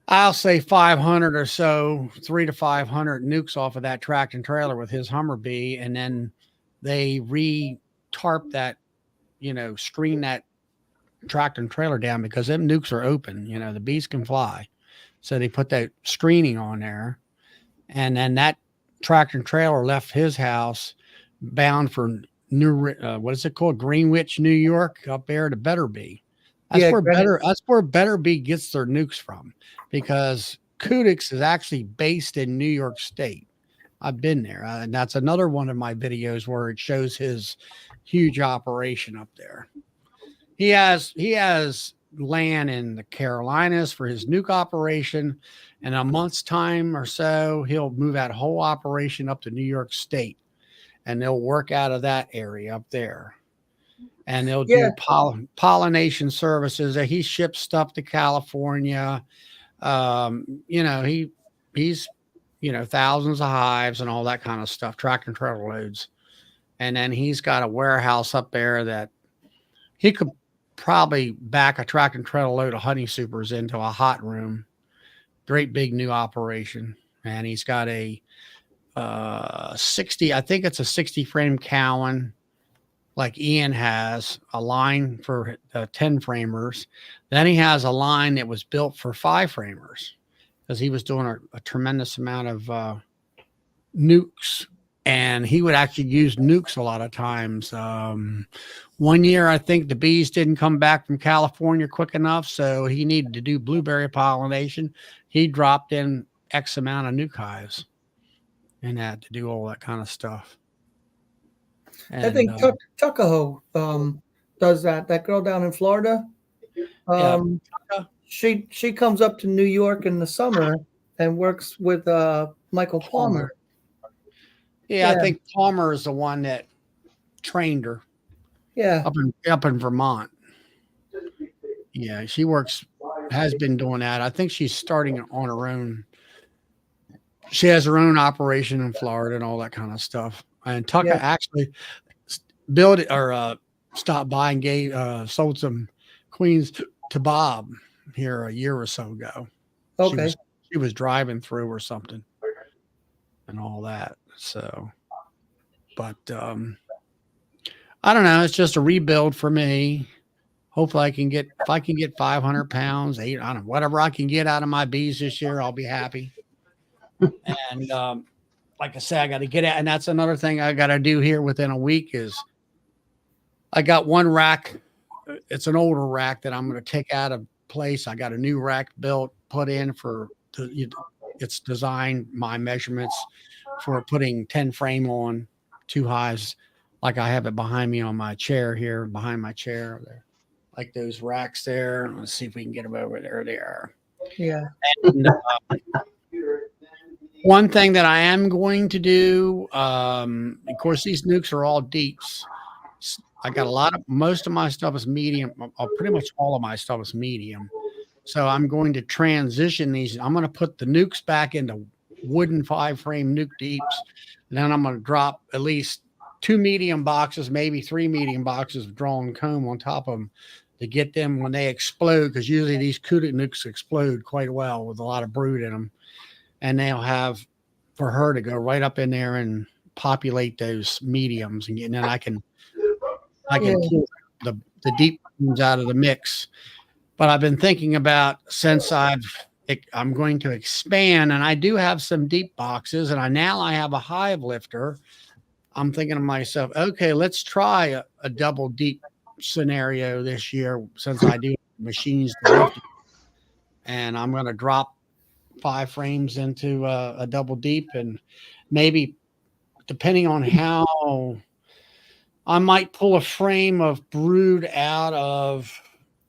I'll say 500 or so, 300 to 500 nukes off of that tractor and trailer with his Hummer-Bee. And then they re-tarp that, screen that tractor and trailer down because them nukes are open, the bees can fly. So they put that screening on there, and then that tractor and trailer left his house bound for what is it called? Greenwich, New York, up there to Better Bee. That's where Better Bee gets their nukes from, because Kodiaks is actually based in New York State. I've been there, and that's another one of my videos where it shows his huge operation up there. He has land in the Carolinas for his nuke operation. In a month's time or so, he'll move that whole operation up to New York State, and they'll work out of that area up there. And they'll do pollination services. He ships stuff to California. He's thousands of hives and all that kind of stuff, tractor and trailer loads. And then he's got a warehouse up there that he could probably back a tractor and trailer load of honey supers into a hot room. Great big new operation. And he's got a 60, I think it's a 60 frame Cowan, like Ian has, a line for 10 framers. Then he has a line that was built for 5 framers because he was doing a tremendous amount of nukes. And he would actually use nukes a lot of times. One year, I think the bees didn't come back from California quick enough, so he needed to do blueberry pollination. He dropped in X amount of nuke hives and had to do all that kind of stuff. And, I think Tuckahoe does that. That girl down in Florida, she comes up to New York in the summer and works with Michael Palmer. Yeah, I think Palmer is the one that trained her. Yeah, up in Vermont. Yeah, she has been doing that. I think she's starting on her own. She has her own operation in Florida and all that kind of stuff. And Tuckahoe built it or stopped by and sold some queens to Bob here a year or so ago. Okay. She was driving through or something and all that. So, but I don't know. It's just a rebuild for me. Hopefully if I can get 500 pounds, I don't know, whatever I can get out of my bees this year, I'll be happy. And like I said, I got to get out. And that's another thing I got to do here within a week is I got one rack. It's an older rack that I'm going to take out of place. I got a new rack put in it's designed my measurements for putting 10 frame on 2 hives. Like I have it behind me on my chair here, behind my chair there. Like those racks there. Let's see if we can get them over there. They are. Yeah. And, one thing that I am going to do, of course, these nukes are all deeps. I got most of my stuff is medium. Pretty much all of my stuff is medium. So I'm going to transition these. I'm going to put the nukes back into wooden 5-frame nuke deeps. And then I'm going to drop at least 2 medium boxes, maybe 3 medium boxes of drawn comb on top of them to get them when they explode. Because usually these Kudik nukes explode quite well with a lot of brood in them. And they'll have for her to go right up in there and populate those mediums. And then I can pull the deep ones out of the mix. But I've been thinking about since I'm going to expand, and I do have some deep boxes, and I have a hive lifter. I'm thinking to myself, okay, let's try a double deep scenario this year since I do machines to lift it. And I'm going to drop 5 frames into a double deep, and maybe depending on how I might pull a frame of brood out of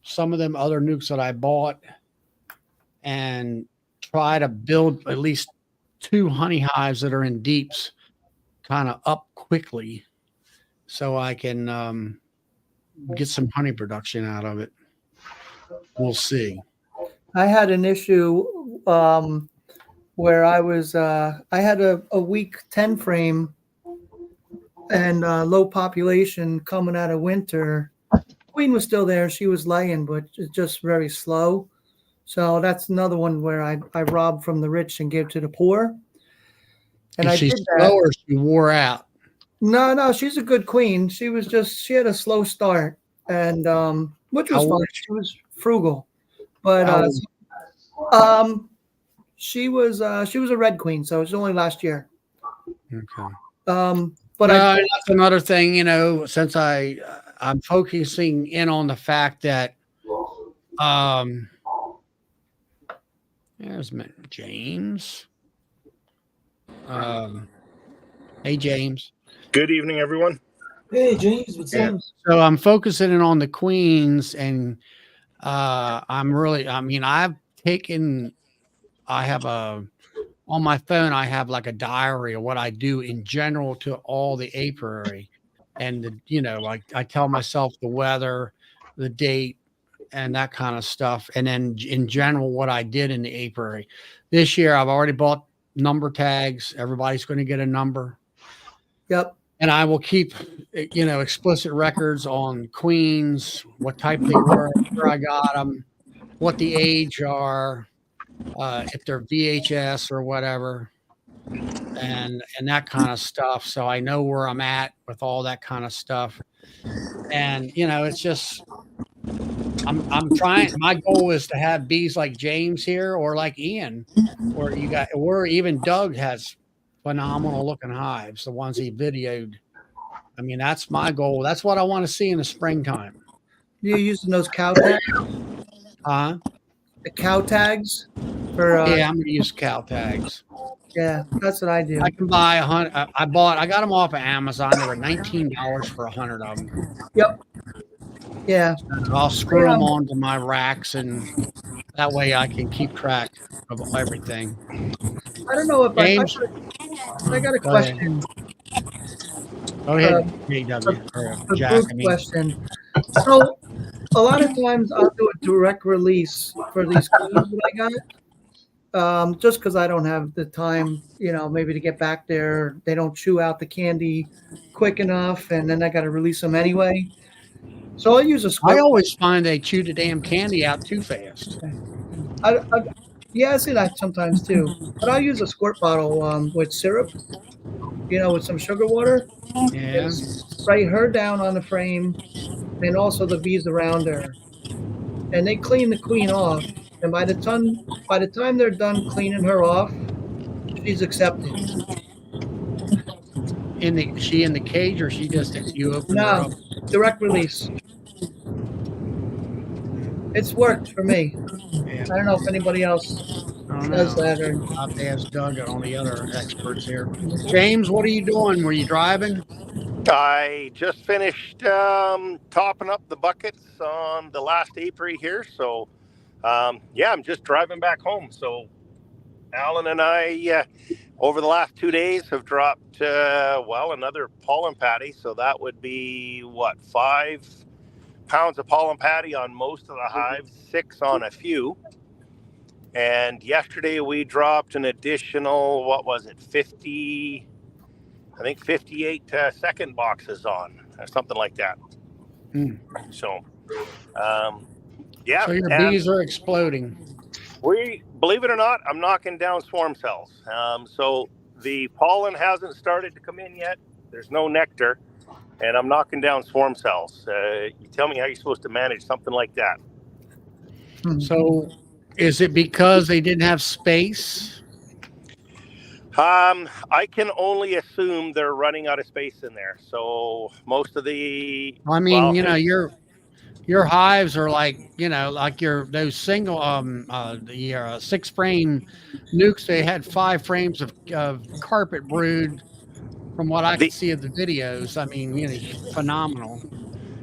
some of them other nukes that I bought and try to build at least 2 honey hives that are in deeps kind of up quickly so I can get some honey production out of it. We'll see. I had an issue where I had a weak 10 frame and low population coming out of winter. Queen was still there. She was laying, but it's just very slow. So that's another one where I rob from the rich and give to the poor. And Is she slow or she wore out? No, she's a good queen. She had a slow start, and which was fine. She was frugal, but she was a red queen, so it's only last year. Okay. But that's another thing, since I'm focusing in on the fact that there's James. Hey, James. Good evening, everyone. Hey, James. What's up? So I'm focusing in on the queens, and on my phone, I have like a diary of what I do in general to all the apiary. And, I tell myself the weather, the date, and that kind of stuff. And then in general, what I did in the apiary. This year, I've already bought number tags. Everybody's going to get a number. Yep. And I will keep, explicit records on queens, what type they were, where I got them, what the age are, if they're VHS or whatever, and that kind of stuff. So I know where I'm at with all that kind of stuff. And, it's just, I'm trying. My goal is to have bees like James here or like Ian, or even Doug has phenomenal looking hives, the ones he videoed. I mean, that's my goal. That's what I want to see in the springtime. You're using those cow tags? The cow tags? Yeah, I'm going to use cow tags. Yeah, that's what I do. I can buy 100. I got them off of Amazon. They were $19 for 100 of them. Yep. Yeah. I'll screw them onto my racks, and that way I can keep track of everything. I don't know if James, I got a question. Go ahead, Jack. Question. So, a lot of times I'll do a direct release for these queens that I just because I don't have the time, maybe to get back there. They don't chew out the candy quick enough, and then I got to release them anyway. So I'll use a I squirt. always find they chew the damn candy out too fast. Yeah, I see that sometimes too. But I'll use a squirt bottle with syrup, with some sugar water, Yeah. and spray her down on the frame, and also the bees around her. And they clean the queen off. And by the time they're done cleaning her off, she's accepted. Is she in the cage, or she just you open her No, up? direct release. It's worked for me. Yeah. I don't know if anybody else I don't does know. that or. I'll have to ask Doug and all the other experts here. James, what are you doing? Were you driving? I just finished topping up the buckets on the last apiary here. So, yeah, I'm just driving back home. So, Alan and I, over the last 2 days, have dropped, another pollen patty. So that would be, 5 pounds of pollen patty on most of the hives, 6 on a few. And yesterday we dropped an additional, 50... I think 58 second boxes on, or something like that. So, yeah. So your bees are exploding. We, believe it or not, I'm knocking down swarm cells. So the pollen hasn't started to come in yet. There's no nectar, and I'm knocking down swarm cells. You tell me how you're supposed to manage something like that. So is it because they didn't have space? I can only assume they're running out of space in there. So most of the, I mean, your hives are like, like those single, the 6 frame nukes. They had 5 frames of carpet brood. From what I could see of the videos, I mean, phenomenal.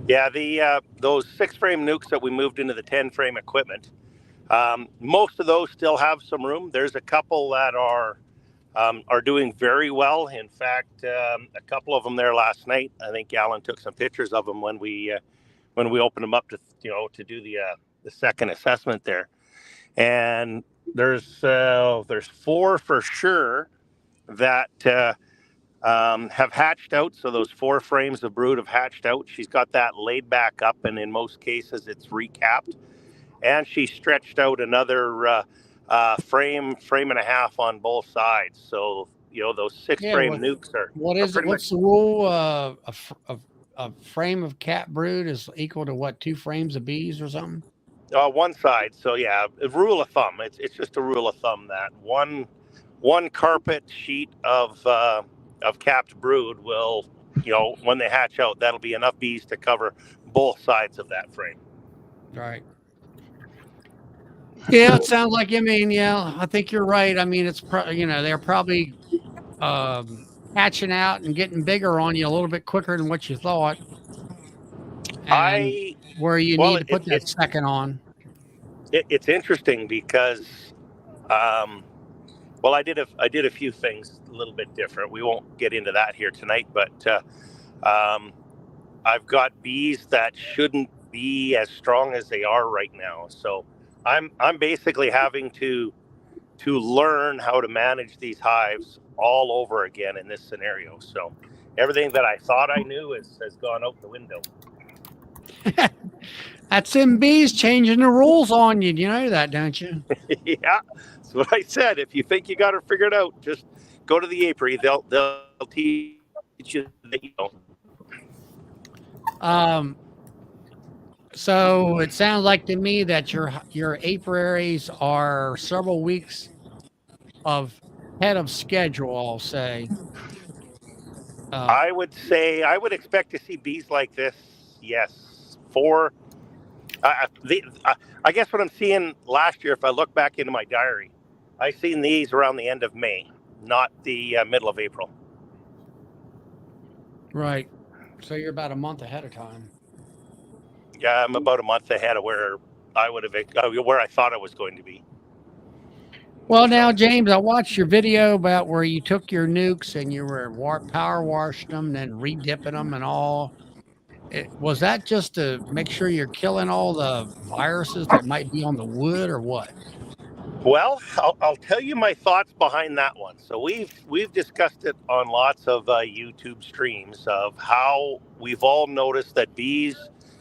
Yeah, those 6 frame nukes that we moved into the 10 frame equipment. Most of those still have some room. There's a couple that are doing very well. In fact, a couple of them there last night. I think Alan took some pictures of them when we opened them up to do the second assessment there. And there's 4 for sure that have hatched out. So those 4 frames of brood have hatched out. She's got that laid back up, and in most cases it's recapped. And she stretched out another frame and a half on both sides. So those 6 frame nukes are. What's the rule? A frame of cat brood is equal to what, 2 frames of bees or something? One side. So yeah, a rule of thumb. It's just a rule of thumb that one carpet sheet of capped brood will, when they hatch out, that'll be enough bees to cover both sides of that frame. Right. Yeah, it sounds like, I think you're right. I mean, it's they're probably hatching out and getting bigger on you a little bit quicker than what you thought. And where you need to put that second on. It's interesting because, I did a few things a little bit different. We won't get into that here tonight, but I've got bees that shouldn't be as strong as they are right now. So I'm basically having to learn how to manage these hives all over again in this scenario. So everything that I thought I knew has gone out the window. That's them bees changing the rules on you. You know that, don't you? Yeah, that's what I said. If you think you got it figured out, just go to the apiary. They'll teach you that you don't. So it sounds like to me that your apiaries are several weeks ahead of schedule, I'll say. I would expect to see bees like this. Yes, I guess what I'm seeing last year, if I look back into my diary, I seen these around the end of May, not the middle of April. Right. So you're about a month ahead of time. Yeah, I'm about a month ahead of where I thought I was going to be. Well, now, James, I watched your video about where you took your nukes and you were power washing them, then re-dipping them and all. Was that just to make sure you're killing all the viruses that might be on the wood, or what? Well, I'll tell you my thoughts behind that one. So we've discussed it on lots of YouTube streams of how we've all noticed that bees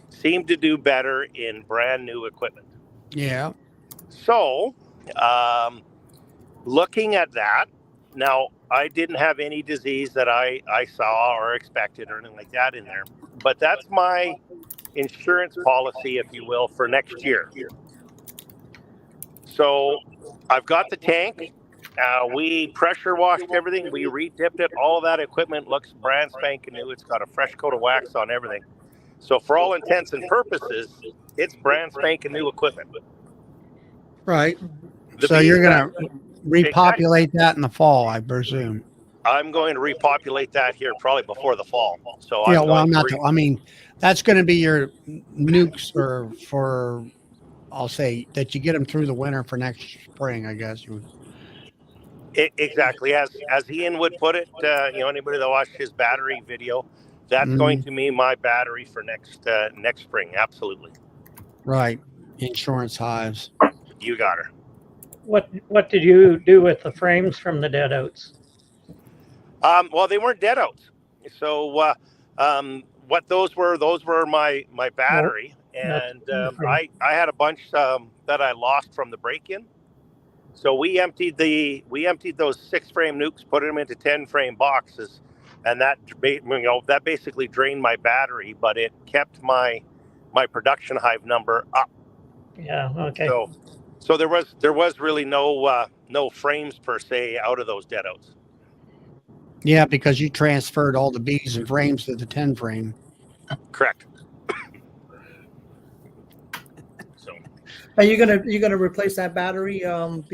seem to do better in brand new equipment. Yeah. So, looking at that, now I didn't have any disease that I saw or expected or anything like that in there, but that's my insurance policy, if you will, for next year. So I've got the tank. We pressure washed everything. We re-dipped it. All of that equipment looks brand spanking new. It's got a fresh coat of wax on everything. So for all intents and purposes, it's brand spanking new equipment. Right. The So you're bees going to repopulate that in the fall, I presume. I'm going to repopulate that here probably before the fall. So Yeah, I'm well, going I mean, that's going to be your nukes or for, I'll say that you get them through the winter for next spring, I guess. Exactly. As Ian would put it, anybody that watched his battery video, that's going to be my battery for next spring. Absolutely. Right. Insurance hives. You got her. What did you do with the frames from the dead outs? Well, they weren't dead outs. So what those were my battery, and I had a bunch that I lost from the break-in. So we emptied those 6-frame nukes, put them into 10-frame boxes, and that basically drained my battery, but it kept my production hive number up. Yeah. Okay. So there was really no frames per se out of those dead outs. Yeah, because you transferred all the bees and frames to the 10-frame. Correct. So, Are you gonna replace that battery at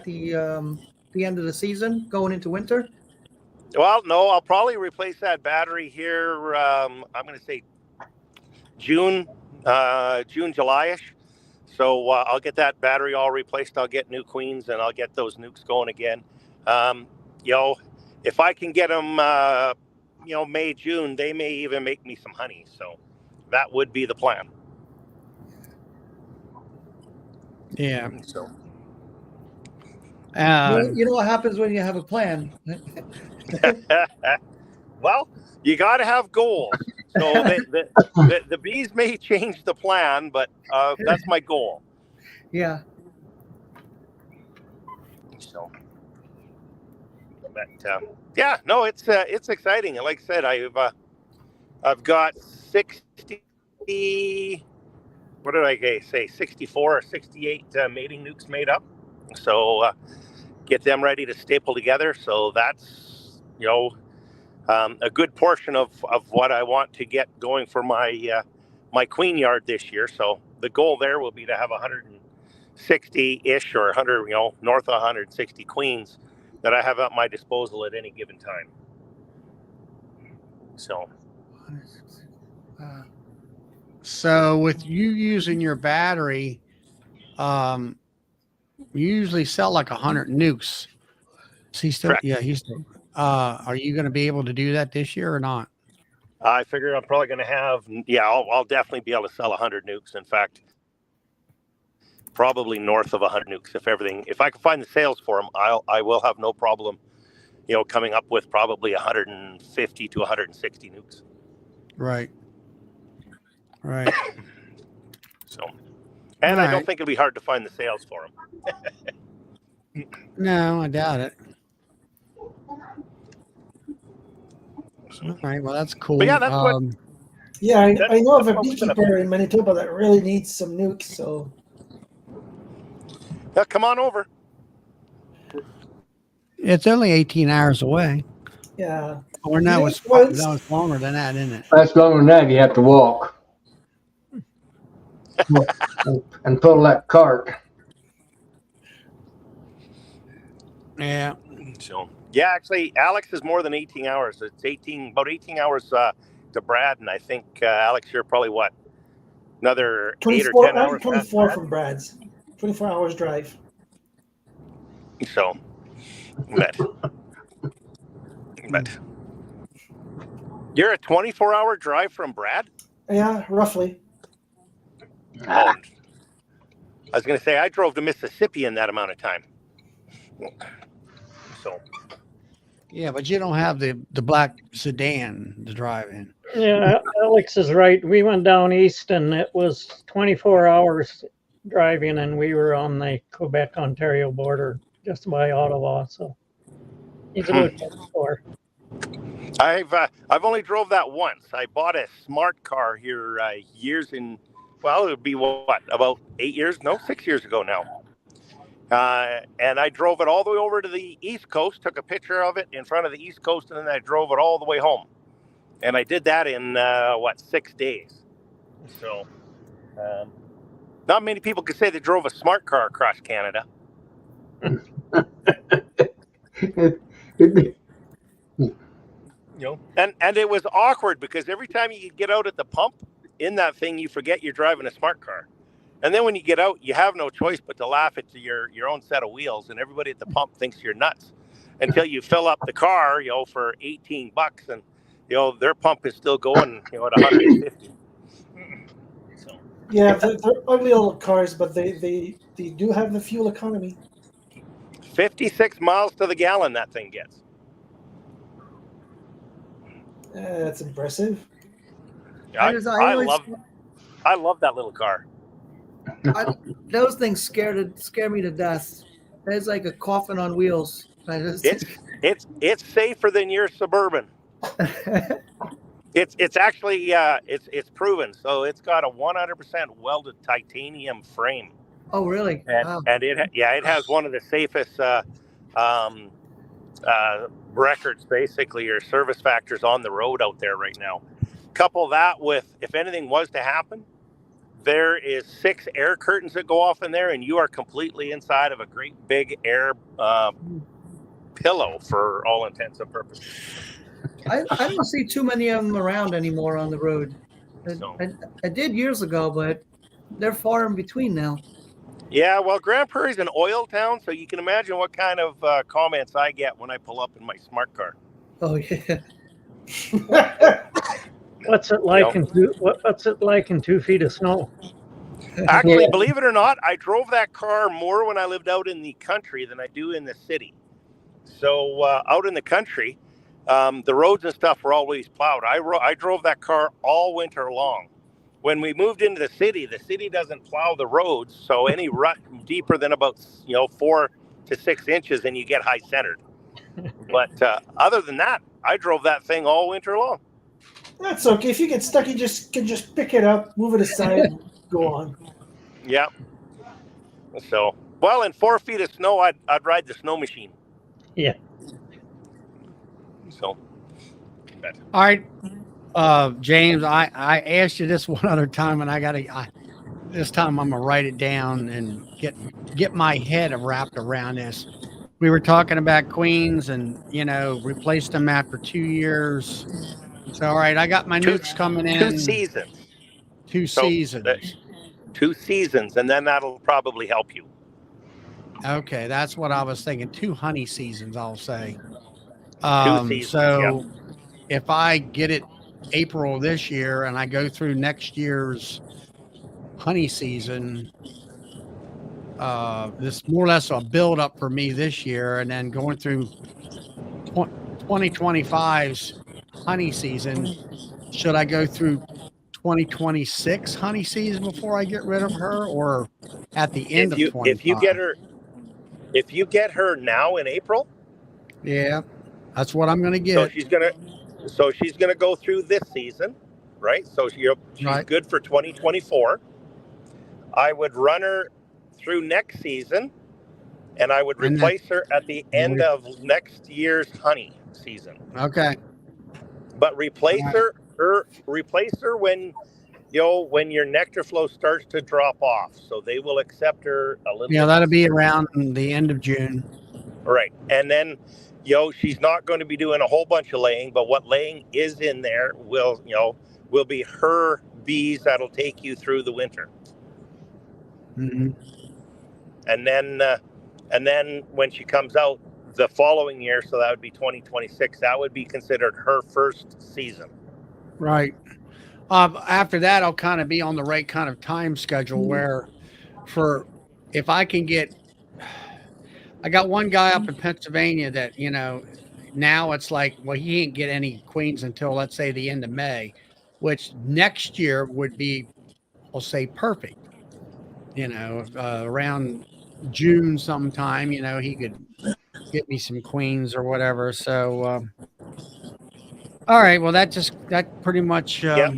the end of the season, going into winter? Well, no, I'll probably replace that battery here. I'm going to say June, July-ish. So I'll get that battery all replaced. I'll get new queens and I'll get those nukes going again. If I can get them, May, June, they may even make me some honey. So that would be the plan. Yeah. So, You know what happens when you have a plan? well, you got to have goals. So the bees may change the plan, but that's my goal. Yeah. So, but it's exciting. And like I said, I've got 60. What did I say? 64 or 68 mating nukes made up. So get them ready to staple together. So that's a good portion of what I want to get going for my my queen yard this year. So the goal there will be to have 160-ish or 100, north of 160 queens that I have at my disposal at any given time. So with you using your battery, you usually sell like 100 nukes. Is he still? Correct. Yeah, he's still. Are you going to be able to do that this year or not? I figure I'm probably going to have, I'll definitely be able to sell 100 nukes. In fact, probably north of 100 nukes if I can find the sales for them, I will have no problem, coming up with probably 150 to 160 nukes. Right. So, and I don't think it'll be hard to find the sales for them. No, I doubt it. All right. Well, that's cool. But yeah, that's what. Yeah, I know of a beekeeper in Manitoba that really needs some nukes. So, come on over. It's only 18 hours away. Yeah. Or no, it's longer than that, isn't it? That's longer than that. You have to walk and pull that cart. Yeah. So yeah, actually, Alex is more than 18 hours. It's about 18 hours to Brad, and I think Alex, you're probably what, another 8 or 10 hours. 24 from Brad's. 24 hours drive. So, but you're a 24-hour drive from Brad? Yeah, roughly. Oh, I was going to say I drove to Mississippi in that amount of time. So Yeah, but you don't have the black sedan to drive in. Yeah, Alex is right. We went down east and it was 24 hours driving, and we were on the Quebec-Ontario border just by Ottawa. So he's about for. I've only drove that once. I bought a smart car here years in, well, it would be what, about 8 years? No, 6 years ago now. And I drove it all the way over to the East Coast, took a picture of it in front of the East Coast, and then I drove it all the way home. And I did that in, 6 days. So not many people could say they drove a smart car across Canada. And it was awkward because every time you get out at the pump in that thing, you forget you're driving a smart car. And then when you get out, you have no choice but to laugh at your own set of wheels, and everybody at the pump thinks you're nuts until you fill up the car, for $18, and their pump is still going, at 150. So. Yeah, they're ugly old cars, but they do have the fuel economy. 56 miles to the gallon that thing gets. That's impressive. I love that little car. Those things scare me to death. It's like a coffin on wheels. It's safer than your Suburban. It's actually it's proven. So it's got a 100% welded titanium frame. Oh, really? And, wow. and it has one of the safest records, basically, or service factors on the road out there right now. Couple that with, if anything was to happen, there is 6 air curtains that go off in there, and you are completely inside of a great big air pillow for all intents and purposes. I don't see too many of them around anymore on the road. I did years ago, but they're far in between now. Yeah, well, Grand Prairie's an oil town, so you can imagine what kind of comments I get when I pull up in my smart car. Oh, yeah. What's it like what's it like in 2 feet of snow? Actually, believe it or not, I drove that car more when I lived out in the country than I do in the city. So out in the country, the roads and stuff were always plowed. I drove that car all winter long. When we moved into the city doesn't plow the roads, so any rut deeper than about 4 to 6 inches, and you get high centered. But other than that, I drove that thing all winter long. That's okay. If you get stuck, you can just pick it up, move it aside, and go on. Yeah. So, well, in 4 feet of snow, I'd ride the snow machine. Yeah. So. All right, James. I asked you this one other time, and this time I'm gonna write it down and get my head wrapped around this. We were talking about queens, and replaced them after 2 years. So, all right, I got my nukes coming in. 2 seasons. 2 seasons. 2 seasons, and then that'll probably help you. Okay, that's what I was thinking. 2 honey seasons, I'll say. 2 seasons, so if I get it April this year and I go through next year's honey season, this more or less a build up for me this year, and then going through 2025's honey season. Should I go through 2026 honey season before I get rid of her, or at the end of 2025? If you get her now in April, yeah, that's what I'm going to get. So she's gonna go through this season, right? So she's right. Good for 2024. I would run her through next season, and I would replace her at the end of next year's honey season. Okay. But replace her when when your nectar flow starts to drop off. So they will accept her a little. Yeah, that'll be around the end of June. Right. And then she's not going to be doing a whole bunch of laying, but what laying is in there will be her bees that'll take you through the winter. Mm-hmm. And then when she comes out the following year, so that would be 2026, that would be considered her first season. Right. After that, I'll kind of be on the right kind of time schedule where for if I can get, I got one guy up in Pennsylvania that, you know, now it's like, well, he ain't get any queens until, let's say, the end of May, which next year would be, I'll say, perfect. You know, around June sometime, you know, he could get me some queens or whatever. So, all right, well, that pretty much, Yep.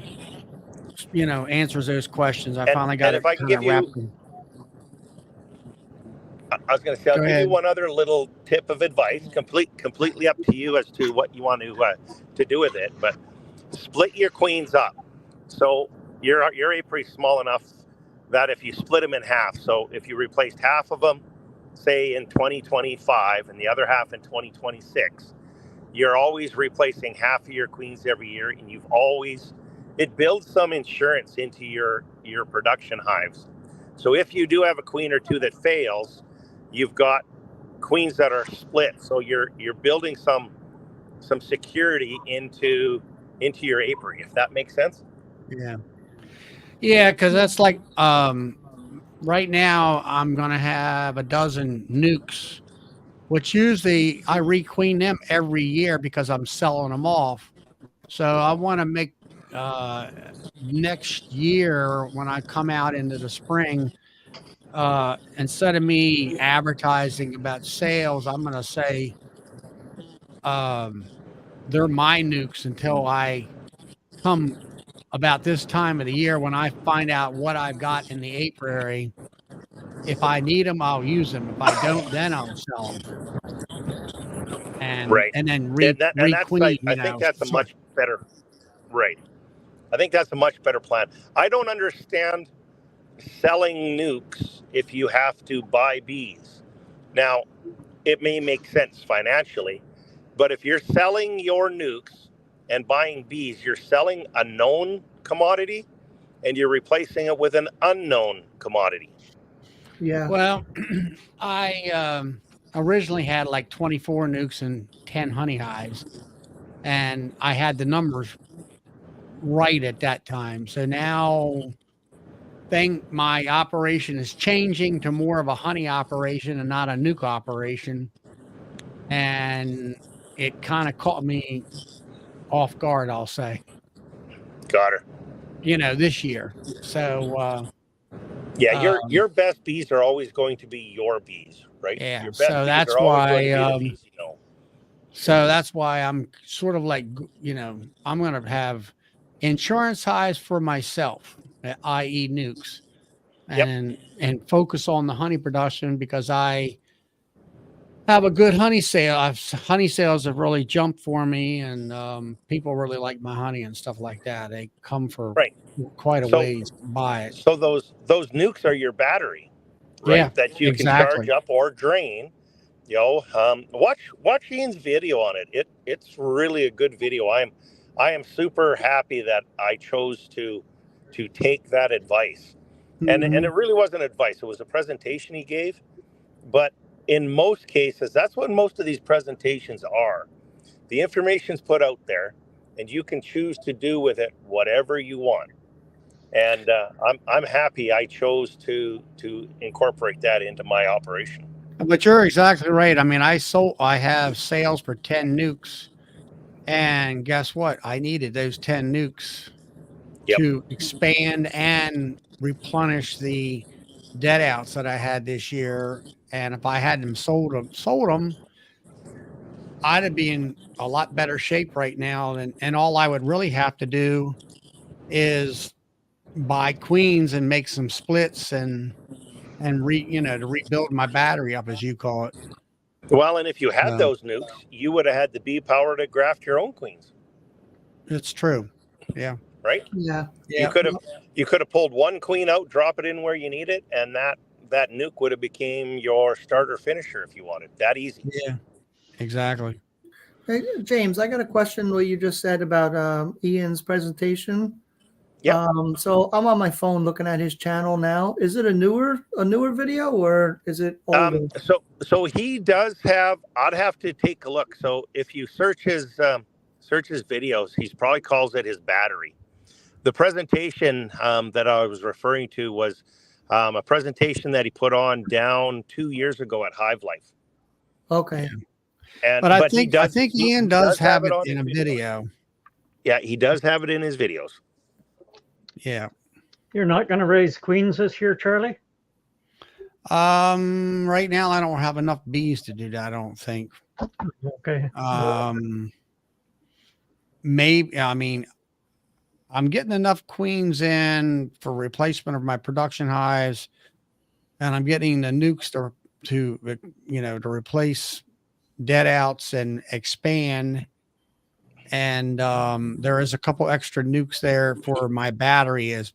you know, answers those questions. I And, finally got and it if I can kind of give you, wrapped in. I was going to say, I'll Go give ahead. you one other little tip of advice. Completely up to you as to what you want to do with it. But split your queens up. So your apiary is small enough that if you split them in half, so if you replaced half of them, say in 2025, and the other half in 2026, you're always replacing half of your queens every year, and it builds some insurance into your production hives. So if you do have a queen or two that fails, you've got queens that are split. So you're building some security into your apiary, if that makes sense. Yeah. Yeah, because that's like right now I'm gonna have a dozen nukes, which usually I requeen them every year because I'm selling them off. So I want to make next year when I come out into the spring, instead of me advertising about sales, I'm gonna say they're my nukes until I come about this time of the year when I find out what I've got in the apiary. If I need them, I'll use them. If I don't, then I'll sell them. Right. And then And that's requeen, I you think know. that's a much better, right. I think that's a much better plan. I don't understand selling nukes if you have to buy bees. Now, it may make sense financially, but if you're selling your nukes and buying bees, you're selling a known commodity and you're replacing it with an unknown commodity. Yeah. Well, I originally had like 24 nukes and 10 honey hives, and I had the numbers right at that time. So now my operation is changing to more of a honey operation and not a nuke operation. And it kind of caught me off guard, I'll say, Got her. you know, this year. So, Yeah, your best bees are always going to be your bees, right? yeah, Your best so bees that's are always going to why, be the bees you know. so that's why I'm sort of like, you know, I'm going to have insurance highs for myself, i.e. nukes, Yep. and focus on the honey production because I have a good honey sale. Honey sales have really jumped for me, and people really like my honey and stuff like that. They come for Right. quite a So- ways to buy it. So those nukes are your battery, right? Yeah, That you can exactly. charge up or drain. You know, watch Ian's video on it. It's really a good video. I am super happy that I chose to take that advice. And Mhm. it really wasn't advice. It was a presentation he gave. But in most cases, that's what most of these presentations are. The information's put out there, and you can choose to do with it whatever you want. And I'm happy I chose to incorporate that into my operation. But you're exactly right. I mean, I have sales for 10 nukes, and guess what? I needed those 10 nukes Yep. to expand and replenish the dead outs that I had this year. And if I hadn't sold them, I'd be in a lot better shape right now. And all I would really have to do is buy queens and make some splits and to rebuild my battery up, as you call it. Well, and if you had No. those nukes, you would have had the bee power to graft your own queens, It's true. Yeah. right? Yeah. You could have pulled one queen out, drop it in where you need it, and that nuke would have became your starter finisher if you wanted. That easy. Yeah. Exactly. Hey, James, I got a question what you just said about Ian's presentation. Yep. So I'm on my phone looking at his channel now. Is it a newer video or is it older? So he does have. I'd have to take a look. So if you search his videos, he probably calls it his battery. The presentation that I was referring to was a presentation that he put on down 2 years ago at Hive Life. Okay. And But I he think Ian does have it on in his a videos. video. Yeah, he does have it in his videos. Yeah. You're not going to raise queens this year, Charlie? Right now I don't have enough bees to do that, I don't think. Okay. Maybe, I mean, I'm getting enough queens in for replacement of my production hives, and I'm getting the nukes to to replace dead outs and expand. And there is a couple extra nukes there for my battery as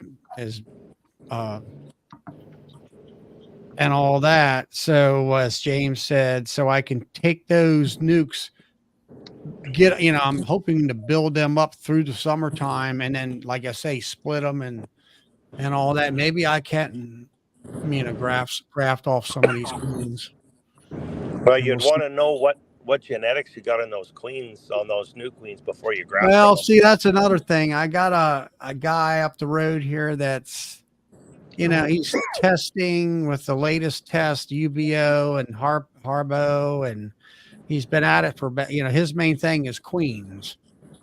and all that. So as James said, so I can take those nukes, I'm hoping to build them up through the summertime, and then, like I say, split them and all that. Maybe I can, graft off some of these queens. Well, you'd want to know what genetics you got in those queens, on those new queens, before you graft Well, them. see, that's another thing. I got a guy up the road here that's, he's testing with the latest test, UBO and Harbo, and he's been at it for, his main thing is queens.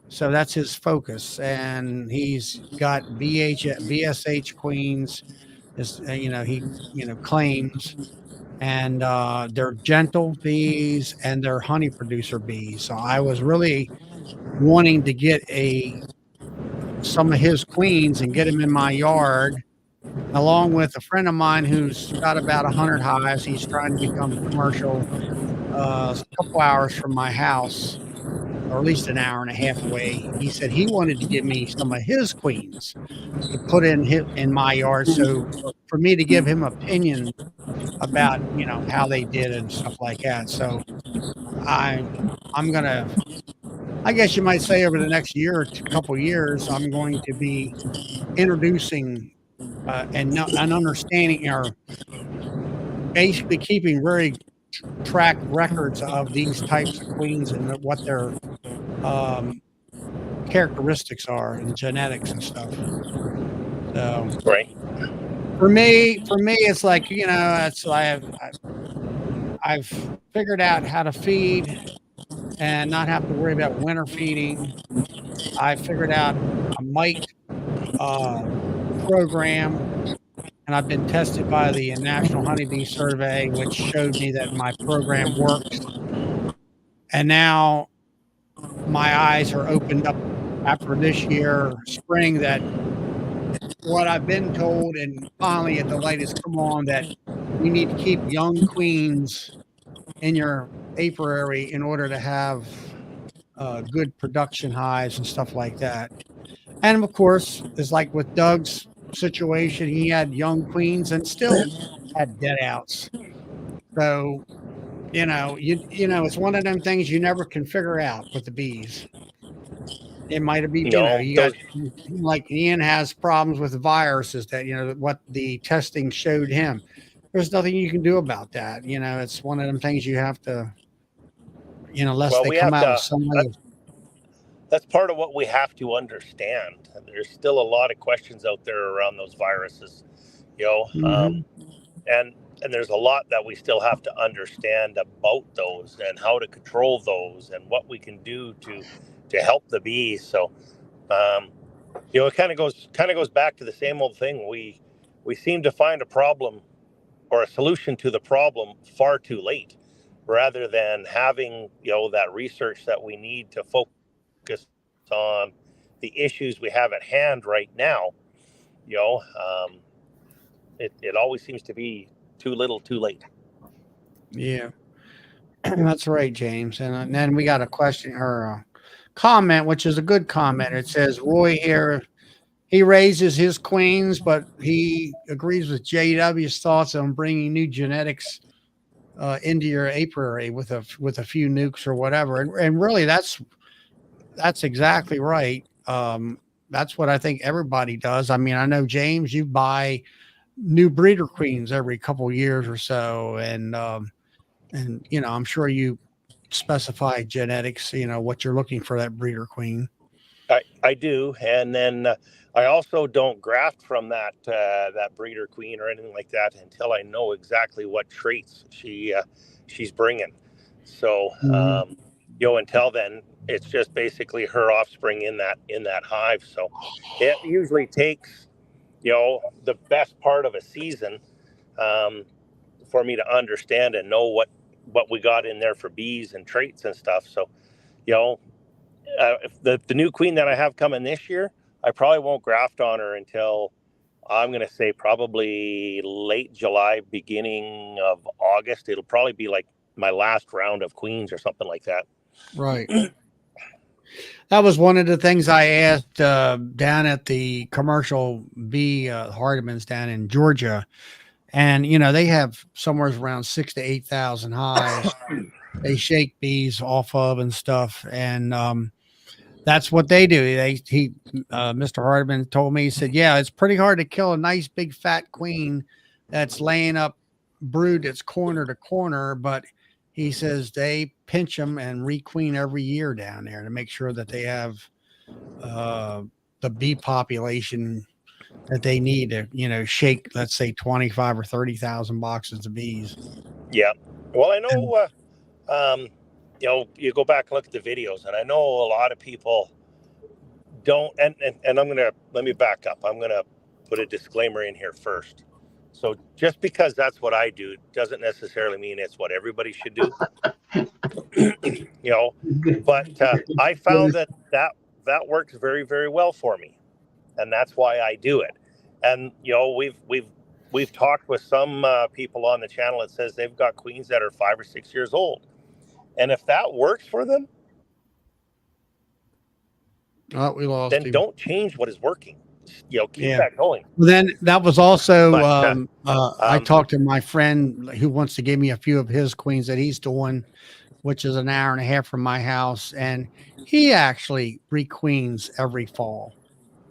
So that's his focus. And he's got BSH queens, he, claims, and they're gentle bees and they're honey producer bees. So I was really wanting to get some of his queens and get them in my yard, along with a friend of mine who's got about 100 hives. He's trying to become commercial, a couple hours from my house, or at least an hour and a half away. He said he wanted to give me some of his queens to put in my yard, so for me to give him opinion about how they did and stuff like that. So I'm gonna, I guess you might say, over the next year or couple years, I'm going to be introducing and understanding, or basically keeping very track records of these types of queens and what their characteristics are and genetics and stuff. So Right. for me, it's like, it's I've figured out how to feed and not have to worry about winter feeding. I figured out a Mite program, and I've been tested by the National Honeybee Survey, which showed me that my program works. And now my eyes are opened up after this year, spring, that what I've been told, and finally the light has come on, that you need to keep young queens in your apiary in order to have good production hives and stuff like that. And of course, it's like with Doug's situation, he had young queens and still had dead outs. So, it's one of them things you never can figure out with the bees. It might be, you got, like Ian has problems with viruses that, what the testing showed him. There's nothing you can do about that. It's one of them things you have to, unless they come out with some way. That's part of what we have to understand. There's still a lot of questions out there around those viruses, and there's a lot that we still have to understand about those and how to control those and what we can do to help the bees. So, it kind of goes back to the same old thing. We seem to find a problem or a solution to the problem far too late, rather than having that research that we need to focus on the issues we have at hand right now. It always seems to be too little, too late. Yeah, that's right, James. And then we got a question or a comment, which is a good comment. It says, Roy here, he raises his queens, but he agrees with JW's thoughts on bringing new genetics into your apiary with a few nukes or whatever. And really, that's exactly right. That's what I think everybody does. I mean, I know, James, you buy new breeder queens every couple years or so, and I'm sure you specify genetics, what you're looking for that breeder queen. I do, and then I also don't graft from that breeder queen or anything like that until I know exactly what traits she's bringing. So until then, it's just basically her offspring in that hive. So it usually takes the best part of a season for me to understand and know what we got in there for bees and traits and stuff. So if the new queen that I have coming this year, I probably won't graft on her until I'm going to say probably late July, beginning of August. It'll probably be like my last round of queens or something like that. Right. That was one of the things I asked down at the commercial bee Hardimans down in Georgia. And, they have somewhere around 6,000 to 8,000 hives. They shake bees off of and stuff. And that's what they do. Mr. Hardiman told me, he said, yeah, it's pretty hard to kill a nice big fat queen that's laying up brood that's corner to corner. But he says they pinch them and requeen every year down there to make sure that they have the bee population that they need to, shake, let's say 25 or 30,000 boxes of bees. Yeah. Well, I know, you go back and look at the videos, and I know a lot of people don't, and let me back up. I'm going to put a disclaimer in here first. So just because that's what I do doesn't necessarily mean it's what everybody should do. But I found that works very, very well for me, and that's why I do it. And we've talked with some people on the channel that says they've got queens that are 5 or 6 years old, and if that works for them, we lost then him. Don't change what is working. Keep that going. Well, then that was also But, I talked to my friend who wants to give me a few of his queens that he's doing, which is an hour and a half from my house, and he actually requeens every fall,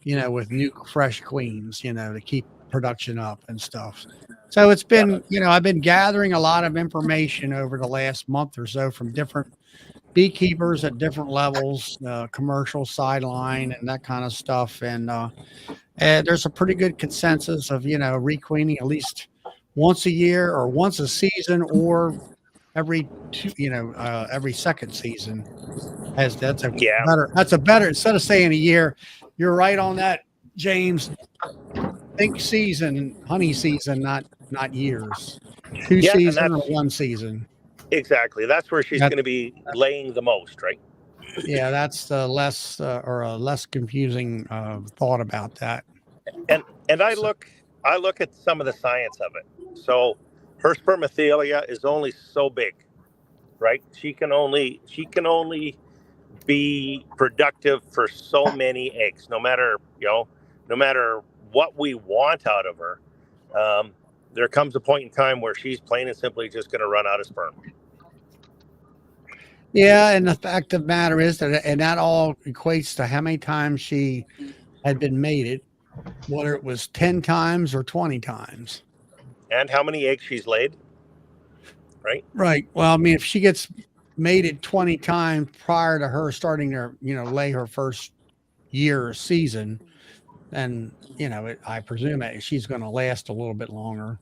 with new fresh queens, to keep production up and stuff. So it's been, I've been gathering a lot of information over the last month or so from different beekeepers at different levels, commercial, sideline, and that kind of stuff. And there's a pretty good consensus of, requeening at least once a year or once a season or every every second season. That's a better, instead of saying a year, you're right on that, James. Think season, honey season, not years. Two season or one season. Exactly. That's where she's going to be laying the most, right? Yeah, that's the less or a less confusing thought about that. And I look at some of the science of it. So her spermathelia is only so big, right? She can only be productive for so many eggs, no matter what we want out of her. There comes a point in time where she's plain and simply just going to run out of sperm. Yeah, and the fact of the matter is that all equates to how many times she had been mated, whether it was 10 times or 20 times. And how many eggs she's laid, right? Right. Well, I mean, if she gets mated 20 times prior to her starting to, lay her first year or season, then, I presume that she's going to last a little bit longer.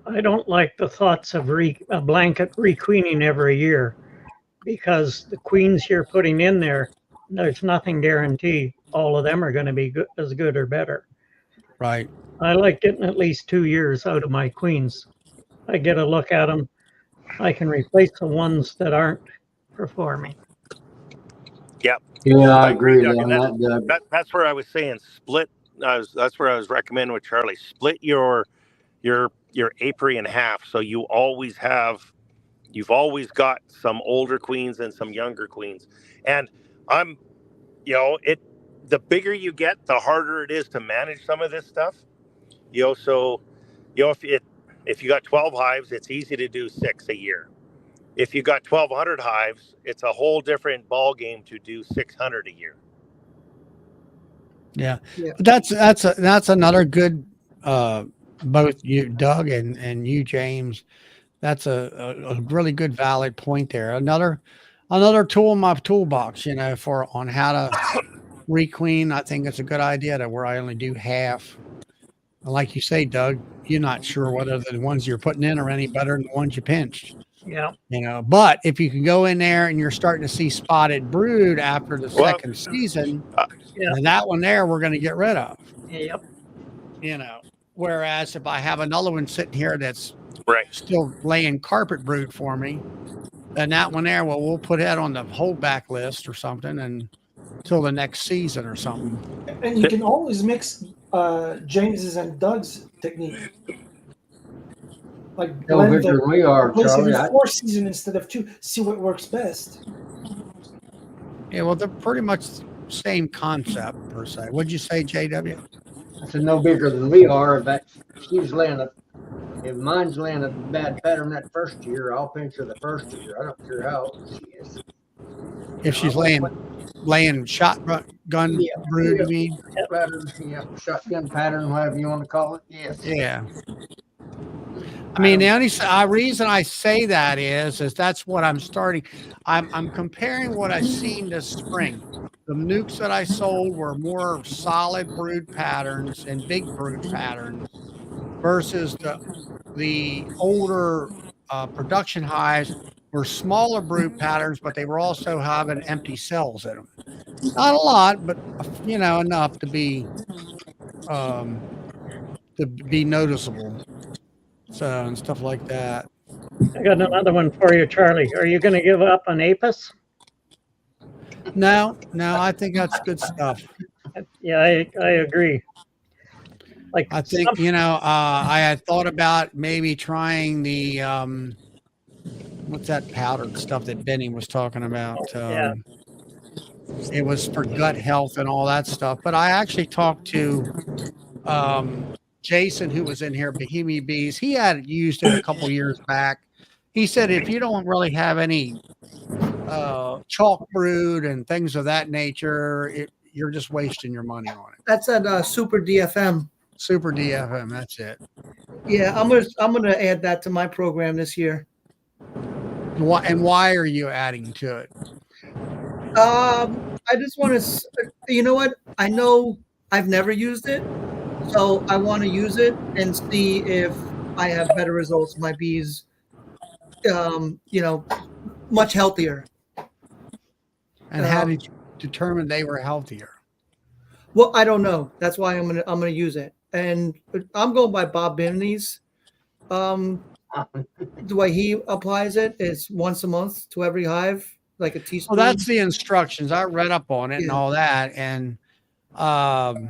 I don't like the thoughts of a blanket requeening every year, because the queens you're putting in there's nothing guaranteed all of them are going to be as good or better. Right. I like getting at least 2 years out of my queens. I get a look at them. I can replace the ones that aren't performing. Yeah. Yeah, I agree on that, Doug. That's where I was saying split. That's where I was recommending with Charlie. Split your apiary in half, so you've always got some older queens and some younger queens. And the bigger you get, the harder it is to manage some of this stuff. So if you got 12 hives, it's easy to do 6 a year. If you got 1,200 hives, it's a whole different ball game to do 600 a year. Yeah. But that's another good, both you, Doug, and you, James. That's a really good valid point there. Another another tool in my toolbox, you know, for on how to requeen. I think it's a good idea to where I only do half. Like you say, Doug, you're not sure whether the ones you're putting in are any better than the ones you pinched. Yeah. You know, but if you can go in there and you're starting to see spotted brood after the Well, second season, Yeah. then that one there we're going to get rid of. Yep. You know, whereas if I have another one sitting here that's right. still laying carpet brood for me, then that one there, well, we'll put that on the holdback list or something and till the next season or something. And you can always mix James's and Doug's technique. Like No blend bigger them, than we are, place Charlie. every 4 season instead of 2. See what works best. Yeah, well, they're pretty much same concept per se. What'd you say, JW? I said no bigger than we are. But she's laying a. If mine's laying a bad pattern that first year, I'll pinch her the first year. I don't care how old she is. If she's laying shotgun brood, you mean? Pattern, yeah, shotgun pattern, whatever you want to call it. Yes. Yeah. I mean, the only reason I say that is that's what I'm starting. I'm comparing what I've seen this spring. The nukes that I sold were more solid brood patterns and big brood patterns versus the older production hives were smaller brood patterns, but they were also having empty cells in them. Not a lot, but you know, enough to be noticeable. So and stuff like that. I got another one for you, Charlie. Are you going to give up on Apis? No, I think that's good stuff. Yeah, I agree. Like I think you know, I had thought about maybe trying the what's that powdered stuff that Benny was talking about? Yeah. It was for gut health and all that stuff. But I actually talked to Jason, who was in here, Bohemian Bees. He had used it a couple years back. He said if you don't really have any chalk brood and things of that nature, you're just wasting your money on it. That's at Super DFM. Super DFM, that's it. Yeah, I'm gonna add that to my program this year. Why are you adding to it? I just want to, you know what? I know I've never used it, so I want to use it and see if I have better results. My bees, you know, much healthier. And how did you determine they were healthier? Well, I don't know. That's why I'm gonna use it, and I'm going by Bob Bimney's. The way he applies it is once a month to every hive, like a teaspoon. Well, that's the instructions. I read up on it and all that, and of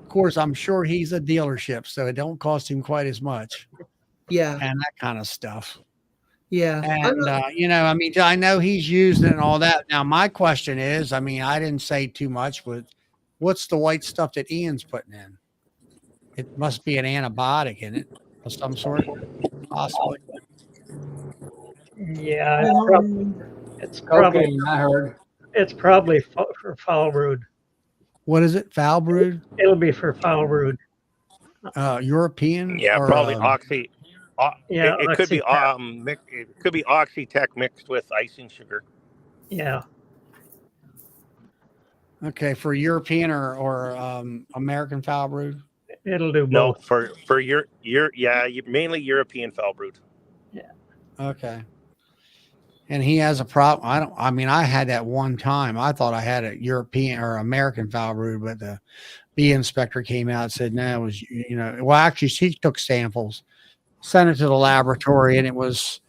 course, I'm sure he's a dealership, so it don't cost him quite as much. Yeah, and that kind of stuff. Yeah, and you know, I mean, I know he's used it and all that. Now, my question is, I mean, I didn't say too much, but what's the white stuff that Ian's putting in? It must be an antibiotic in it of some sort, possibly. Yeah, it's Okay, probably I heard. it's probably for foul brood. What is it? Foul brood? It'll be for foul brood. European? Yeah, or, probably Oxy. Yeah, it could be Oxytec. it could be Oxytec mixed with icing sugar. Yeah. Okay, for European or American foul brood? It'll do No, both. for your mainly European foul brood. Yeah. Okay. And he has a problem. I mean, I had that one time. I thought I had a European or American foul brood, but the bee inspector came out and said, no, it was, you know, well, actually, she took samples, sent it to the laboratory, and it was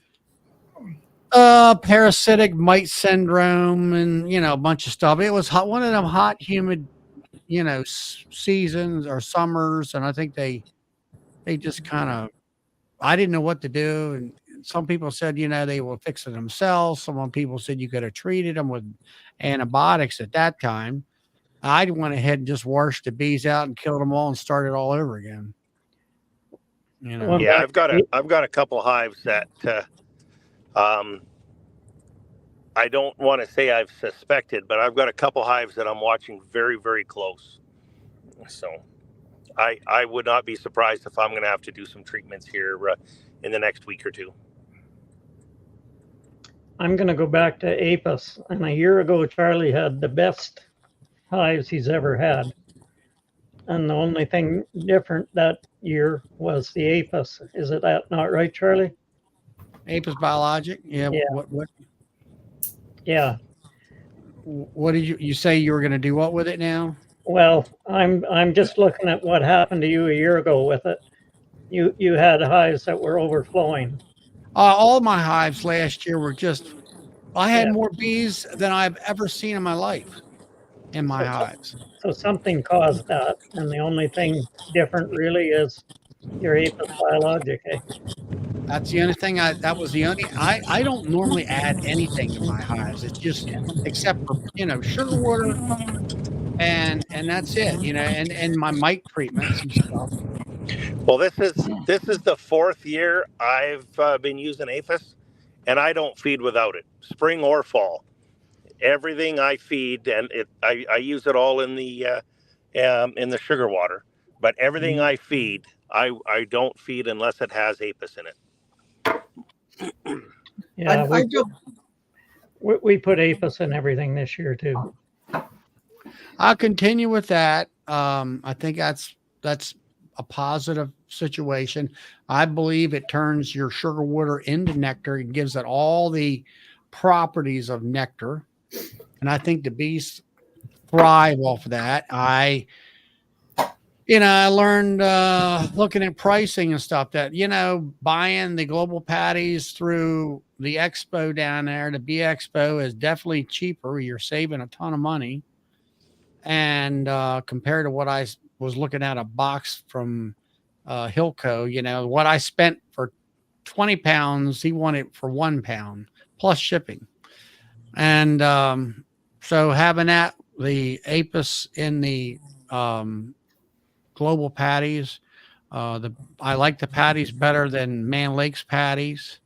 parasitic mite syndrome and, you know, a bunch of stuff. It was hot, one of them hot, humid, you know, seasons or summers. And I think they just kind of, I didn't know what to do. And some people said, you know, they will fix it themselves. Some people said you could have treated them with antibiotics at that time. I went ahead and just washed the bees out and killed them all and started all over again. You know? Yeah, I've got a couple hives that I don't want to say I've suspected, but I've got a couple hives that I'm watching very, very close. So I would not be surprised if I'm going to have to do some treatments here in the next week or two. I'm going to go back to Apis. And a year ago, Charlie had the best hives he's ever had. And the only thing different that year was the Apis. Is it that not right, Charlie? Apis biologic. Yeah. Yeah. What Yeah. did you say you were going to do what with it now? Well, I'm just looking at what happened to you a year ago with it. You had hives that were overflowing. All my hives last year were just, I had Yeah. more bees than I've ever seen in my life in my hives. So something caused that, and the only thing different really is your Apis biologic. Eh? That's the only thing that was the only, I don't normally add anything to my hives. It's just, except for, sugar water and that's it, and my mite treatments and stuff. Well, this is the 4th year I've been using Apis, and I don't feed without it, spring or fall. Everything I feed, and I use it all in the sugar water. But everything I feed, I don't feed unless it has Apis in it. Yeah, we put Apis in everything this year too. I'll continue with that. I think that's a positive situation. I believe it turns your sugar water into nectar. It gives it all the properties of nectar. And I think the bees thrive off of that. I learned looking at pricing and stuff that, buying the global patties through the expo down there, the Bee Expo, is definitely cheaper. You're saving a ton of money. And compared to what I was looking at a box from Hilco, what I spent for 20 pounds, he wanted for 1 pound plus shipping. And so having the Apis in the global patties, I like the patties better than Man Lake's patties,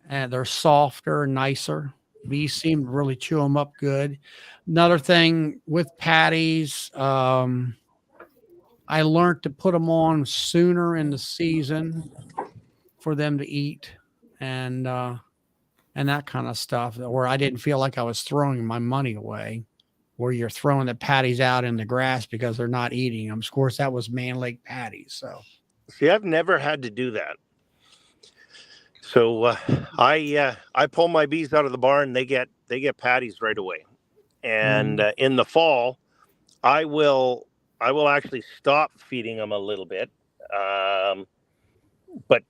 and they're softer, nicer. Bees seem to really chew them up good. Another thing with patties, I learned to put them on sooner in the season for them to eat, and that kind of stuff, where I didn't feel like I was throwing my money away, where you're throwing the patties out in the grass because they're not eating them. Of course, that was Man Lake patties. So, see, I've never had to do that. So I pull my bees out of the barn. They get patties right away, and in the fall, I will actually stop feeding them a little bit, but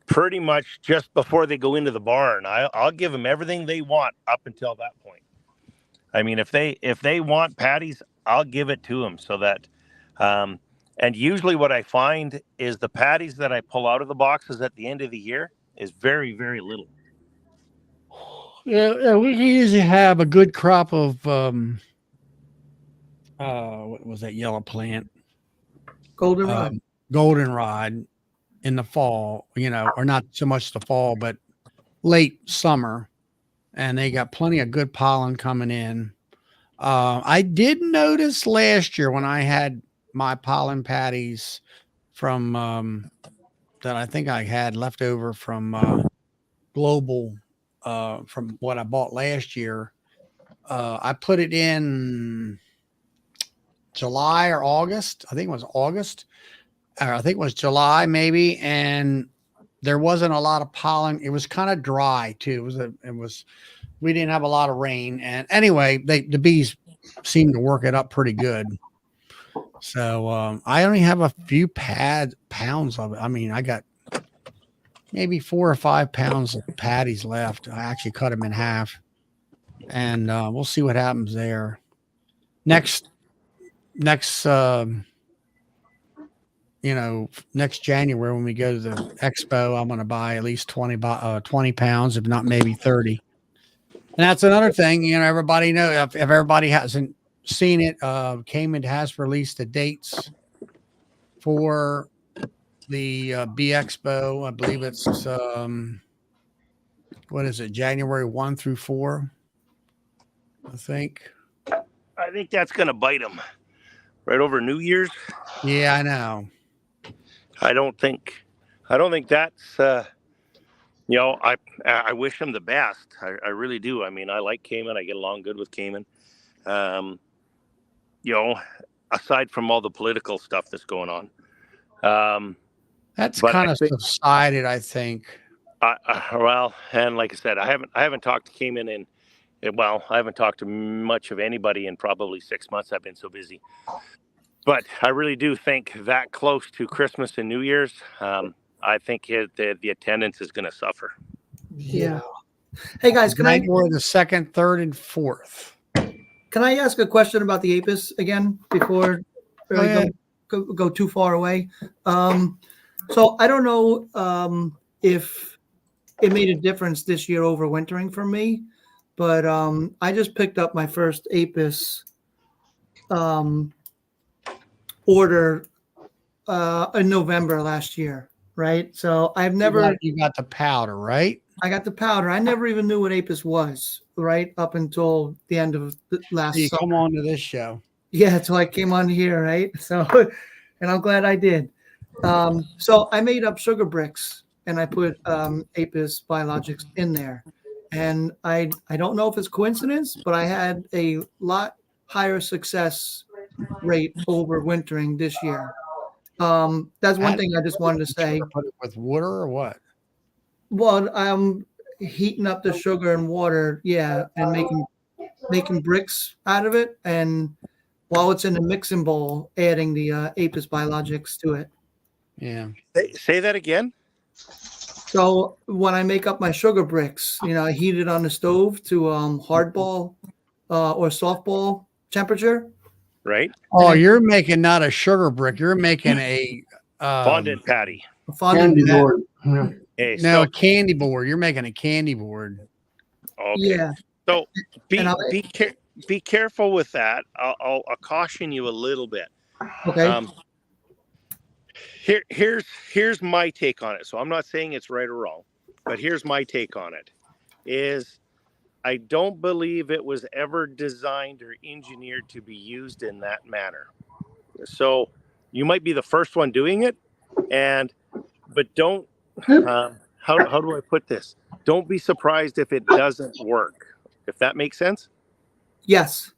pretty much just before they go into the barn, I'll give them everything they want up until that point. I mean, if they want patties, I'll give it to them so that, and usually what I find is the patties that I pull out of the boxes at the end of the year is very, very little. Yeah, we usually have a good crop of what was that yellow plant? Goldenrod. Goldenrod in the fall, or not so much the fall, but late summer, and they got plenty of good pollen coming in. I did notice last year when I had my pollen patties from that I think I had left over from Global, from what I bought last year. I put it in July or August. I think it was August. Or I think it was July maybe, and there wasn't a lot of pollen. It was kind of dry too. We didn't have a lot of rain, and anyway, the bees seemed to work it up pretty good. So I only have a few pounds of it. I mean, I got maybe 4 or 5 pounds of patties left. I actually cut them in half, and we'll see what happens there. Next next January when we go to the expo, I'm going to buy at least 20 pounds, if not maybe 30. And that's another thing, everybody if everybody hasn't seen it, Cayman has released the dates for the Bee Expo. I believe it's what is it, January 1 through 4, I think. I think that's going to bite them right over New Year's. Yeah, I know. I don't think that's I wish him the best. I really do. I mean, I like Cayman. I get along good with Cayman. Aside from all the political stuff that's going on. That's But kind I of think, subsided, I think. well, and like I said, I haven't talked to Cayman I haven't talked to much of anybody in probably 6 months. I've been so busy. But I really do think that close to Christmas and New Year's, I think the attendance is going to suffer. Yeah. Hey guys, Tonight we're the second, third, and fourth. can I ask a question about the apis again before really go too far away? So I don't know if it made a difference this year overwintering for me, but I just picked up my first apis order in November last year, right? So I've never You got the powder, right? I got the powder. I never even knew what apis was, right? Up until the end of the last So you summer. come on to this show. Yeah, until I came on here, right? So, and I'm glad I did. So I made up sugar bricks and I put apis biologics in there. And I don't know if it's coincidence, but I had a lot higher success rate over wintering this year. That's one thing I just wanted to say. Put it with water or what? Well, I'm heating up the sugar and water, yeah, and making bricks out of it. And while it's in the mixing bowl, adding the apis biologics to it. Yeah. Say that again. So when I make up my sugar bricks, I heat it on the stove to hardball or softball temperature. Right. Oh, you're making not a sugar brick. You're making a fondant patty. A fondant Candy patty. board. Yeah. Hey, No, a candy board. You're making a candy board. Okay. Yeah. So be careful with that. I'll caution you a little bit. Okay. Here's my take on it. So I'm not saying it's right or wrong, but here's my take on it. Is I don't believe it was ever designed or engineered to be used in that manner. So you might be the first one doing it, but don't. How do I put this? Don't be surprised if it doesn't work. If that makes sense. Yes.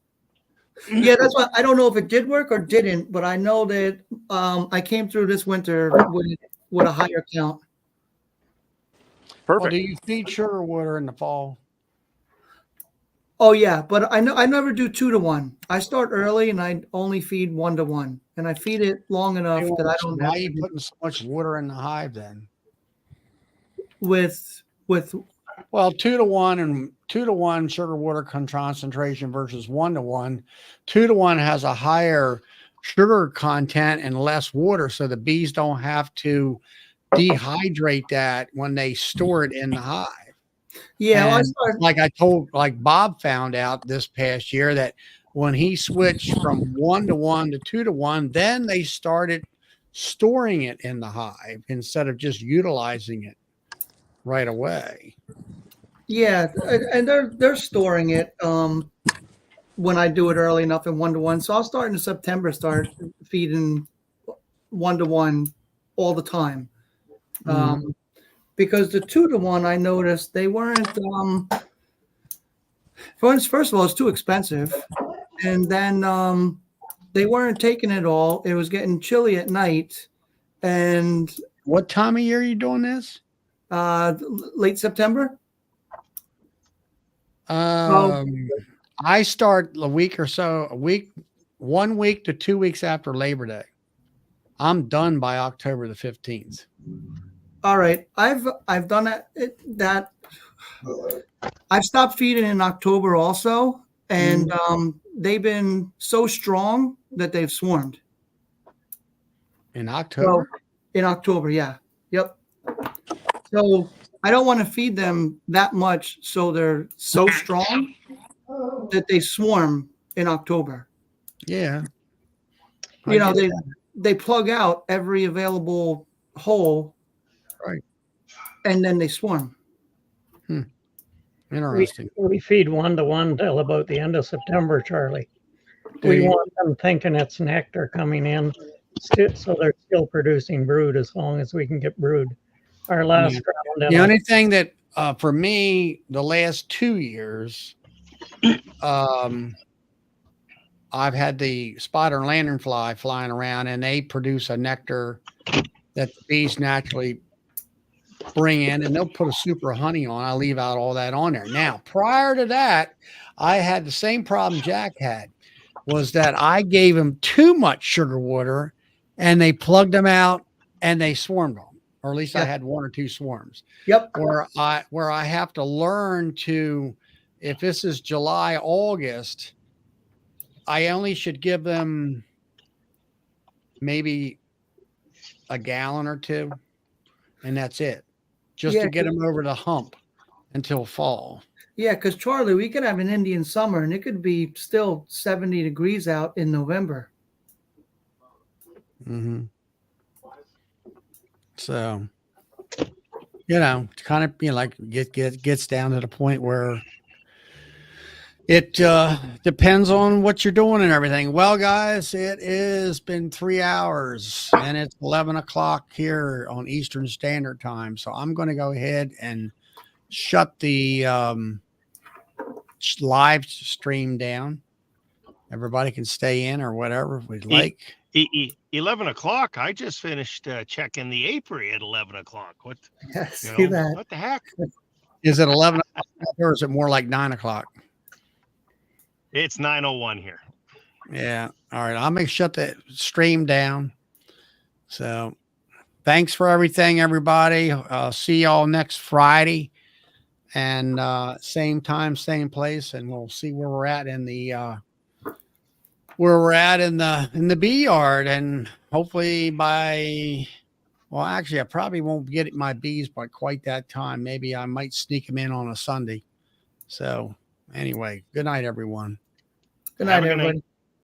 Yeah, that's why I don't know if it did work or didn't, but I know that I came through this winter with a higher count. Perfect. Well, do you feed sugar water in the fall? Oh yeah, but I never do 2-to-1. I start early and I only feed 1-to-1, and I feed it long enough that I don't. Why are you putting so much water in the hive then? With well, 2-to-1 and 2-to-1 sugar water concentration versus 1-to-1. 2-to-1 has a higher sugar content and less water, so the bees don't have to dehydrate that when they store it in the hive. Yeah, like Bob found out this past year that when he switched from 1-to-1 to 2-to-1, then they started storing it in the hive instead of just utilizing it right away. Yeah, and they're storing it when I do it early enough in 1-to-1. So I'll start in September, start feeding 1-to-1 all the time. Because the 2-to-1, I noticed they weren't. First of all, it's too expensive, and then they weren't taking it all. It was getting chilly at night, and what time of year are you doing this? Late September. I start a week or so, 1 week to 2 weeks after Labor Day. I'm done by October the 15th. All right, I've done that. I've stopped feeding in October also, and they've been so strong that they've swarmed. In October? So, in October, yeah. Yep. So I don't want to feed them that much so they're so strong that they swarm in October. Yeah. They plug out every available hole. Right. And then they swarm. Interesting. We feed 1-to-1 till about the end of September, Charlie. We want them thinking it's nectar coming in, so they're still producing brood as long as we can get brood. our last round. The only thing that for me, the last 2 years, I've had the spider and lanternfly flying around, and they produce a nectar that the bees naturally bring in, and they'll put a super honey on. I leave out all that on there. Now, prior to that, I had the same problem Jack had, was that I gave them too much sugar water, and they plugged them out, and they swarmed them, or at least I had 1 or 2 swarms. Yep. Where I have to learn to, if this is July, August, I only should give them maybe a gallon or 2, and that's it, just to get them over the hump until fall. Yeah, because Charlie, we could have an Indian summer, and it could be still 70 degrees out in November. Mm-hmm. So, kind of, like gets down to the point where it depends on what you're doing and everything. Well, guys, it has been 3 hours, and it's 11 o'clock here on Eastern Standard Time. So I'm going to go ahead and shut the live stream down. Everybody can stay in or whatever if we'd like. 11 o'clock. I just finished checking the apiary at 11 o'clock. What? See that? What the heck? Is it 11 o'clock or is it more like 9 o'clock? It's 9:01 here. Yeah. All right. I'm going to shut the stream down. So thanks for everything, everybody. See y'all next Friday, and same time, same place. And we'll see where we're at in the, in the bee yard. And hopefully actually I probably won't get my bees by quite that time. Maybe I might sneak them in on a Sunday. So anyway, good night, everyone. Good night, everyone.